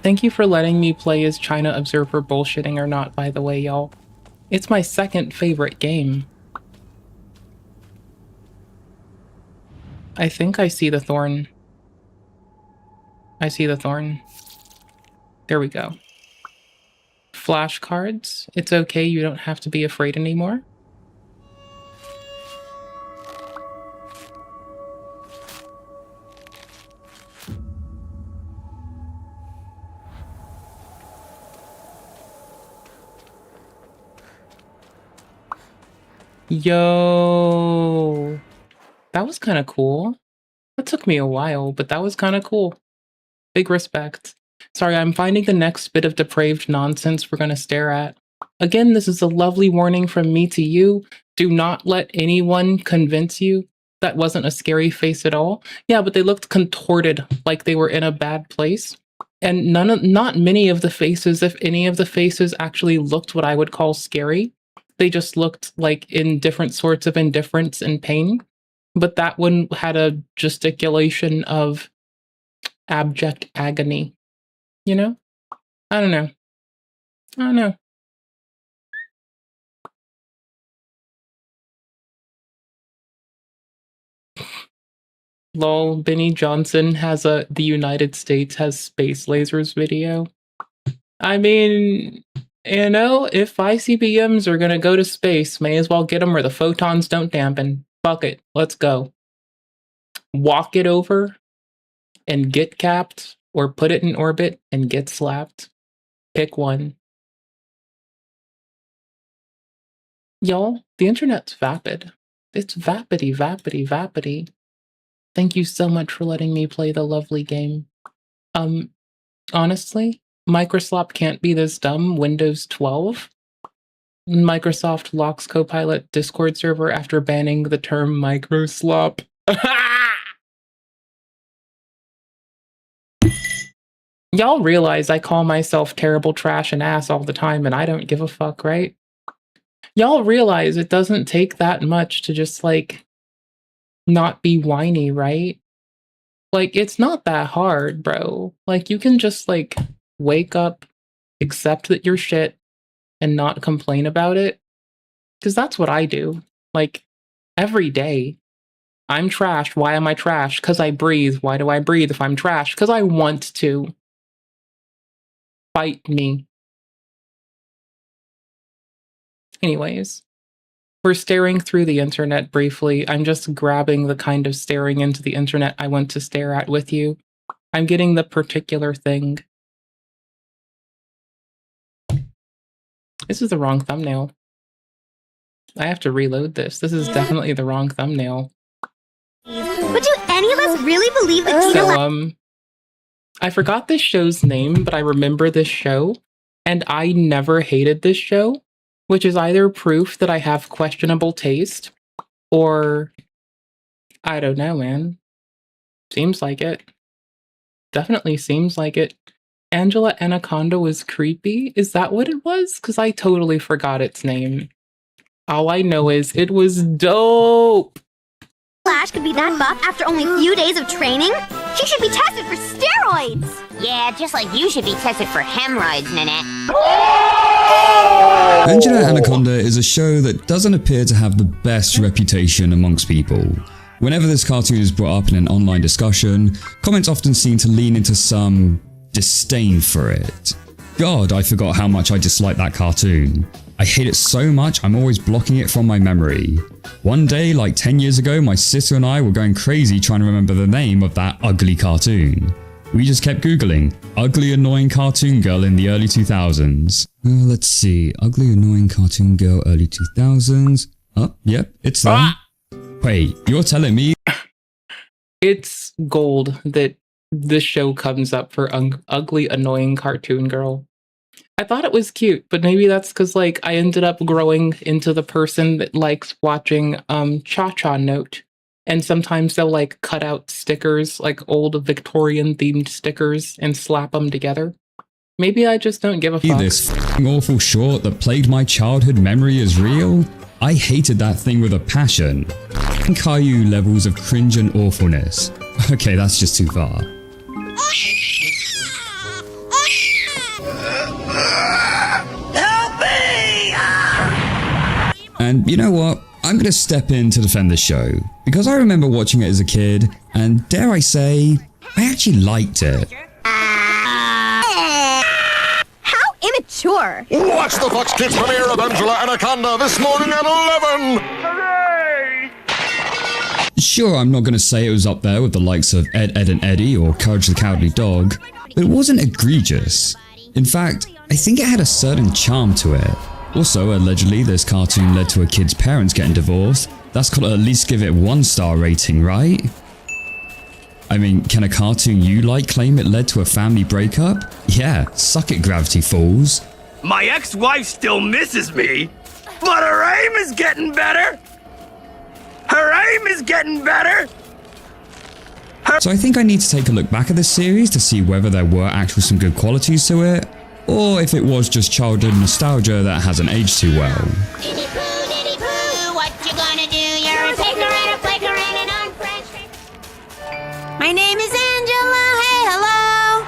Thank you for letting me play as China Observer bullshitting or not, by the way, y'all. It's my second favorite game. I think I see the thorn. I see the thorn. There we go. Flashcards. It's okay, you don't have to be afraid anymore. Yo, that was kind of cool. That took me a while, but that was kind of cool. Big respect. Sorry, I'm finding the next bit of depraved nonsense we're going to stare at. Again, this is a lovely warning from me to you. Do not let anyone convince you that wasn't a scary face at all. Yeah, but they looked contorted, like they were in a bad place. And not many of the faces, if any of the faces, actually looked what I would call scary. They just looked like in different sorts of indifference and pain. But that one had a gesticulation of abject agony. You know? I don't know. I don't know. Lol, Benny Johnson has the United States has space lasers video. I mean... You know, if ICBMs are gonna go to space, may as well get them where the photons don't dampen. Fuck it, let's go. Walk it over and get capped, or put it in orbit and get slapped. Pick one. Y'all, the internet's vapid. It's vapidity, vapidity, vapidity. Thank you so much for letting me play the lovely game. Honestly, Microsoft can't be this dumb. Windows 12. Microsoft locks Copilot Discord server after banning the term microslop. Y'all realize I call myself terrible trash and ass all the time and I don't give a fuck, right? Y'all realize it doesn't take that much to just, like, not be whiny, right? Like, it's not that hard, bro. Like, you can just, like... wake up, accept that you're shit, and not complain about it. Because that's what I do. Like, every day. I'm trash. Why am I trash? Because I breathe. Why do I breathe if I'm trash? Because I want to. Fight me. Anyways. We're staring through the internet briefly. I'm just grabbing the kind of staring into the internet I want to stare at with you. I'm getting the particular thing. This is the wrong thumbnail. I have to reload this. This is definitely the wrong thumbnail. But do any of us really believe that So, I forgot this show's name, but I remember this show, and I never hated this show, which is either proof that I have questionable taste, or... I don't know, man. Seems like it. Definitely seems like it. Angela Anaconda was creepy? Is that what it was? Because I totally forgot its name. All I know is it was dope! Flash could be that buff after only a few days of training? She should be tested for steroids! Yeah, just like you should be tested for hemorrhoids, Nanette. Angela Anaconda is a show that doesn't appear to have the best reputation amongst people. Whenever this cartoon is brought up in an online discussion, comments often seem to lean into some disdain for it. God, I forgot how much I dislike that cartoon. I hate it so much I'm always blocking it from my memory. One day, like 10 years ago, my sister and I were going crazy trying to remember the name of that ugly cartoon. We just kept googling, ugly annoying cartoon girl in the early 2000s. Let's see, ugly annoying cartoon girl early 2000s. Oh, yep, it's there. Wait, you're telling me? It's gold that this show comes up for ugly annoying cartoon girl. I thought it was cute, but maybe that's because like I ended up growing into the person that likes watching Cha-Cha Note. And sometimes they'll like cut out stickers, like old Victorian themed stickers, and slap them together. Maybe I just don't give a fuck. This f***ing awful short that plagued my childhood memory is real? I hated that thing with a passion. F***ing Caillou levels of cringe and awfulness. Okay, that's just too far. Help me! And you know what? I'm gonna step in to defend this show, because I remember watching it as a kid, and dare I say, I actually liked it. How immature! Watch the Fox Kids premiere of Angela Anaconda this morning at 11! Hooray! Sure, I'm not gonna say it was up there with the likes of Ed, Edd and Eddy or Courage the Cowardly Dog, but it wasn't egregious. In fact, I think it had a certain charm to it. Also, allegedly, this cartoon led to a kid's parents getting divorced. That's gotta at least give it 1-star rating, right? I mean, can a cartoon you like claim it led to a family breakup? Yeah, suck it, Gravity Falls. My ex-wife still misses me, but her aim is getting better! Her aim is getting better! So I think I need to take a look back at this series to see whether there were actually some good qualities to it, or if it was just childhood nostalgia that hasn't aged too well. Diddy poo, what you gonna do? You're a faker and a flaker and an unfriended. My name is Angela, hey hello!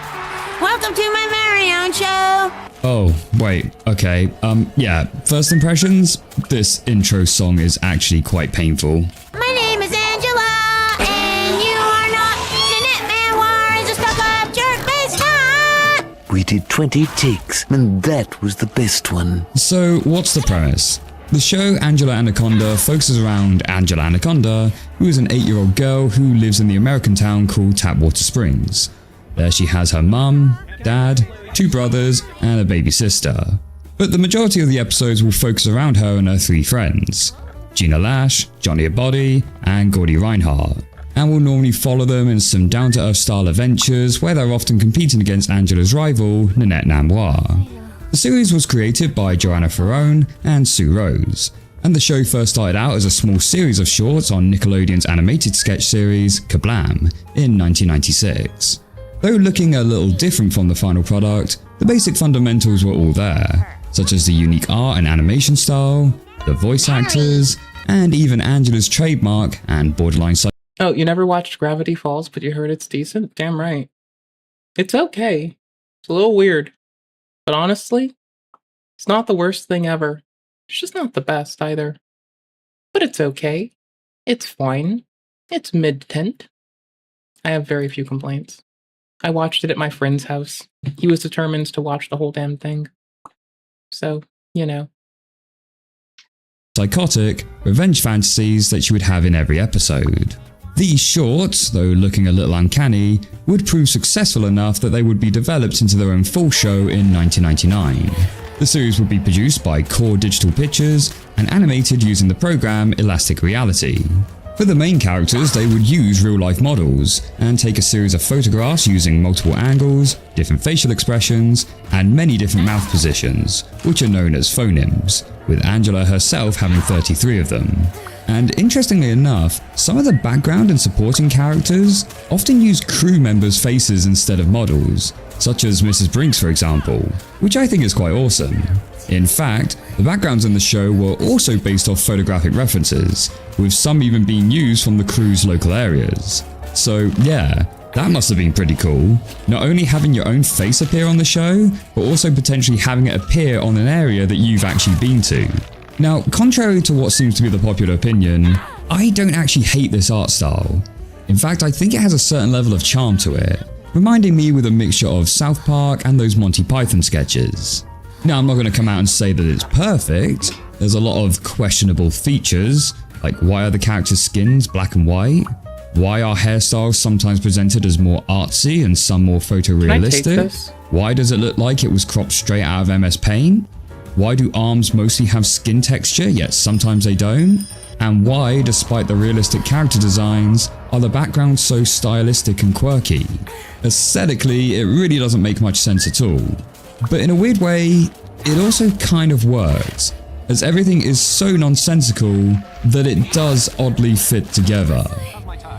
Welcome to my very own show! Oh, wait, okay, yeah, first impressions? This intro song is actually quite painful. My name is Angela, and you are not Nanette Manwar is a stuck-up jerk-faced nut! We did 20 takes, and that was the best one. So, what's the premise? The show Angela Anaconda focuses around Angela Anaconda, who is an 8-year-old girl who lives in the American town called Tapwater Springs. There she has her mum, dad, 2 brothers, and a baby sister. But the majority of the episodes will focus around her and her 3 friends, Gina Lash, Johnny Abodi, and Gordy Reinhardt, and will normally follow them in some down-to-earth style adventures where they're often competing against Angela's rival, Nanette Namoir. The series was created by Joanna Ferrone and Sue Rose, and the show first started out as a small series of shorts on Nickelodeon's animated sketch series, Kablam, in 1996. Though looking a little different from the final product, the basic fundamentals were all there, such as the unique art and animation style, the voice actors, and even Angela's trademark and borderline Oh, you never watched Gravity Falls, but you heard it's decent? Damn right. It's okay. It's a little weird. But honestly, it's not the worst thing ever. It's just not the best either. But it's okay. It's fine. It's mid-tent. I have very few complaints. I watched it at my friend's house. He was determined to watch the whole damn thing. So, you know. Psychotic revenge fantasies that you would have in every episode. These shorts, though looking a little uncanny, would prove successful enough that they would be developed into their own full show in 1999. The series would be produced by Core Digital Pictures and animated using the program Elastic Reality. For the main characters, they would use real-life models and take a series of photographs using multiple angles, different facial expressions, and many different mouth positions, which are known as phonemes, with Angela herself having 33 of them. And interestingly enough, some of the background and supporting characters often use crew members' faces instead of models, such as Mrs. Brinks for example, which I think is quite awesome. In fact, the backgrounds in the show were also based off photographic references, with some even being used from the crew's local areas. So yeah, that must have been pretty cool. Not only having your own face appear on the show, but also potentially having it appear on an area that you've actually been to. Now, contrary to what seems to be the popular opinion, I don't actually hate this art style. In fact, I think it has a certain level of charm to it, reminding me with a mixture of South Park and those Monty Python sketches. Now, I'm not going to come out and say that it's perfect. There's a lot of questionable features, like why are the characters' skins black and white? Why are hairstyles sometimes presented as more artsy and some more photorealistic? Why does it look like it was cropped straight out of MS Paint? Why do arms mostly have skin texture, yet sometimes they don't? And why, despite the realistic character designs, are the backgrounds so stylistic and quirky? Aesthetically, it really doesn't make much sense at all. But in a weird way, it also kind of works, as everything is so nonsensical that it does oddly fit together.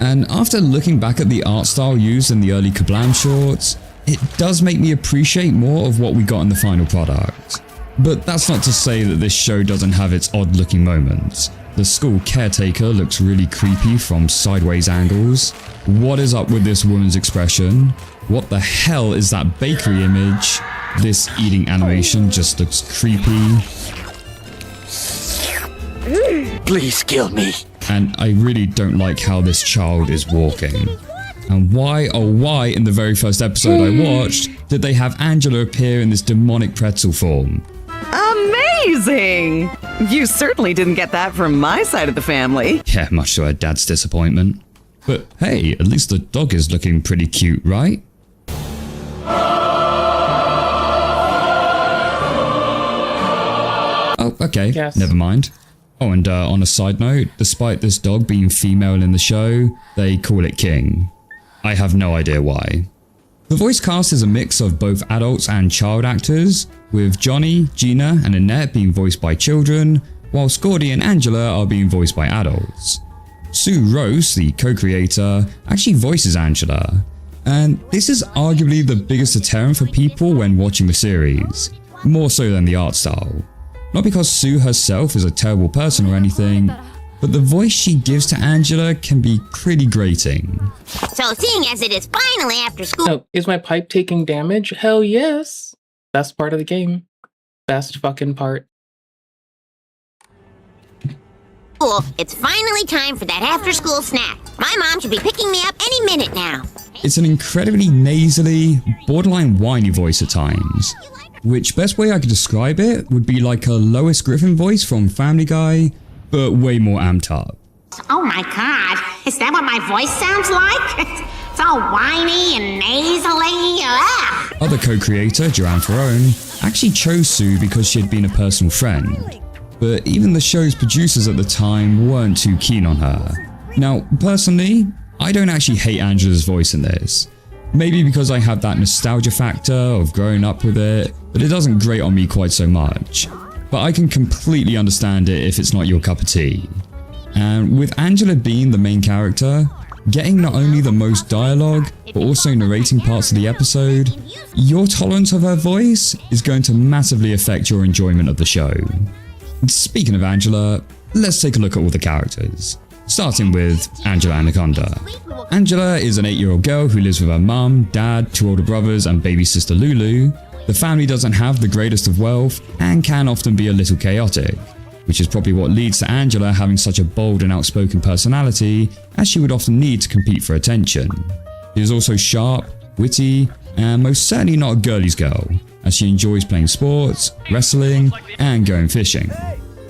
And after looking back at the art style used in the early Kablam shorts, it does make me appreciate more of what we got in the final product. But that's not to say that this show doesn't have its odd looking moments. The school caretaker looks really creepy from sideways angles. What is up with this woman's expression? What the hell is that bakery image? This eating animation just looks creepy. Please kill me. And I really don't like how this child is walking. And why, oh why, in the very first episode I watched, did they have Angela appear in this demonic pretzel form? Amazing! You certainly didn't get that from my side of the family. Yeah, much to her dad's disappointment. But hey, at least the dog is looking pretty cute, right? Oh, okay, yes. Never mind. Oh, and on a side note, despite this dog being female in the show, they call it King. I have no idea why. The voice cast is a mix of both adults and child actors, with Johnny, Gina, and Annette being voiced by children, whilst Gordy and Angela are being voiced by adults. Sue Rose, the co-creator, actually voices Angela, and this is arguably the biggest deterrent for people when watching the series, more so than the art style. Not because Sue herself is a terrible person or anything, but the voice she gives to Angela can be pretty grating. So seeing as it is finally after school... Oh, is my pipe taking damage? Hell yes. Best part of the game. Best fucking part. It's finally time for that after-school snack. My mom should be picking me up any minute now. It's an incredibly nasally, borderline whiny voice at times. Which best way I could describe it would be like a Lois Griffin voice from Family Guy, but way more amped up. Oh my god, is that what my voice sounds like? It's all whiny and nasally. Other co-creator, Joanne Ferrone, actually chose Sue because she had been a personal friend. But even the show's producers at the time weren't too keen on her. Now, personally, I don't actually hate Angela's voice in this. Maybe because I have that nostalgia factor of growing up with it, but it doesn't grate on me quite so much. But I can completely understand it if it's not your cup of tea. And with Angela being the main character, getting not only the most dialogue, but also narrating parts of the episode, your tolerance of her voice is going to massively affect your enjoyment of the show. Speaking of Angela, let's take a look at all the characters. Starting with Angela Anaconda. Angela is an 8-year-old girl who lives with her mum, dad, 2 older brothers, and baby sister Lulu. The family doesn't have the greatest of wealth and can often be a little chaotic, which is probably what leads to Angela having such a bold and outspoken personality, as she would often need to compete for attention. She is also sharp, witty, and most certainly not a girly's girl, as she enjoys playing sports, wrestling, and going fishing.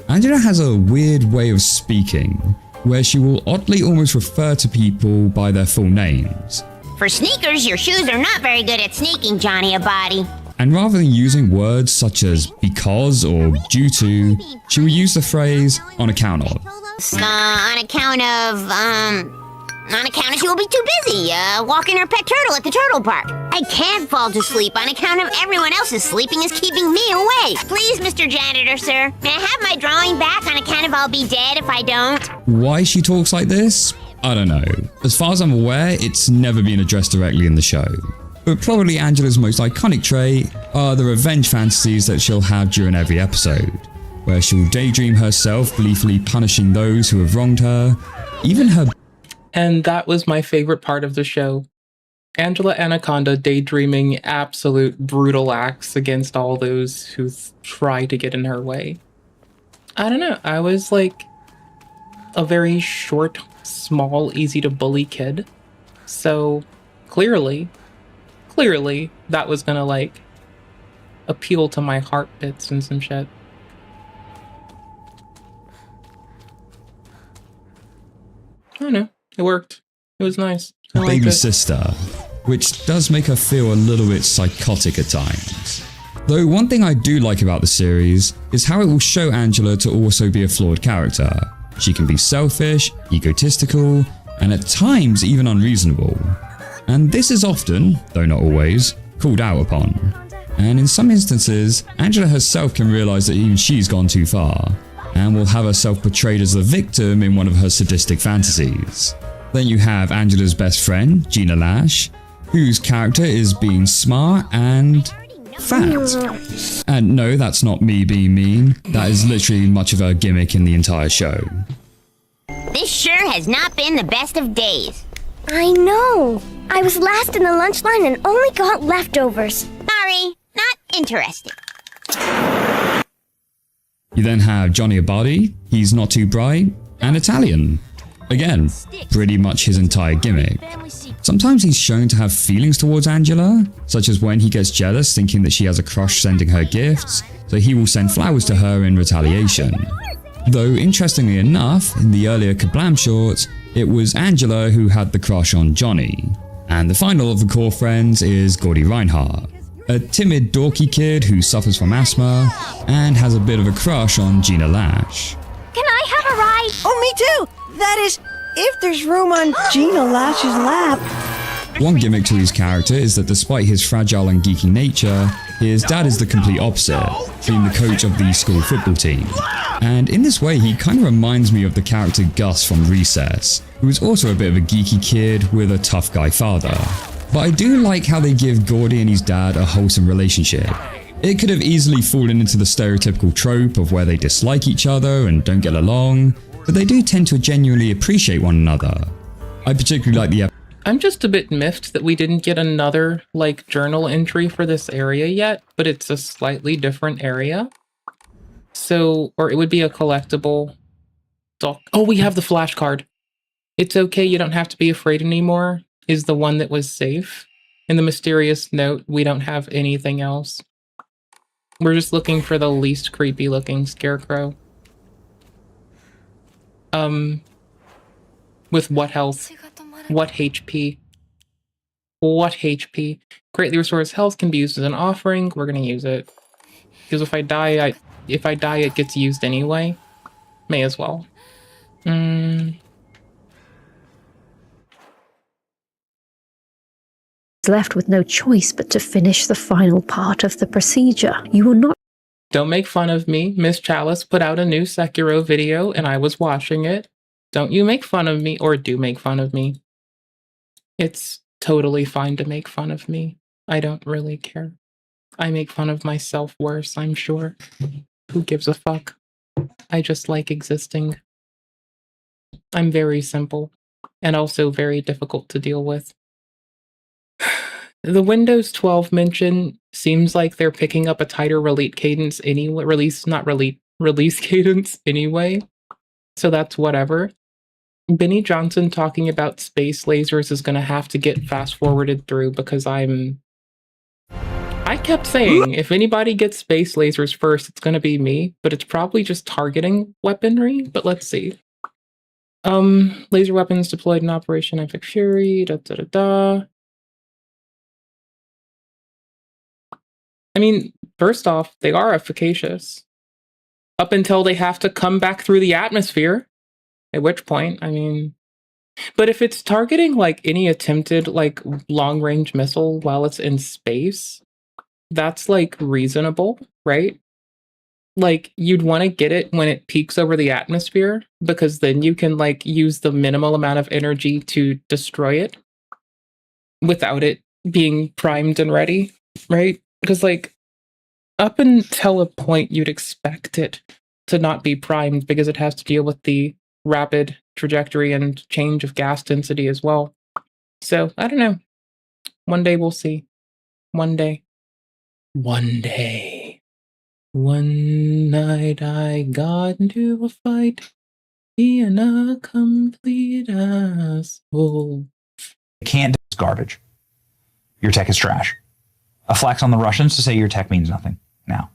Angela has a weird way of speaking, where she will oddly almost refer to people by their full names. For sneakers, your shoes are not very good at sneaking, Johnny Abadi. And rather than using words such as because or due to, she will use the phrase on account of. On account of she will be too busy, walking her pet turtle at the turtle park. I can't fall to sleep on account of everyone else's sleeping is keeping me awake. Please, Mr. Janitor, sir, may I have my drawing back on account of I'll be dead if I don't? Why she talks like this? I don't know. As far as I'm aware, it's never been addressed directly in the show. But probably Angela's most iconic trait are the revenge fantasies that she'll have during every episode, where she'll daydream herself gleefully punishing those who have wronged her, even her... And that was my favorite part of the show. Angela Anaconda daydreaming absolute brutal acts against all those who try to get in her way. I don't know, I was like a very short, small, easy to bully kid. So clearly that was gonna like appeal to my heart bits and some shit. I don't know. It worked. It was nice. I liked Baby it. sister, which does make her feel a little bit psychotic at times. Though one thing I do like about the series is how it will show Angela to also be a flawed character. She can be selfish, egotistical, and at times even unreasonable. And this is often, though not always, called out upon. And in some instances, Angela herself can realize that even she's gone too far, and will have herself portrayed as the victim in one of her sadistic fantasies. Then you have Angela's best friend, Gina Lash, whose character is being smart and fat. And no, that's not me being mean, that is literally much of her gimmick in the entire show. This sure has not been the best of days. I know. I was last in the lunch line and only got leftovers. Sorry, not interested. You then have Johnny Abardi, he's not too bright, and Italian. Again, pretty much his entire gimmick. Sometimes he's shown to have feelings towards Angela, such as when he gets jealous thinking that she has a crush sending her gifts, so he will send flowers to her in retaliation. Though interestingly enough, in the earlier Kablam shorts, it was Angela who had the crush on Johnny. And the final of the core friends is Gordy Reinhardt, a timid dorky kid who suffers from asthma and has a bit of a crush on Gina Lash. Can I have a ride? Oh, me too! That is, if there's room on Gina Lash's lap. One gimmick to his character is that despite his fragile and geeky nature, his dad is the complete opposite, being the coach of the school football team. And in this way, he kind of reminds me of the character Gus from Recess, who is also a bit of a geeky kid with a tough guy father. But I do like how they give Gordy and his dad a wholesome relationship. It could have easily fallen into the stereotypical trope of where they dislike each other and don't get along, but they do tend to genuinely appreciate one another. I particularly like the I'm just a bit miffed that we didn't get another, like, journal entry for this area yet, but it's a slightly different area. So, or it would be a collectible doc. Oh, we have the flashcard. It's okay, you don't have to be afraid anymore, is the one that was safe. In the mysterious note, we don't have anything else. We're just looking for the least creepy looking scarecrow. With what health? What HP? What HP? Greatly restores health, can be used as an offering. We're gonna use it. Because if I die, it gets used anyway. May as well. Left with no choice but to finish the final part of the procedure. You will not. Don't make fun of me. Miss Chalice put out a new Sekiro video and I was watching it. Don't you make fun of me, or do make fun of me. It's totally fine to make fun of me. I don't really care. I make fun of myself worse, I'm sure. Who gives a fuck? I just like existing. I'm very simple, and also very difficult to deal with. The Windows 12 mention seems like they're picking up a tighter release cadence anyway. Release cadence anyway. So that's whatever. Benny Johnson talking about space lasers is going to have to get fast forwarded through because I kept saying if anybody gets space lasers first, it's going to be me, but it's probably just targeting weaponry. But let's see. Laser weapons deployed in Operation Epic Fury. I mean, first off, they are efficacious. Up until they have to come back through the atmosphere. At which point, I mean... But if it's targeting, like, any attempted, like, long-range missile while it's in space, that's, like, reasonable, right? Like, you'd want to get it when it peaks over the atmosphere, because then you can, like, use the minimal amount of energy to destroy it without it being primed and ready, right? Because, like, up until a point, you'd expect it to not be primed because it has to deal with the rapid trajectory and change of gas density as well. So, I don't know. One day we'll see. One day. One day. One night I got into a fight, being a complete asshole. Can't do this garbage. Your tech is trash. a flex on the Russians to say your tech means nothing now.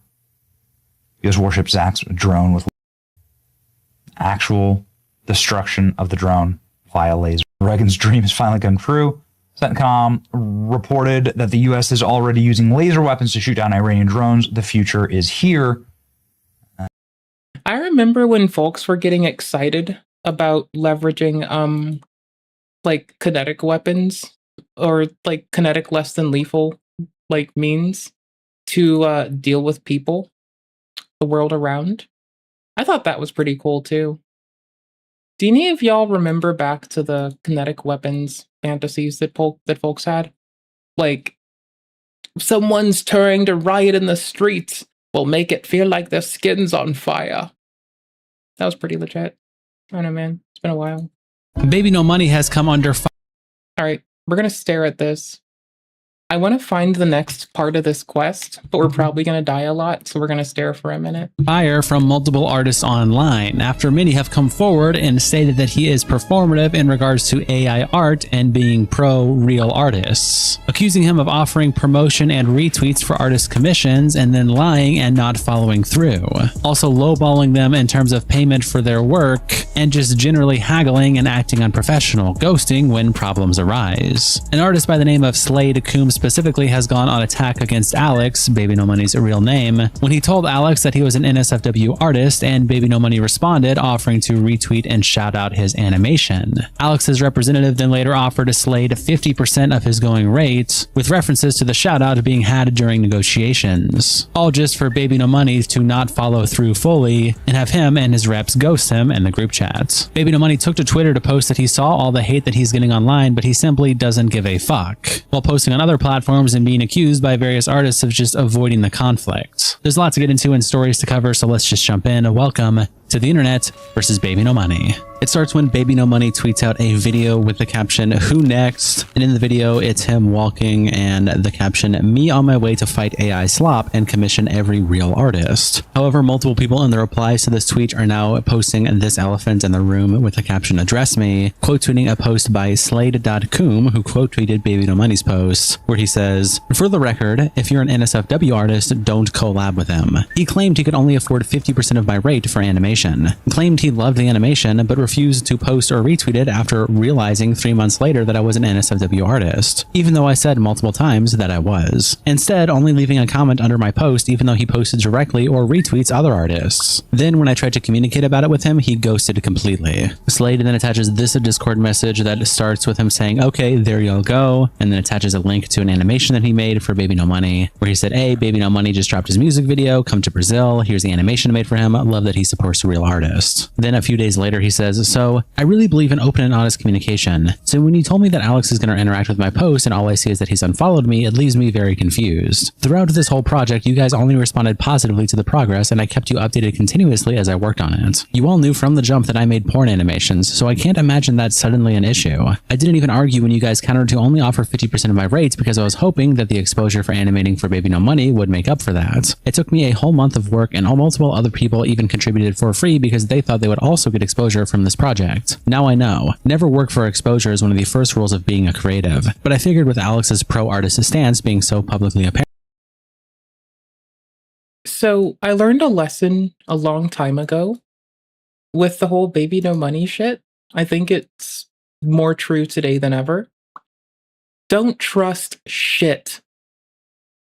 US warships Zach's drone with actual destruction of the drone via laser. Reagan's dream has finally come true. CENTCOM reported that the U.S. is already using laser weapons to shoot down Iranian drones. The future is here. I remember when folks were getting excited about leveraging like kinetic weapons or like kinetic less than lethal like means to deal with people, the world around. I thought that was pretty cool too. Do any of y'all remember back to the kinetic weapons fantasies that folks had? Like, if someone's trying to riot in the streets, we'll make it feel like their skin's on fire. That was pretty legit. I don't know, man. It's been a while. Baby No Money has come under fire. All right, we're going to stare at this. I want to find the next part of this quest, but we're probably going to die a lot, so we're going to stare for a minute. Fire from multiple artists online, after many have come forward and stated that he is performative in regards to AI art and being pro-real artists, accusing him of offering promotion and retweets for artist commissions and then lying and not following through. Also lowballing them in terms of payment for their work and just generally haggling and acting unprofessional, ghosting when problems arise. An artist by the name of Slade Coombs specifically has gone on attack against Alex, Baby No Money's real name, when he told Alex that he was an NSFW artist, and Baby No Money responded offering to retweet and shout out his animation. Alex's representative then later offered Slade 50% of his going rate, with references to the shout out being had during negotiations. All just for Baby No Money to not follow through fully and have him and his reps ghost him in the group chat. Baby No Money took to Twitter to post that he saw all the hate that he's getting online, but he simply doesn't give a fuck, while posting on other platforms and being accused by various artists of just avoiding the conflict. There's lots to get into and stories to cover, so let's just jump in. Welcome to the internet versus Baby No Money. It starts when Baby No Money tweets out a video with the caption, "Who next?" And in the video, it's him walking and the caption, "Me on my way to fight AI slop and commission every real artist." However, multiple people in the replies to this tweet are now posting this elephant in the room with the caption, "Address me," quote tweeting a post by Slade.coom, who quote tweeted Baby No Money's post, where he says, "For the record, if you're an NSFW artist, don't collab with him." He claimed he could only afford 50% of my rate for animation, claimed he loved the animation, but refused to post or retweet it after realizing 3 months later that I was an NSFW artist, even though I said multiple times that I was. Instead, only leaving a comment under my post even though he posted directly or retweets other artists. Then when I tried to communicate about it with him, he ghosted completely. Slade then attaches this Discord message that starts with him saying, "Okay, there you'll go," and then attaches a link to an animation that he made for Baby No Money, where he said, "Hey, Baby No Money just dropped his music video, come to Brazil, here's the animation I made for him, love that he supports real artists." Then a few days later he says, "So, I really believe in open and honest communication. So when you told me that Alex is going to interact with my post and all I see is that he's unfollowed me, it leaves me very confused. Throughout this whole project, you guys only responded positively to the progress and I kept you updated continuously as I worked on it. You all knew from the jump that I made porn animations, so I can't imagine that's suddenly an issue. I didn't even argue when you guys countered to only offer 50% of my rates because I was hoping that the exposure for animating for Baby No Money would make up for that. It took me a whole month of work and multiple other people even contributed for free because they thought they would also get exposure from this project. Now I know. Never work for exposure is one of the first rules of being a creative, but I figured with Alex's pro-artist stance being so publicly apparent." So I learned a lesson a long time ago with the whole Baby No Money shit. I think it's more true today than ever. Don't trust shit.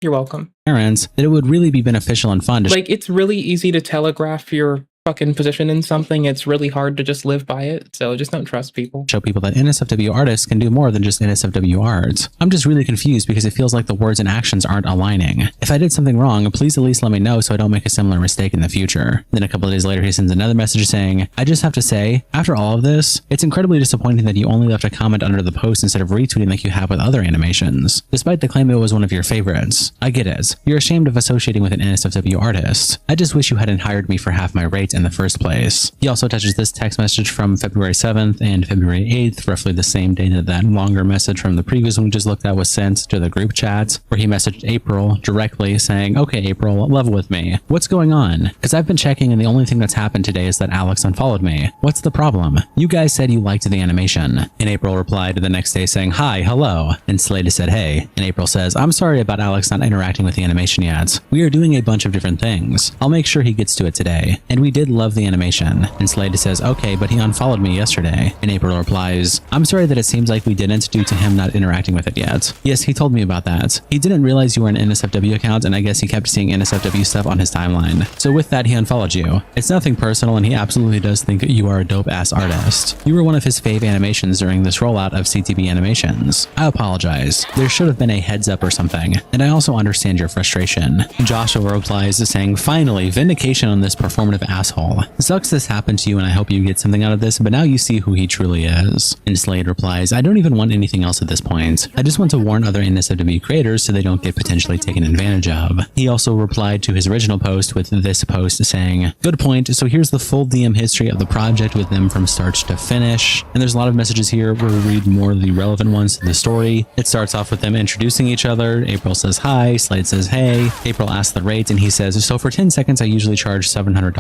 You're welcome. That it would really be beneficial and fun to like, it's really easy to telegraph your fucking position in something. It's really hard to just live by it, so just don't trust people. Show people that NSFW artists can do more than just NSFW art. I'm just really confused because it feels like the words and actions aren't aligning. If I did something wrong, please at least let me know so I don't make a similar mistake in the future. Then a couple of days later he sends another message saying, "I just have to say, after all of this, it's incredibly disappointing that you only left a comment under the post instead of retweeting like you have with other animations, despite the claim it was one of your favorites. I get it. You're ashamed of associating with an NSFW artist. I just wish you hadn't hired me for half my rate site in the first place. He also attaches this text message from February 7th and February 8th, roughly the same day that longer message from the previous one we just looked at was sent to the group chat, where he messaged April directly saying, okay, April, level with me. What's going on? Because I've been checking and the only thing that's happened today is that Alex unfollowed me. What's the problem? You guys said you liked the animation. And April replied the next day saying, hi, hello. And Slade said, hey. And April says, I'm sorry about Alex not interacting with the animation yet. We are doing a bunch of different things. I'll make sure he gets to it today. And we did love the animation. And Slade says, okay, but he unfollowed me yesterday. And April replies, I'm sorry that it seems like we didn't due to him not interacting with it yet. Yes, he told me about that. He didn't realize you were an NSFW account, and I guess he kept seeing NSFW stuff on his timeline. So with that, he unfollowed you. It's nothing personal, and he absolutely does think you are a dope-ass artist. You were one of his fave animations during this rollout of CTB animations. I apologize. There should have been a heads up or something, and I also understand your frustration. Joshua replies saying, finally, vindication on this performative asshole. Sucks this happened to you, and I hope you get something out of this, but now you see who he truly is. And Slade replies, I don't even want anything else at this point. I just want to warn other NSFW creators so they don't get potentially taken advantage of. He also replied to his original post with this post saying, good point, so here's the full DM history of the project with them from start to finish. And there's a lot of messages here where we read more of the relevant ones to the story. It starts off with them introducing each other. April says hi, Slade says hey. April asks the rate and he says, so for 10 seconds I usually charge $700,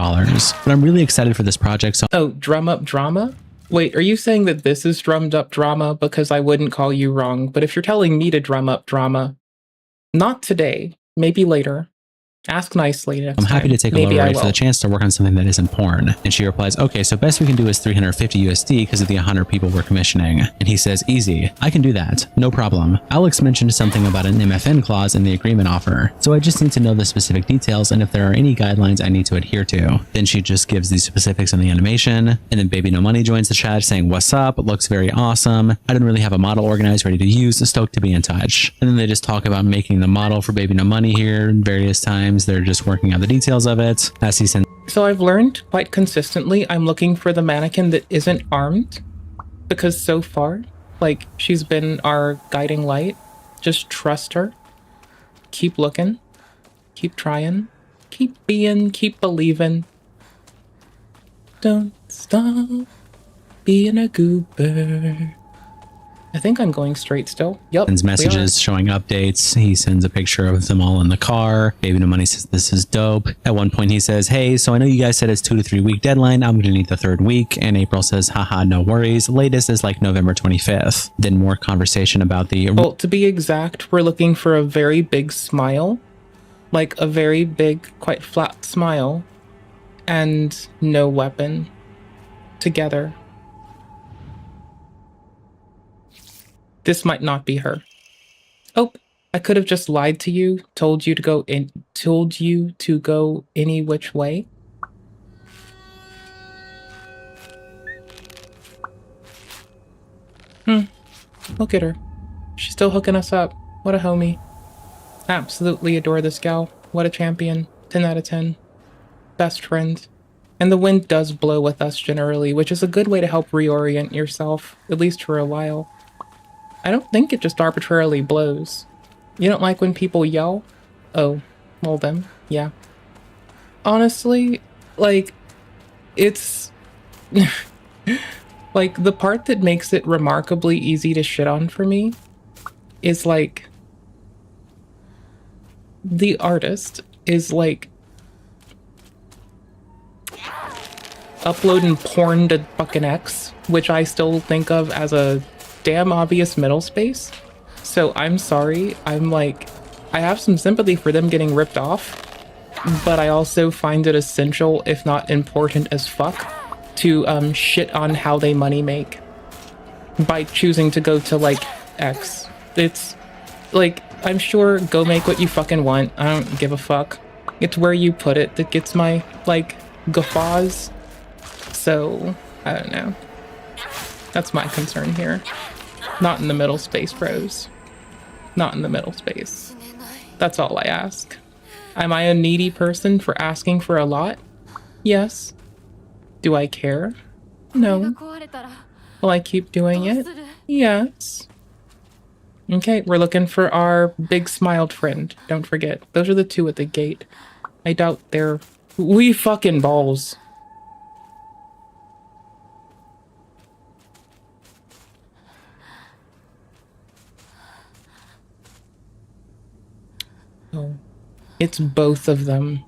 but I'm really excited for this project. So oh, drum up drama? Wait, are you saying that this is drummed up drama? Because I wouldn't call you wrong, but if you're telling me to drum up drama, not today, maybe later. Ask nicely next I'm happy time. to take a lower rate for the chance to work on something that isn't porn. And she replies, okay, so best we can do is 350 USD because of the 100 people we're commissioning. And he says, easy, I can do that, no problem. Alex mentioned something about an MFN clause in the agreement offer, so I just need to know the specific details and if there are any guidelines I need to adhere to. Then she just gives the specifics on the animation, and then Baby No Money joins the chat saying, what's up, looks very awesome. I don't really have a model organized ready to use, stoked to be in touch. And then they just talk about making the model for Baby No Money here various times. They're just working out the details of it as he sends. So I've learned quite consistently I'm looking for the mannequin that isn't armed, because so far, like, she's been our guiding light. Just trust her. Keep looking. Keep trying. Keep being. Keep believing. Don't stop being a goober. I think I'm going straight still. Yep. Sends messages showing updates. He sends a picture of them all in the car. Baby No Money says this is dope. At one point he says, hey, so I know you guys said it's 2 to 3 week deadline. I'm gonna need the 3rd week. And April says, haha, no worries. Latest is like November 25th. Then more conversation about the... Well, to be exact, we're looking for a very big smile. Like a very big, quite flat smile. And no weapon. Together. This might not be her. Oh, I could have just lied to you, told you to go any which way. Look at her. She's still hooking us up. What a homie. Absolutely adore this gal. What a champion. 10 out of 10. Best friend. And the wind does blow with us generally, which is a good way to help reorient yourself, at least for a while. I don't think it just arbitrarily blows. You don't like when people yell? Oh, well then, yeah. Honestly, like, it's... like, the part that makes it remarkably easy to shit on for me is, like... the artist is, like... uploading porn to fucking X, which I still think of as a damn obvious middle space. So I'm sorry, I'm like, I have some sympathy for them getting ripped off, but I also find it essential, if not important as fuck, to shit on how they money make by choosing to go to like X. It's like, I'm sure go make what you fucking want, I don't give a fuck. It's where you put it that gets my like guffaws. So I don't know. That's my concern here. Not in the middle space, bros. Not in the middle space. That's all I ask. Am I a needy person for asking for a lot? Yes. Do I care? No. Will I keep doing it? Yes. Okay, we're looking for our big smiled friend. Don't forget. Those are the two at the gate. I doubt they're... We fucking balls. Oh, it's both of them.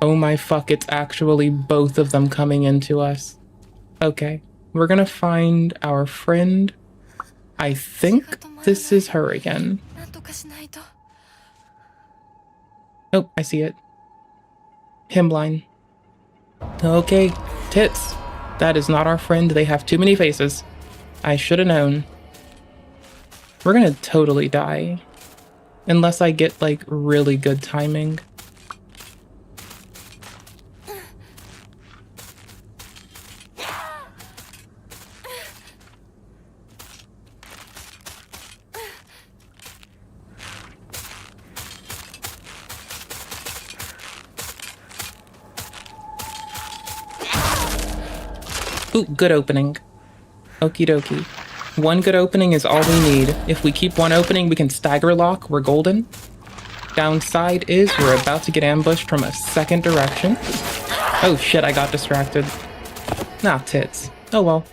Oh my fuck, it's actually both of them coming into us. Okay, we're gonna find our friend. I think this is her again. Oh, I see it. Hemline. Okay, tits. That is not our friend. They have too many faces. I should have known. We're gonna totally die. Unless I get, like, really good timing. Ooh, good opening. Okie dokie. One good opening is all we need. If we keep one opening, we can stagger lock. We're golden. Downside is we're about to get ambushed from a second direction. Oh shit, I got distracted. Nah, tits. Oh well.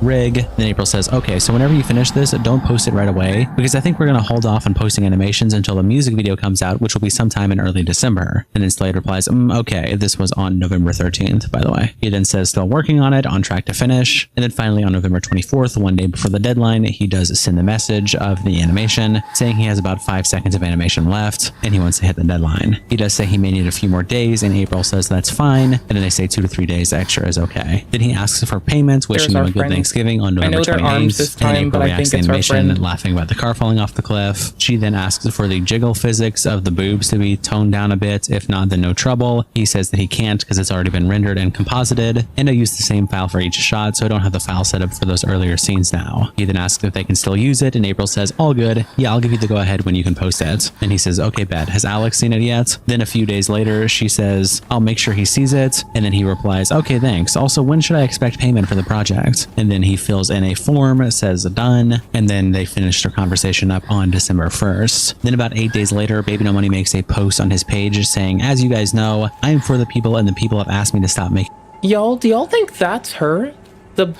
Rig. Then April says, okay, so whenever you finish this, don't post it right away, because I think we're going to hold off on posting animations until the music video comes out, which will be sometime in early December. And then Slade replies, okay, this was on November 13th, by the way. He then says, still working on it, on track to finish. And then finally on November 24th, one day before the deadline, he does send the message of the animation, saying he has about 5 seconds of animation left, and he wants to hit the deadline. He does say he may need a few more days, and April says that's fine, and then they say 2 to 3 days extra is okay. Then he asks for payments, wishing him a good Thanksgiving on November 28th, and April reacts to animation, laughing about the car falling off the cliff. She then asks for the jiggle physics of the boobs to be toned down a bit, if not then no trouble. He says that he can't because it's already been rendered and composited, and I use the same file for each shot, so I don't have the file set up for those earlier scenes now. He then asks if they can still use it, and April says, all good, yeah, I'll give you the go ahead when you can post it. And he says, okay, bet, has Alex seen it yet? Then a few days later, she says, I'll make sure he sees it, and then he replies, okay, thanks, also when should I expect payment for the project? And then he fills in a form, says done, and then they finish their conversation up on December 1st. Then about 8 days later, Baby No Money makes a post on his page saying, as you guys know, I am for the people and the people have asked me to stop making. Y'all, do y'all think that's her? The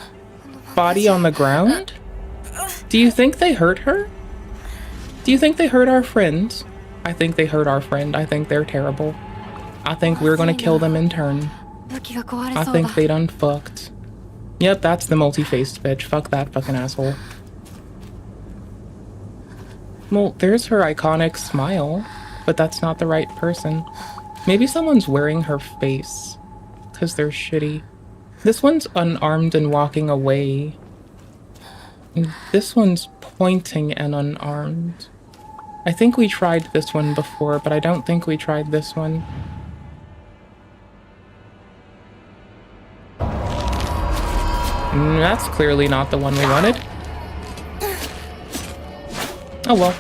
body on the ground? Do you think they hurt her? Do you think they hurt our friends? I think they hurt our friend. I think they're terrible. I think we're gonna kill them in turn. I think they done fucked. Yep, that's the multi-faced bitch. Fuck that fucking asshole. Well, there's her iconic smile, but that's not the right person. Maybe someone's wearing her face, because they're shitty. This one's unarmed and walking away. This one's pointing and unarmed. I think we tried this one before, but I don't think we tried this one. That's clearly not the one we wanted. Oh well.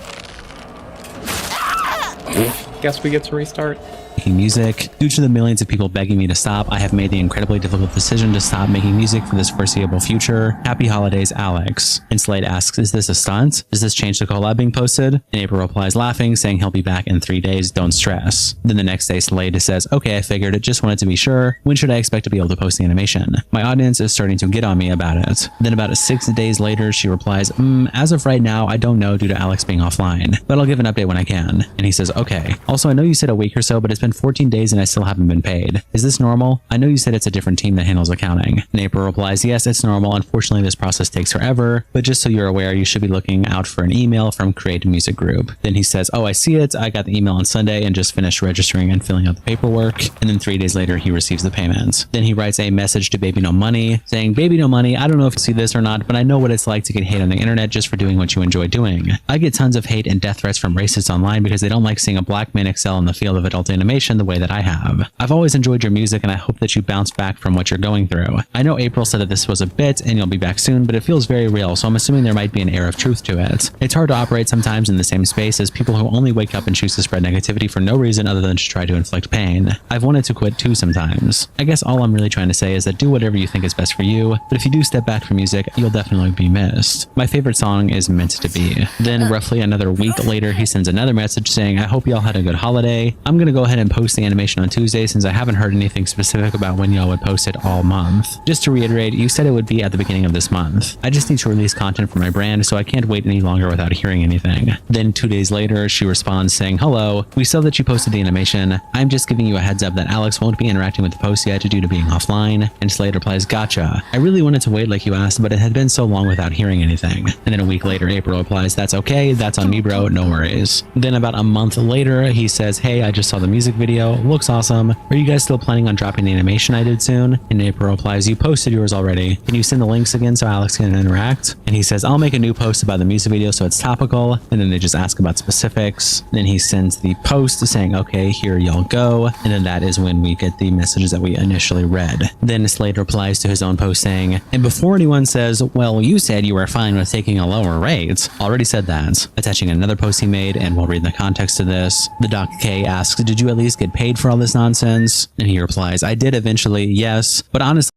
Guess we get to restart. Making music. Due to the millions of people begging me to stop, I have made the incredibly difficult decision to stop making music for this foreseeable future. Happy holidays, Alex. And Slade asks, is this a stunt? Does this change the collab being posted? And April replies laughing, saying he'll be back in 3 days, don't stress. Then the next day, Slade says, okay, I figured it, just wanted to be sure. When should I expect to be able to post the animation? My audience is starting to get on me about it. Then about 6 days later, she replies, as of right now, I don't know due to Alex being offline, but I'll give an update when I can. And he says, okay. Also, I know you said a week or so, but it's been 14 days and I still haven't been paid. Is this normal? I know you said it's a different team that handles accounting. And April replies, yes, it's normal. Unfortunately, this process takes forever, but just so you're aware, you should be looking out for an email from Create Music Group. Then he says, oh, I see it. I got the email on Sunday and just finished registering and filling out the paperwork. And then 3 days later, he receives the payment. Then he writes a message to Baby No Money saying, Baby No Money, I don't know if you see this or not, but I know what it's like to get hate on the internet just for doing what you enjoy doing. I get tons of hate and death threats from racists online because they don't like seeing a black man excel in the field of adult animation the way that I have. I've always enjoyed your music and I hope that you bounce back from what you're going through. I know April said that this was a bit and you'll be back soon, but it feels very real, so I'm assuming there might be an air of truth to it. It's hard to operate sometimes in the same space as people who only wake up and choose to spread negativity for no reason other than to try to inflict pain. I've wanted to quit too sometimes. I guess all I'm really trying to say is that do whatever you think is best for you, but if you do step back from music, you'll definitely be missed. My favorite song is Meant to Be. Then roughly another week later, he sends another message saying, I hope y'all had a good holiday. I'm gonna go ahead and and post the animation on Tuesday since I haven't heard anything specific about when y'all would post it all month. Just to reiterate, you said it would be at the beginning of this month. I just need to release content for my brand, so I can't wait any longer without hearing anything. Then 2 days later, she responds saying, hello, we saw that you posted the animation. I'm just giving you a heads up that Alex won't be interacting with the post yet due to being offline. And Slade replies, gotcha. I really wanted to wait like you asked, but it had been so long without hearing anything. And then a week later, April replies, that's okay, that's on me bro, no worries. Then about a month later, he says, hey, I just saw the music video, looks awesome. Are you guys still planning on dropping the animation I did soon? And April replies, you posted yours already. Can you send the links again so Alex can interact? And he says, I'll make a new post about the music video so it's topical. And then they just ask about specifics. Then he sends the post saying, okay, here y'all go. And then that is when we get the messages that we initially read. Then Slade replies to his own post saying, and before anyone says, well, you said you were fine with taking a lower rate, already said that. Attaching another post he made, and we'll read the context of this. The Doc K asks, did you at least get paid for all this nonsense? And he replies, I did eventually, yes, but honestly,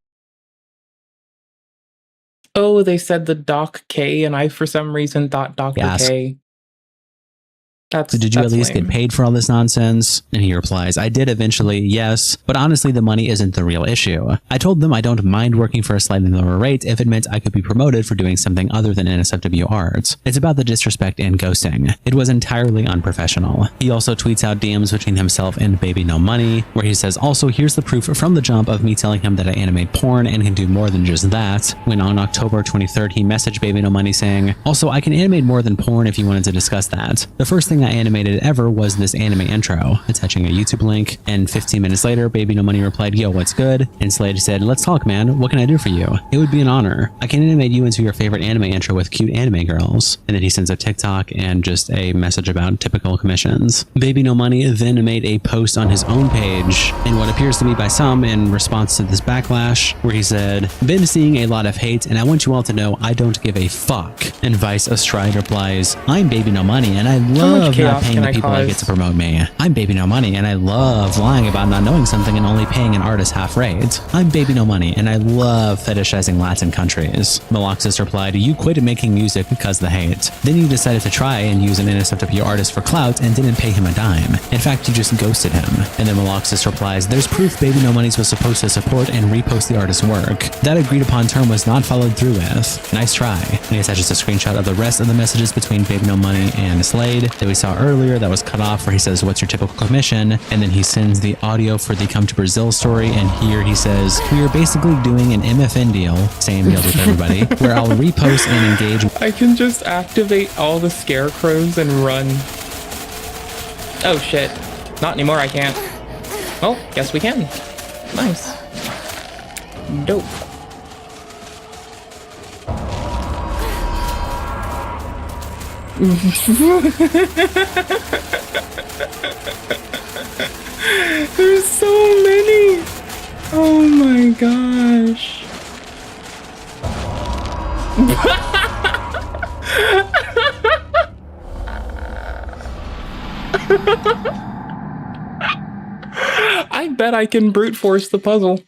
oh, they said the Doc K, and I for some reason thought Dr. K. Did you at least get paid for all this nonsense? And he replies, I did eventually, yes, but honestly the money isn't the real issue. I told them I don't mind working for a slightly lower rate if it meant I could be promoted for doing something other than NSFW art. It's about the disrespect and ghosting. It was entirely unprofessional. He also tweets out DMs between himself and Baby No Money, where he says, also here's the proof from the jump of me telling him that I animate porn and can do more than just that, when on October 23rd he messaged Baby No Money saying, also I can animate more than porn if you wanted to discuss that. The first thing I animated ever was this anime intro, attaching a YouTube link, and 15 minutes later, Baby No Money replied, yo, what's good? And Slade said, let's talk, man. What can I do for you? It would be an honor. I can animate you into your favorite anime intro with cute anime girls. And then he sends a TikTok and just a message about typical commissions. Baby No Money then made a post on his own page, in what appears to be by some in response to this backlash, where he said, been seeing a lot of hate, and I want you all to know I don't give a fuck. And Vice Astride replies, I'm Baby No Money, and I love not paying the people I get to promote me. I'm Baby No Money, and I love lying about not knowing something and only paying an artist half rate. I'm Baby No Money, and I love fetishizing Latin countries. Meloxis replied, you quit making music because of the hate. Then you decided to try and use an NSFW artist for clout and didn't pay him a dime. In fact, you just ghosted him. And then Meloxis replies, there's proof Baby No Money was supposed to support and repost the artist's work. That agreed upon term was not followed through with. Nice try. And he attaches a screenshot of the rest of the messages between Baby No Money and Slade that we saw earlier that was cut off, where he says, what's your typical commission? And then he sends the audio for the Come to Brazil story, and here he says, we are basically doing an MFN deal, same deal with everybody, where I'll repost and engage. I can just activate all the scarecrows and run. Oh shit. Not anymore, I can't. Well, guess we can. Nice. Dope. There's so many. Oh my gosh. I bet I can brute force the puzzle.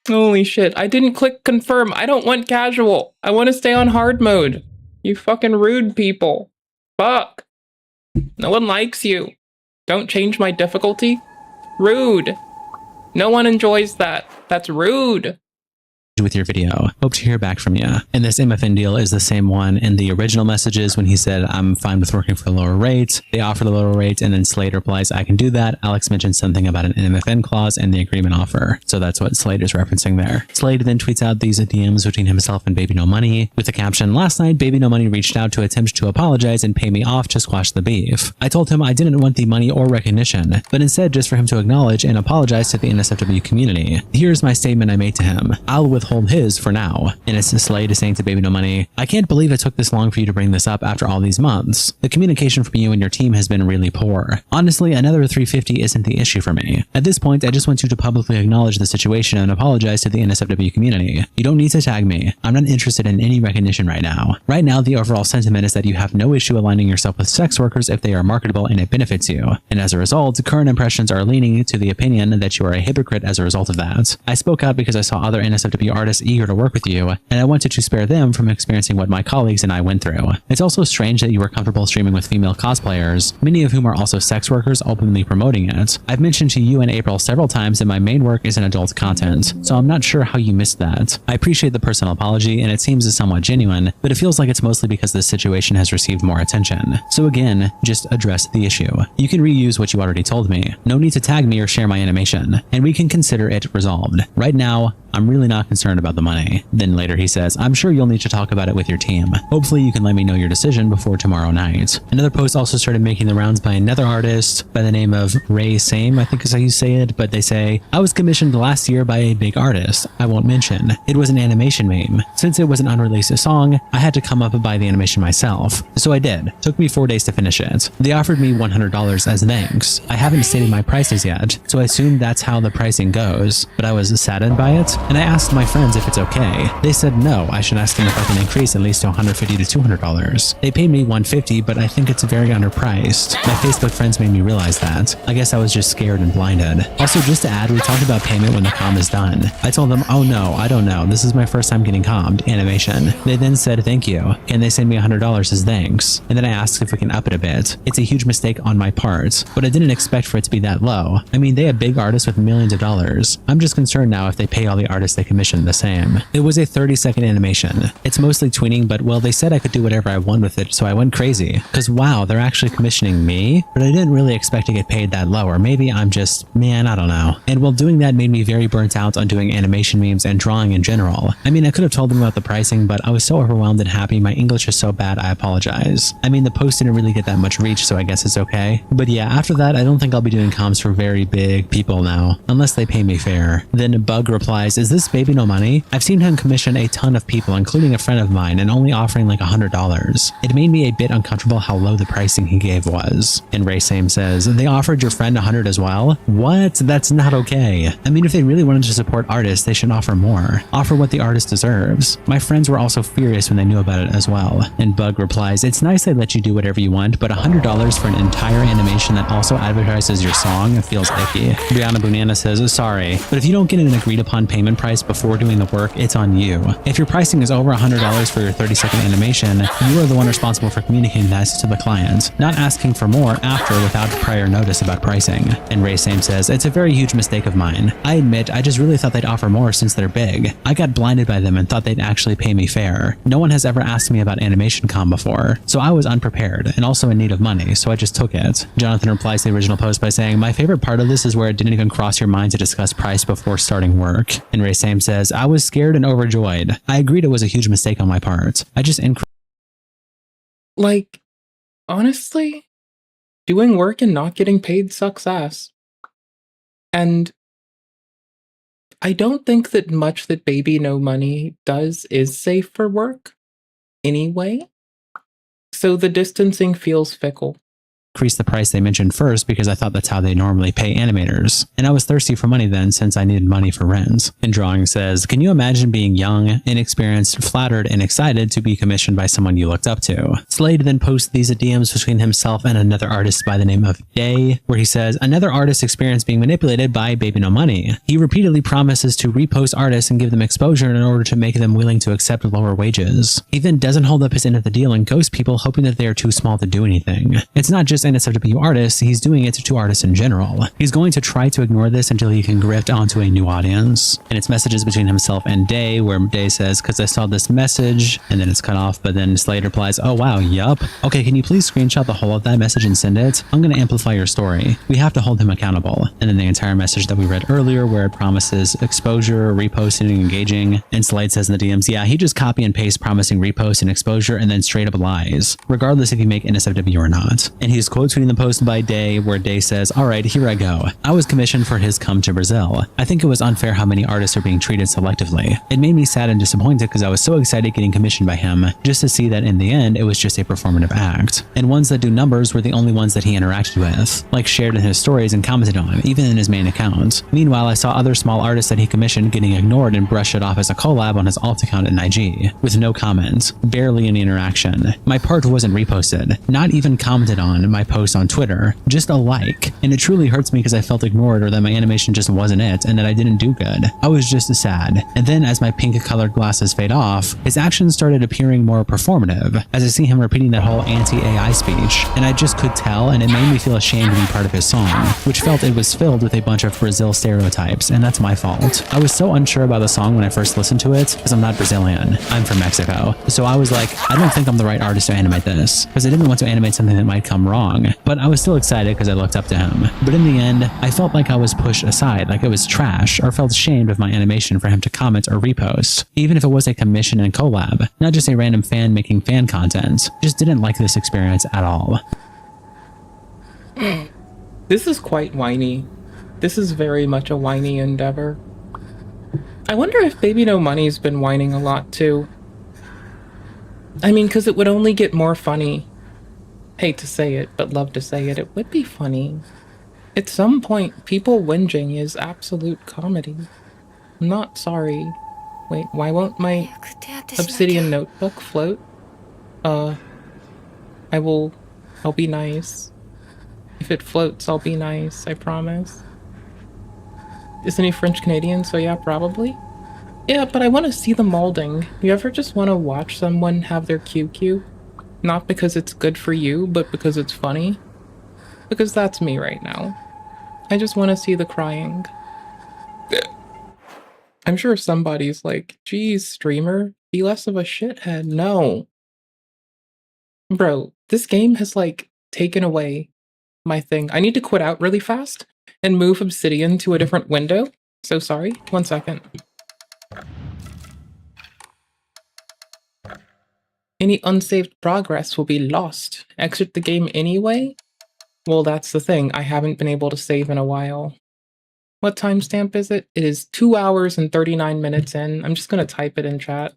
Holy shit. I didn't click confirm. I don't want casual. I want to stay on hard mode. You fucking rude people. Fuck. No one likes you. Don't change my difficulty. Rude. No one enjoys that. That's rude. With your video. Hope to hear back from you. And this MFN deal is the same one in the original messages when he said, I'm fine with working for a lower rate. They offer the lower rate, and then Slade replies, I can do that. Alex mentioned something about an MFN clause in the agreement offer. So that's what Slade is referencing there. Slade then tweets out these DMs between himself and Baby No Money with the caption, last night Baby No Money reached out to attempt to apologize and pay me off to squash the beef. I told him I didn't want the money or recognition, but instead just for him to acknowledge and apologize to the NSFW community. Here's my statement I made to him. I'll withhold his for now. And it's Slade saying to Baby No Money, I can't believe it took this long for you to bring this up after all these months. The communication from you and your team has been really poor. Honestly, another 350 isn't the issue for me. At this point, I just want you to publicly acknowledge the situation and apologize to the NSFW community. You don't need to tag me. I'm not interested in any recognition right now. Right now, the overall sentiment is that you have no issue aligning yourself with sex workers if they are marketable and it benefits you. And as a result, current impressions are leaning to the opinion that you are a hypocrite as a result of that. I spoke out because I saw other NSFW artists eager to work with you, and I wanted to spare them from experiencing what my colleagues and I went through. It's also strange that you were comfortable streaming with female cosplayers, many of whom are also sex workers, openly promoting it. I've mentioned to you and April several times that my main work is in adult content, so I'm not sure how you missed that. I appreciate the personal apology, and it seems somewhat genuine, but it feels like it's mostly because this situation has received more attention. So again, just address the issue. You can reuse what you already told me. No need to tag me or share my animation, and we can consider it resolved. Right now, I'm really not concerned about the money. Then later he says, I'm sure you'll need to talk about it with your team. Hopefully you can let me know your decision before tomorrow night. Another post also started making the rounds by another artist by the name of Ray Same, I think is how you say it, but they say, I was commissioned last year by a big artist I won't mention. It was an animation meme. Since it was an unreleased song, I had to come up and buy the animation myself. So I did. Took me 4 days to finish it. They offered me $100 as thanks. I haven't stated my prices yet, so I assume that's how the pricing goes, but I was saddened by it, and I asked my friends if it's okay. They said no, I should ask them if I can increase at least to $150 to $200. They paid me $150, but I think it's very underpriced. My Facebook friends made me realize that. I guess I was just scared and blinded. Also, just to add, we talked about payment when the comm is done. I told them, oh no, I don't know. This is my first time getting commed, animation. They then said thank you, and they sent me $100 as thanks. And then I asked if we can up it a bit. It's a huge mistake on my part, but I didn't expect for it to be that low. I mean, they have big artists with millions of dollars. I'm just concerned now if they pay all the artists they commissioned the same. It was a 30-second animation. It's mostly tweening, but well, they said I could do whatever I want with it, so I went crazy. Cause wow, they're actually commissioning me, but I didn't really expect to get paid that low, or maybe I'm just, man, I don't know. And while doing that made me very burnt out on doing animation memes and drawing in general. I mean, I could have told them about the pricing, but I was so overwhelmed and happy. My English is so bad, I apologize. I mean, the post didn't really get that much reach, so I guess it's okay. But yeah, after that, I don't think I'll be doing comms for very big people now, unless they pay me fair. Then Bug replies, is this baby no money? I've seen him commission a ton of people, including a friend of mine, and only offering like $100. It made me a bit uncomfortable how low the pricing he gave was. And Ray Same says, they offered your friend $100 as well? What? That's not okay. I mean, if they really wanted to support artists, they should offer more. Offer what the artist deserves. My friends were also furious when they knew about it as well. And Bug replies, it's nice they let you do whatever you want, but $100 for an entire animation that also advertises your song feels icky. Brianna Banana says, sorry, but if you don't get an agreed upon payment price before doing the work, it's on you. If your pricing is over $100 for your 30-second animation, you are the one responsible for communicating that to the client, not asking for more after without prior notice about pricing. And Ray Same says, it's a very huge mistake of mine. I admit, I just really thought they'd offer more since they're big. I got blinded by them and thought they'd actually pay me fair. No one has ever asked me about animation comm before, so I was unprepared and also in need of money, so I just took it. Jonathan replies to the original post by saying, my favorite part of this is where it didn't even cross your mind to discuss price before starting work. And Ray Same says, I was scared and overjoyed. I agreed it was a huge mistake on my part. I just like, honestly, doing work and not getting paid sucks ass. And I don't think that much that Baby No Money does is safe for work anyway. So the distancing feels fickle. Increase the price they mentioned first because I thought that's how they normally pay animators. And I was thirsty for money then since I needed money for rent. And Drawing says, can you imagine being young, inexperienced, flattered, and excited to be commissioned by someone you looked up to? Slade then posts these DMs between himself and another artist by the name of Day, where he says, another artist experienced being manipulated by Baby No Money. He repeatedly promises to repost artists and give them exposure in order to make them willing to accept lower wages. He then doesn't hold up his end of the deal and ghosts people hoping that they are too small to do anything. It's not just NSFW artists, he's doing it to artists in general. He's going to try to ignore this until he can grift onto a new audience. And it's messages between himself and Day, where Day says, because I saw this message, and then it's cut off, but then Slade replies, oh wow, yup. Okay, can you please screenshot the whole of that message and send it? I'm gonna amplify your story. We have to hold him accountable. And then the entire message that we read earlier, where it promises exposure, reposting, and engaging, and Slade says in the DMs, yeah, he just copy and paste promising repost and exposure and then straight up lies, regardless if you make NSFW or not. And he's quote tweeting the post by Day, where Day says, alright, here I go. I was commissioned for his come to Brazil. I think it was unfair how many artists are being treated selectively. It made me sad and disappointed because I was so excited getting commissioned by him, just to see that in the end, it was just a performative act. And ones that do numbers were the only ones that he interacted with, like shared in his stories and commented on, even in his main account. Meanwhile, I saw other small artists that he commissioned getting ignored and brushed it off as a collab on his alt account in IG, with no comments, barely any interaction. My part wasn't reposted, not even commented on. My post on Twitter, just a like, and it truly hurts me because I felt ignored or that my animation just wasn't it and that I didn't do good. I was just as sad. And then as my pink colored glasses fade off, his actions started appearing more performative as I see him repeating that whole anti-AI speech, and I just could tell, and it made me feel ashamed to be part of his song, which felt it was filled with a bunch of Brazil stereotypes, and that's my fault. I was so unsure about the song when I first listened to it because I'm not Brazilian, I'm from Mexico. So I was like, I don't think I'm the right artist to animate this, because I didn't want to animate something that might come wrong, but I was still excited because I looked up to him. But in the end, I felt like I was pushed aside, like it was trash, or felt ashamed of my animation for him to comment or repost, even if it was a commission and collab, not just a random fan making fan content. Just didn't like this experience at all. This is quite whiny. This is very much a whiny endeavor. I wonder if Baby No Money's been whining a lot too. I mean, because it would only get more funny. Hate to say it, but love to say it. It would be funny. At some point, people whinging is absolute comedy. I'm not sorry. Wait, why won't my obsidian notebook float? I'll be nice. If it floats, I'll be nice, I promise. Isn't he French Canadian? So yeah, probably. Yeah, but I want to see the molding. You ever just want to watch someone have their QQ? Not because it's good for you, but because it's funny? Because that's me right now. I just want to see the crying. I'm sure somebody's like, geez, streamer, be less of a shithead. No. Bro, this game has like taken away my thing. I need to quit out really fast and move Obsidian to a different window. So sorry, 1 second. Any unsaved progress will be lost. Exit the game anyway? Well, that's the thing. I haven't been able to save in a while. What timestamp is it? It is 2 hours and 39 minutes in. I'm just gonna type it in chat.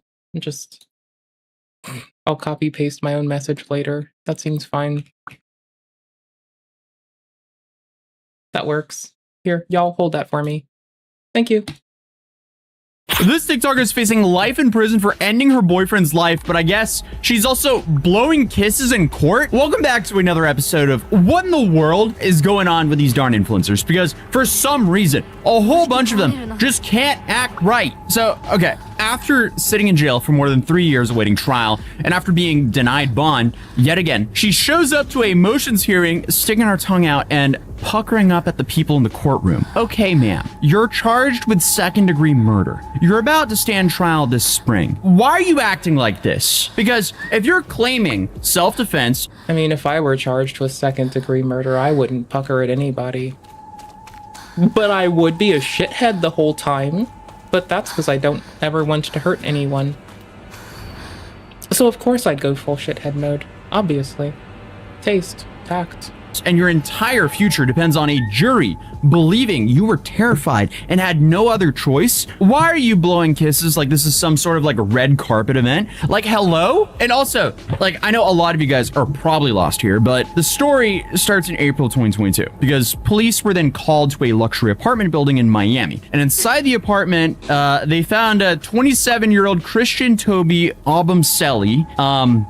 I'll copy paste my own message later. That seems fine. That works. Here, y'all hold that for me. Thank you. This TikToker is facing life in prison for ending her boyfriend's life, but I guess she's also blowing kisses in court. Welcome back to another episode of what in the world is going on with these darn influencers, because for some reason, a whole bunch of them just can't act right. So, okay, after sitting in jail for more than 3 years awaiting trial, and after being denied bond, yet again, she shows up to a motions hearing, sticking her tongue out and puckering up at the people in the courtroom. Okay, ma'am, you're charged with second-degree murder. You're about to stand trial this spring. Why are you acting like this? Because if you're claiming self-defense... I mean, if I were charged with second-degree murder, I wouldn't pucker at anybody. But I would be a shithead the whole time. But that's because I don't ever want to hurt anyone. So of course I'd go full shithead mode, obviously. Taste, tact. And your entire future depends on a jury believing you were terrified and had no other choice. Why are you blowing kisses like this is some sort of like a red carpet event? Like, hello? And also, like, I know a lot of you guys are probably lost here, but the story starts in April 2022 because police were then called to a luxury apartment building in Miami. And inside the apartment, they found a 27-year-old Christian Toby Abumseli,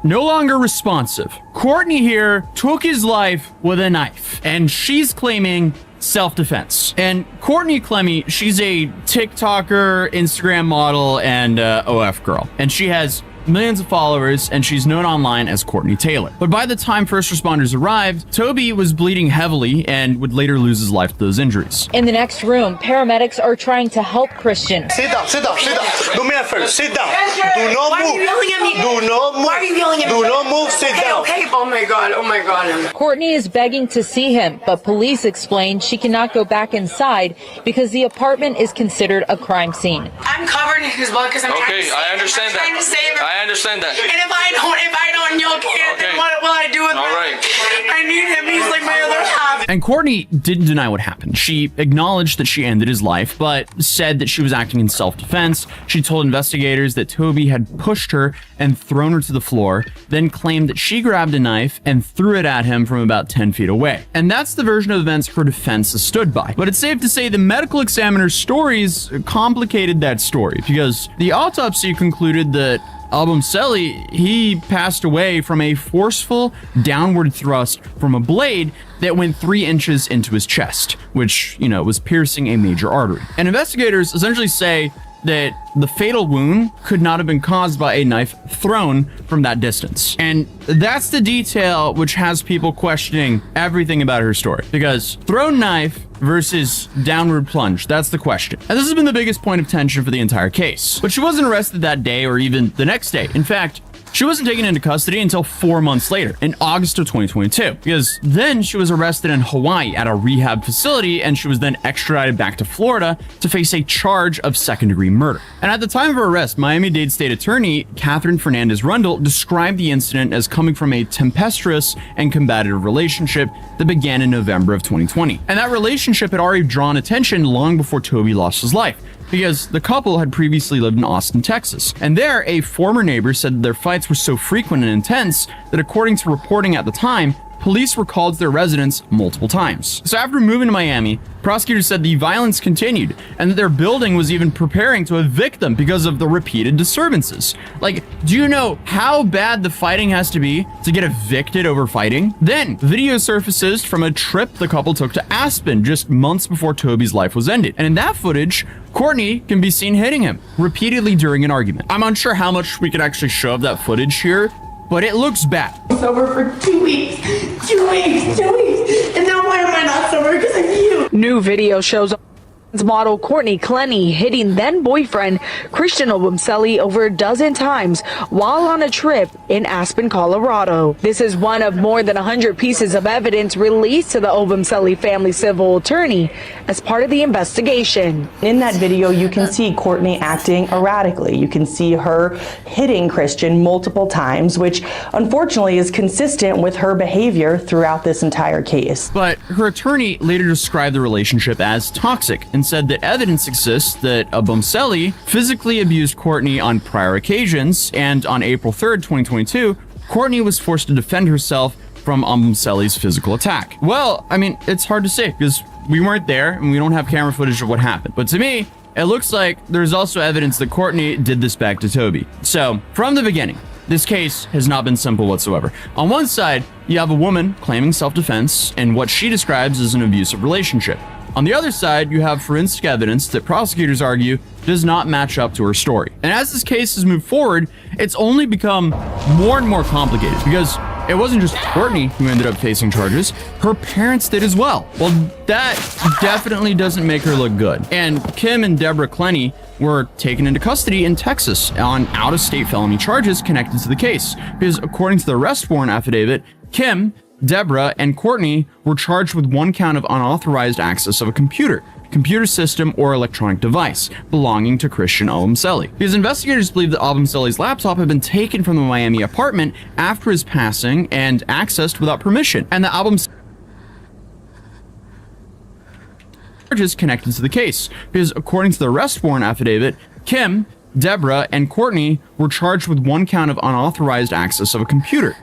no longer responsive. Courtney here took his life with a knife, and she's claiming self-defense. And Courtney Clemmy, she's a TikToker, Instagram model, and OF girl. And she has millions of followers, and she's known online as Courtney Taylor. But by the time first responders arrived, Toby was bleeding heavily and would later lose his life to those injuries. In the next room, paramedics are trying to help Christian. Sit down, sit down, sit down. Do me a favor, sit down. Do not move. Why are you yelling at me? Do not move. Why are you yelling at me? Do not move, sit down. Okay, oh my god, oh my god. Courtney is begging to see him, but police explain she cannot go back inside because the apartment is considered a crime scene. I'm covered in his blood because I'm trying to save him. I understand that. I'm trying to save him. I understand that. And if I don't, you can't, then what will I do with I need him. He's like my other half. And Courtney didn't deny what happened. She acknowledged that she ended his life, but said that she was acting in self-defense. She told investigators that Toby had pushed her and thrown her to the floor, then claimed that she grabbed a knife and threw it at him from about 10 feet away. And that's the version of events her defense has stood by. But it's safe to say the medical examiner's stories complicated that story, because the autopsy concluded that Abumseli, he passed away from a forceful downward thrust from a blade that went 3 inches into his chest, which, you know, was piercing a major artery. And investigators essentially say that the fatal wound could not have been caused by a knife thrown from that distance. And that's the detail which has people questioning everything about her story. Because thrown knife versus downward plunge, that's the question. And this has been the biggest point of tension for the entire case. But she wasn't arrested that day or even the next day. In fact, she wasn't taken into custody until 4 months later, in August of 2022, because then she was arrested in Hawaii at a rehab facility, and she was then extradited back to Florida to face a charge of second-degree murder. And at the time of her arrest, Miami-Dade State Attorney Catherine Fernandez-Rundle described the incident as coming from a tempestuous and combative relationship that began in November of 2020. And that relationship had already drawn attention long before Toby lost his life, because the couple had previously lived in Austin, Texas. And there, a former neighbor said that their fights were so frequent and intense that, according to reporting at the time, police were called to their residence multiple times. So after moving to Miami, prosecutors said the violence continued and that their building was even preparing to evict them because of the repeated disturbances. Like, do you know how bad the fighting has to be to get evicted over fighting? Then, video surfaces from a trip the couple took to Aspen just months before Toby's life was ended. And in that footage, Courtney can be seen hitting him repeatedly during an argument. I'm unsure how much we could actually show of that footage here, but it looks bad. Sober for 2 weeks. 2 weeks. 2 weeks. And now why am I not sober? Because of you. New video shows model Courtney Clenny hitting then-boyfriend Christian Abumseli over a dozen times while on a trip in Aspen, Colorado. This is one of more than 100 pieces of evidence released to the Abumseli family civil attorney as part of the investigation. In that video, you can see Courtney acting erratically. You can see her hitting Christian multiple times, which unfortunately is consistent with her behavior throughout this entire case. But her attorney later described the relationship as toxic and said that evidence exists that Abumseli physically abused Courtney on prior occasions, and on April 3rd, 2022, Courtney was forced to defend herself from Abumseli's physical attack. Well, I mean, it's hard to say because we weren't there and we don't have camera footage of what happened. But to me, it looks like there's also evidence that Courtney did this back to Toby. So, from the beginning, this case has not been simple whatsoever. On one side, you have a woman claiming self-defense and what she describes as an abusive relationship. On the other side, you have forensic evidence that prosecutors argue does not match up to her story. And as this case has moved forward, it's only become more and more complicated because it wasn't just Courtney who ended up facing charges, her parents did as well. Well, that definitely doesn't make her look good. And Kim and Deborah Clenny were taken into custody in Texas on out-of-state felony charges connected to the case. Because according to the arrest warrant affidavit, Kim, Deborah, and Courtney were charged with 1 count of unauthorized access of a computer system, or electronic device belonging to Christian Abumseli. Because investigators believe that Abumseli's laptop had been taken from the Miami apartment after his passing and accessed without permission, and the Abumseli charges connected to the case. Because according to the arrest warrant affidavit, Kim, Deborah, and Courtney were charged with 1 count of unauthorized access of a computer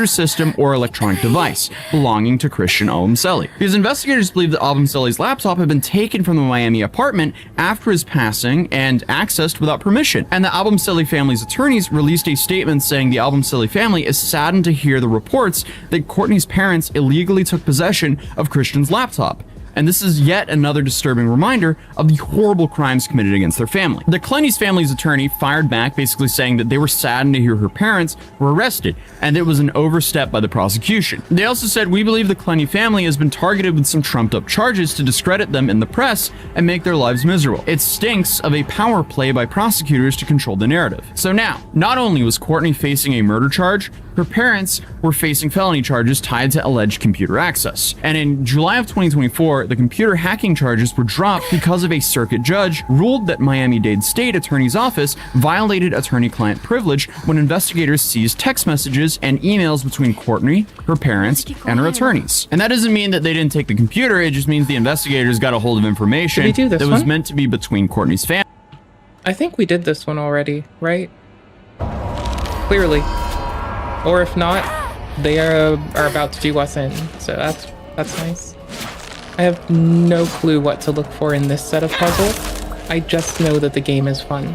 system, or electronic device belonging to Christian Abumseli. Because investigators believe that Abumseli's laptop had been taken from the Miami apartment after his passing and accessed without permission. And the Abumseli family's attorneys released a statement saying the Abumseli family is saddened to hear the reports that Courtney's parents illegally took possession of Christian's laptop. And this is yet another disturbing reminder of the horrible crimes committed against their family. The Clenny's family's attorney fired back, basically saying that they were saddened to hear her parents were arrested, and it was an overstep by the prosecution. They also said, "We believe the Clenny family has been targeted with some trumped-up charges to discredit them in the press and make their lives miserable. It stinks of a power play by prosecutors to control the narrative." So now, not only was Courtney facing a murder charge, her parents were facing felony charges tied to alleged computer access. And in July of 2024, the computer hacking charges were dropped because of a circuit judge ruled that Miami-Dade State Attorney's Office violated attorney-client privilege when investigators seized text messages and emails between Courtney, her parents, and her attorneys. And that doesn't mean that they didn't take the computer, it just means the investigators got a hold of information that was meant to be between Courtney's family. I think we did this one already, right? Clearly. Or if not, they are about to do us in, so that's nice. I have no clue what to look for in this set of puzzles. I just know that the game is fun.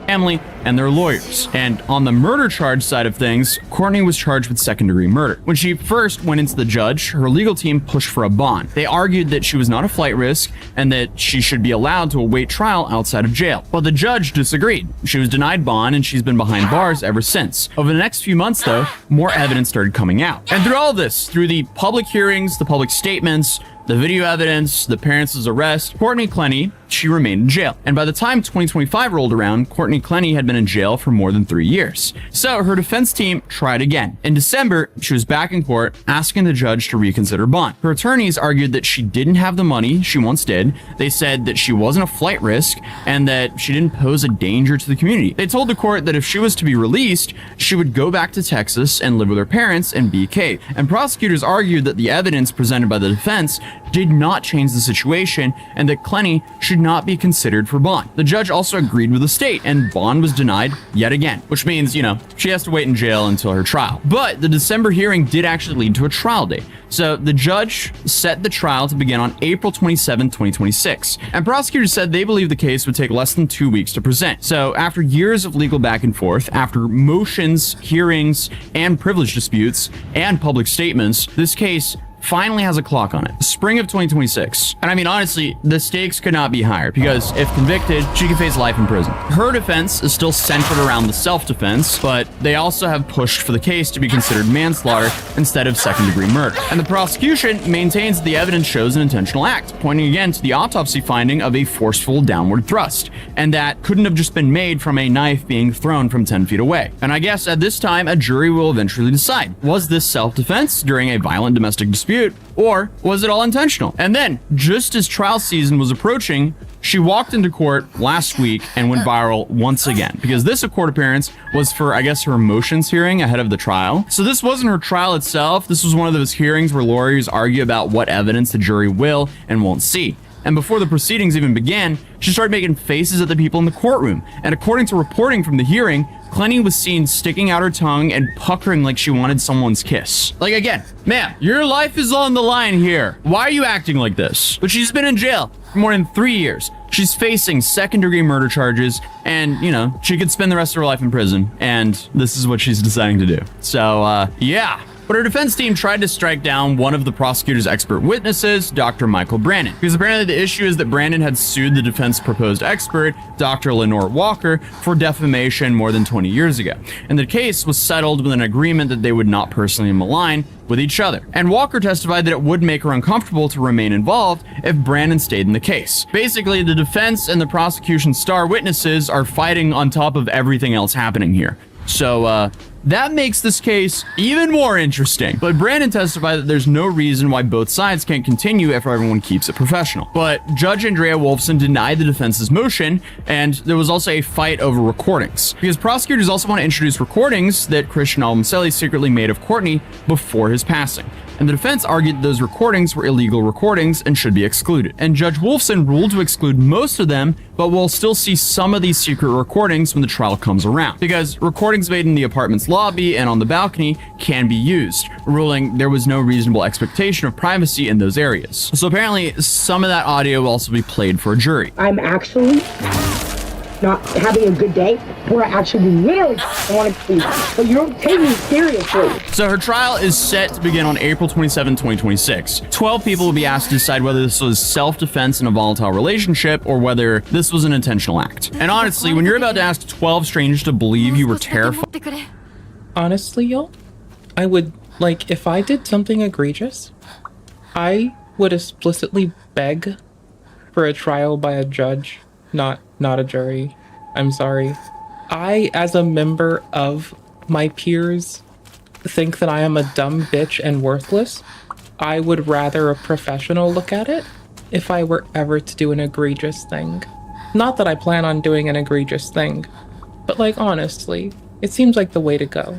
family and their lawyers. And on the murder charge side of things, Courtney was charged with second-degree murder. When she first went into the judge, her legal team pushed for a bond. They argued that she was not a flight risk and that she should be allowed to await trial outside of jail. But the judge disagreed. She was denied bond and she's been behind bars ever since. Over the next few months, though, more evidence started coming out. And through all of this, through the public hearings, the public statements, the video evidence, the parents' arrest, Courtney Clenny, she remained in jail. And by the time 2025 rolled around, Courtney Clenny had been in jail for more than 3 years. So her defense team tried again. In December, she was back in court asking the judge to reconsider bond. Her attorneys argued that she didn't have the money she once did. They said that she wasn't a flight risk and that she didn't pose a danger to the community. They told the court that if she was to be released, she would go back to Texas and live with her parents in BK. And prosecutors argued that the evidence presented by the defense did not change the situation and that Clenny should not be considered for bond. The judge also agreed with the state and bond was denied yet again, which means, she has to wait in jail until her trial. But the December hearing did actually lead to a trial date. So the judge set the trial to begin on April 27, 2026. And prosecutors said they believe the case would take less than 2 weeks to present. So after years of legal back and forth, after motions, hearings, and privilege disputes, and public statements, this case finally has a clock on it. Spring of 2026. And I mean, honestly, the stakes could not be higher because if convicted, she could face life in prison. Her defense is still centered around the self-defense, but they also have pushed for the case to be considered manslaughter instead of second-degree murder. And the prosecution maintains the evidence shows an intentional act, pointing again to the autopsy finding of a forceful downward thrust, and that couldn't have just been made from a knife being thrown from 10 feet away. And I guess at this time, a jury will eventually decide, was this self-defense during a violent domestic dispute, or was it all intentional? And then, just as trial season was approaching, she walked into court last week and went viral once again, because this court appearance was for, I guess, her motions hearing ahead of the trial. So this wasn't her trial itself. This was one of those hearings where lawyers argue about what evidence the jury will and won't see. And before the proceedings even began, she started making faces at the people in the courtroom. And according to reporting from the hearing, Clenny was seen sticking out her tongue and puckering like she wanted someone's kiss. Like, again, ma'am, your life is on the line here. Why are you acting like this? But she's been in jail for more than 3 years. She's facing second-degree murder charges, and, she could spend the rest of her life in prison. And this is what she's deciding to do. So, yeah. But her defense team tried to strike down one of the prosecutor's expert witnesses, Dr. Michael Brandon, because apparently the issue is that Brandon had sued the defense proposed expert, Dr. Lenore Walker, for defamation more than 20 years ago. And the case was settled with an agreement that they would not personally malign with each other. And Walker testified that it would make her uncomfortable to remain involved if Brandon stayed in the case. Basically, the defense and the prosecution's star witnesses are fighting on top of everything else happening here. So, that makes this case even more interesting. But Brandon testified that there's no reason why both sides can't continue if everyone keeps it professional. But Judge Andrea Wolfson denied the defense's motion, and there was also a fight over recordings. Because prosecutors also want to introduce recordings that Christian Almcelli secretly made of Courtney before his passing. And the defense argued that those recordings were illegal recordings and should be excluded. And Judge Wolfson ruled to exclude most of them, but we'll still see some of these secret recordings when the trial comes around. Because recordings made in the apartment's lobby and on the balcony can be used, ruling there was no reasonable expectation of privacy in those areas. So apparently, some of that audio will also be played for a jury. I'm actually not having a good day, or I actually literally want to sleep, but you don't take me seriously. So her trial is set to begin on April 27, 2026. 12 people will be asked to decide whether this was self-defense in a volatile relationship or whether this was an intentional act. And honestly, when you're about to ask 12 strangers to believe you were terrified... Honestly, y'all, I would, if I did something egregious, I would explicitly beg for a trial by a judge, not a jury. I'm sorry. I, as a member of my peers, think that I am a dumb bitch and worthless. I would rather a professional look at it if I were ever to do an egregious thing. Not that I plan on doing an egregious thing, but honestly, it seems like the way to go,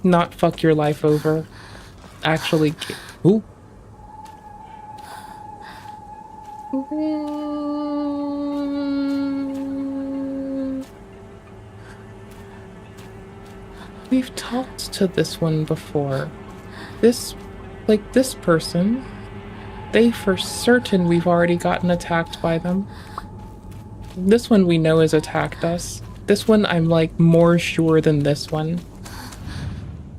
Not fuck your life over. Actually, ooh. We've talked to this one before. This person, they for certain we've already gotten attacked by them. This one we know has attacked us. This one I'm like more sure than this one.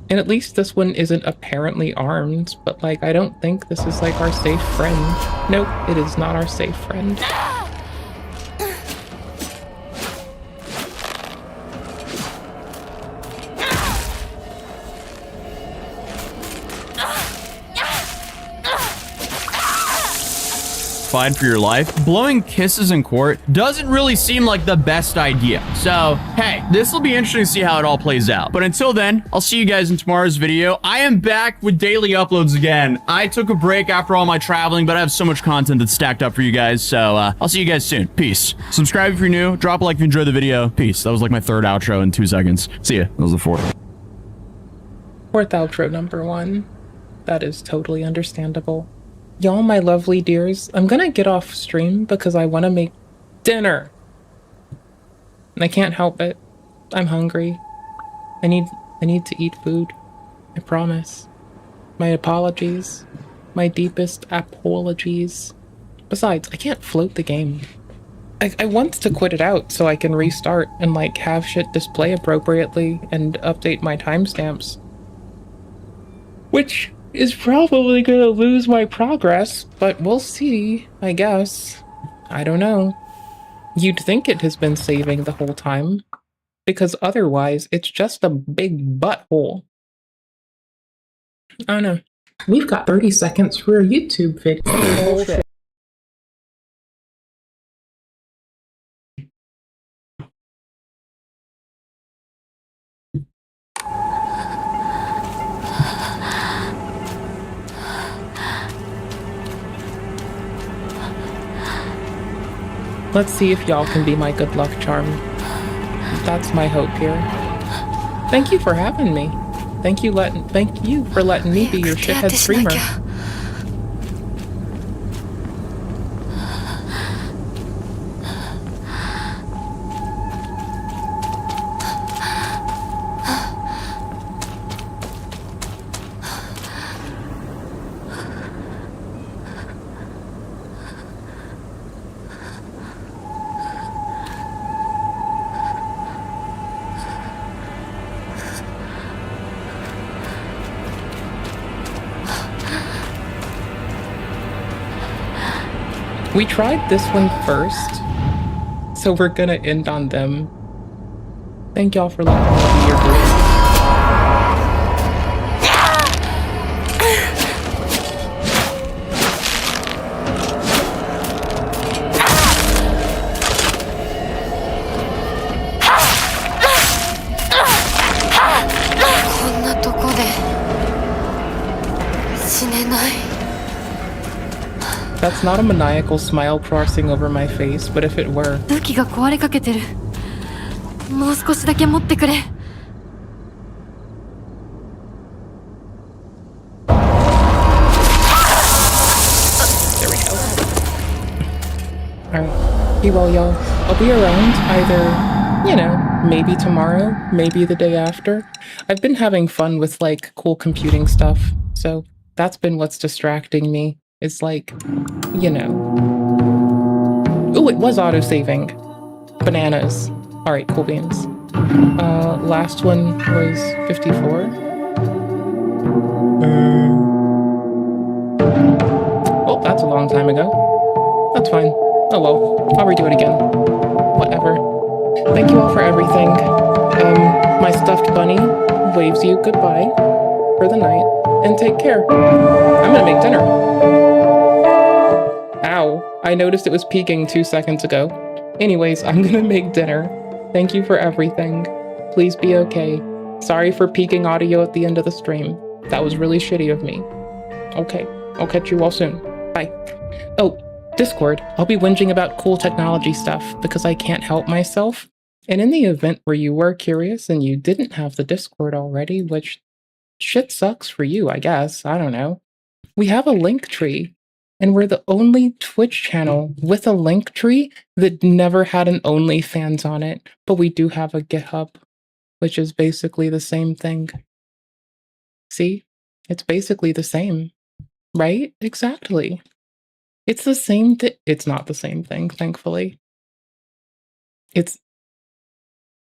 And at least this one isn't apparently armed, but like I don't think this is like our safe friend. Nope, it is not our safe friend. For your life, blowing kisses in court doesn't really seem like the best idea. So, hey, this will be interesting to see how it all plays out. But until then, I'll see you guys in tomorrow's video. I am back with daily uploads again. I took a break after all my traveling, but I have so much content that's stacked up for you guys. So, I'll see you guys soon. Peace. Subscribe if you're new. Drop a like if you enjoyed the video. Peace. That was like my third outro in 2 seconds. See ya. That was the fourth. Fourth outro number 1. That is totally understandable. Y'all, my lovely dears, I'm gonna get off stream because I want to make dinner. And I can't help it. I'm hungry. I need to eat food. I promise. My apologies. My deepest apologies. Besides, I can't float the game. I want to quit it out so I can restart and like have shit display appropriately and update my timestamps. Which is probably gonna lose my progress, but we'll see, I guess. I don't know. You'd think it has been saving the whole time, because otherwise it's just a big butthole. I don't know. We've got 30 seconds for a YouTube video. Bullshit. Let's see if y'all can be my good luck charm. That's my hope here. Thank you for having me. Thank you for letting me be your shithead streamer. We tried this one first, so we're gonna end on them. Thank y'all for letting me be your group. That's not a maniacal smile crossing over my face, but if it were. There we go. Alright. Be well, y'all. I'll be around either, you know, maybe tomorrow, maybe the day after. I've been having fun with, like, cool computing stuff, so that's been what's distracting me. It's like, you know. Oh, it was auto-saving. Bananas. Alright, cool beans. Last one was 54. Oh, that's a long time ago. That's fine. Oh well, I'll redo it again. Whatever. Thank you all for everything. My stuffed bunny waves you goodbye for the night, and take care. I'm gonna make dinner. Ow, I noticed it was peaking 2 seconds ago. Anyways, I'm gonna make dinner. Thank you for everything. Please be okay. Sorry for peaking audio at the end of the stream. That was really shitty of me. Okay, I'll catch you all soon. Bye. Oh, Discord. I'll be whinging about cool technology stuff because I can't help myself. And in the event where you were curious and you didn't have the Discord already, which shit sucks for you, I guess, I don't know. We have a link tree, and we're the only Twitch channel with a link tree that never had an OnlyFans on it, but we do have a GitHub, which is basically the same thing. See? It's basically the same, right? Exactly. It's the same thing. It's not the same thing, thankfully. It's,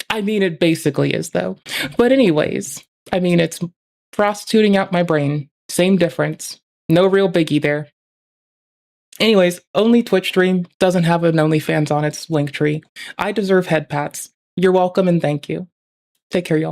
I mean, it basically is though. But anyways, I mean, it's prostituting out my brain. Same difference. No real biggie there. Anyways, only Twitch stream doesn't have an OnlyFans on its link tree. I deserve head pats. You're welcome and thank you. Take care, y'all.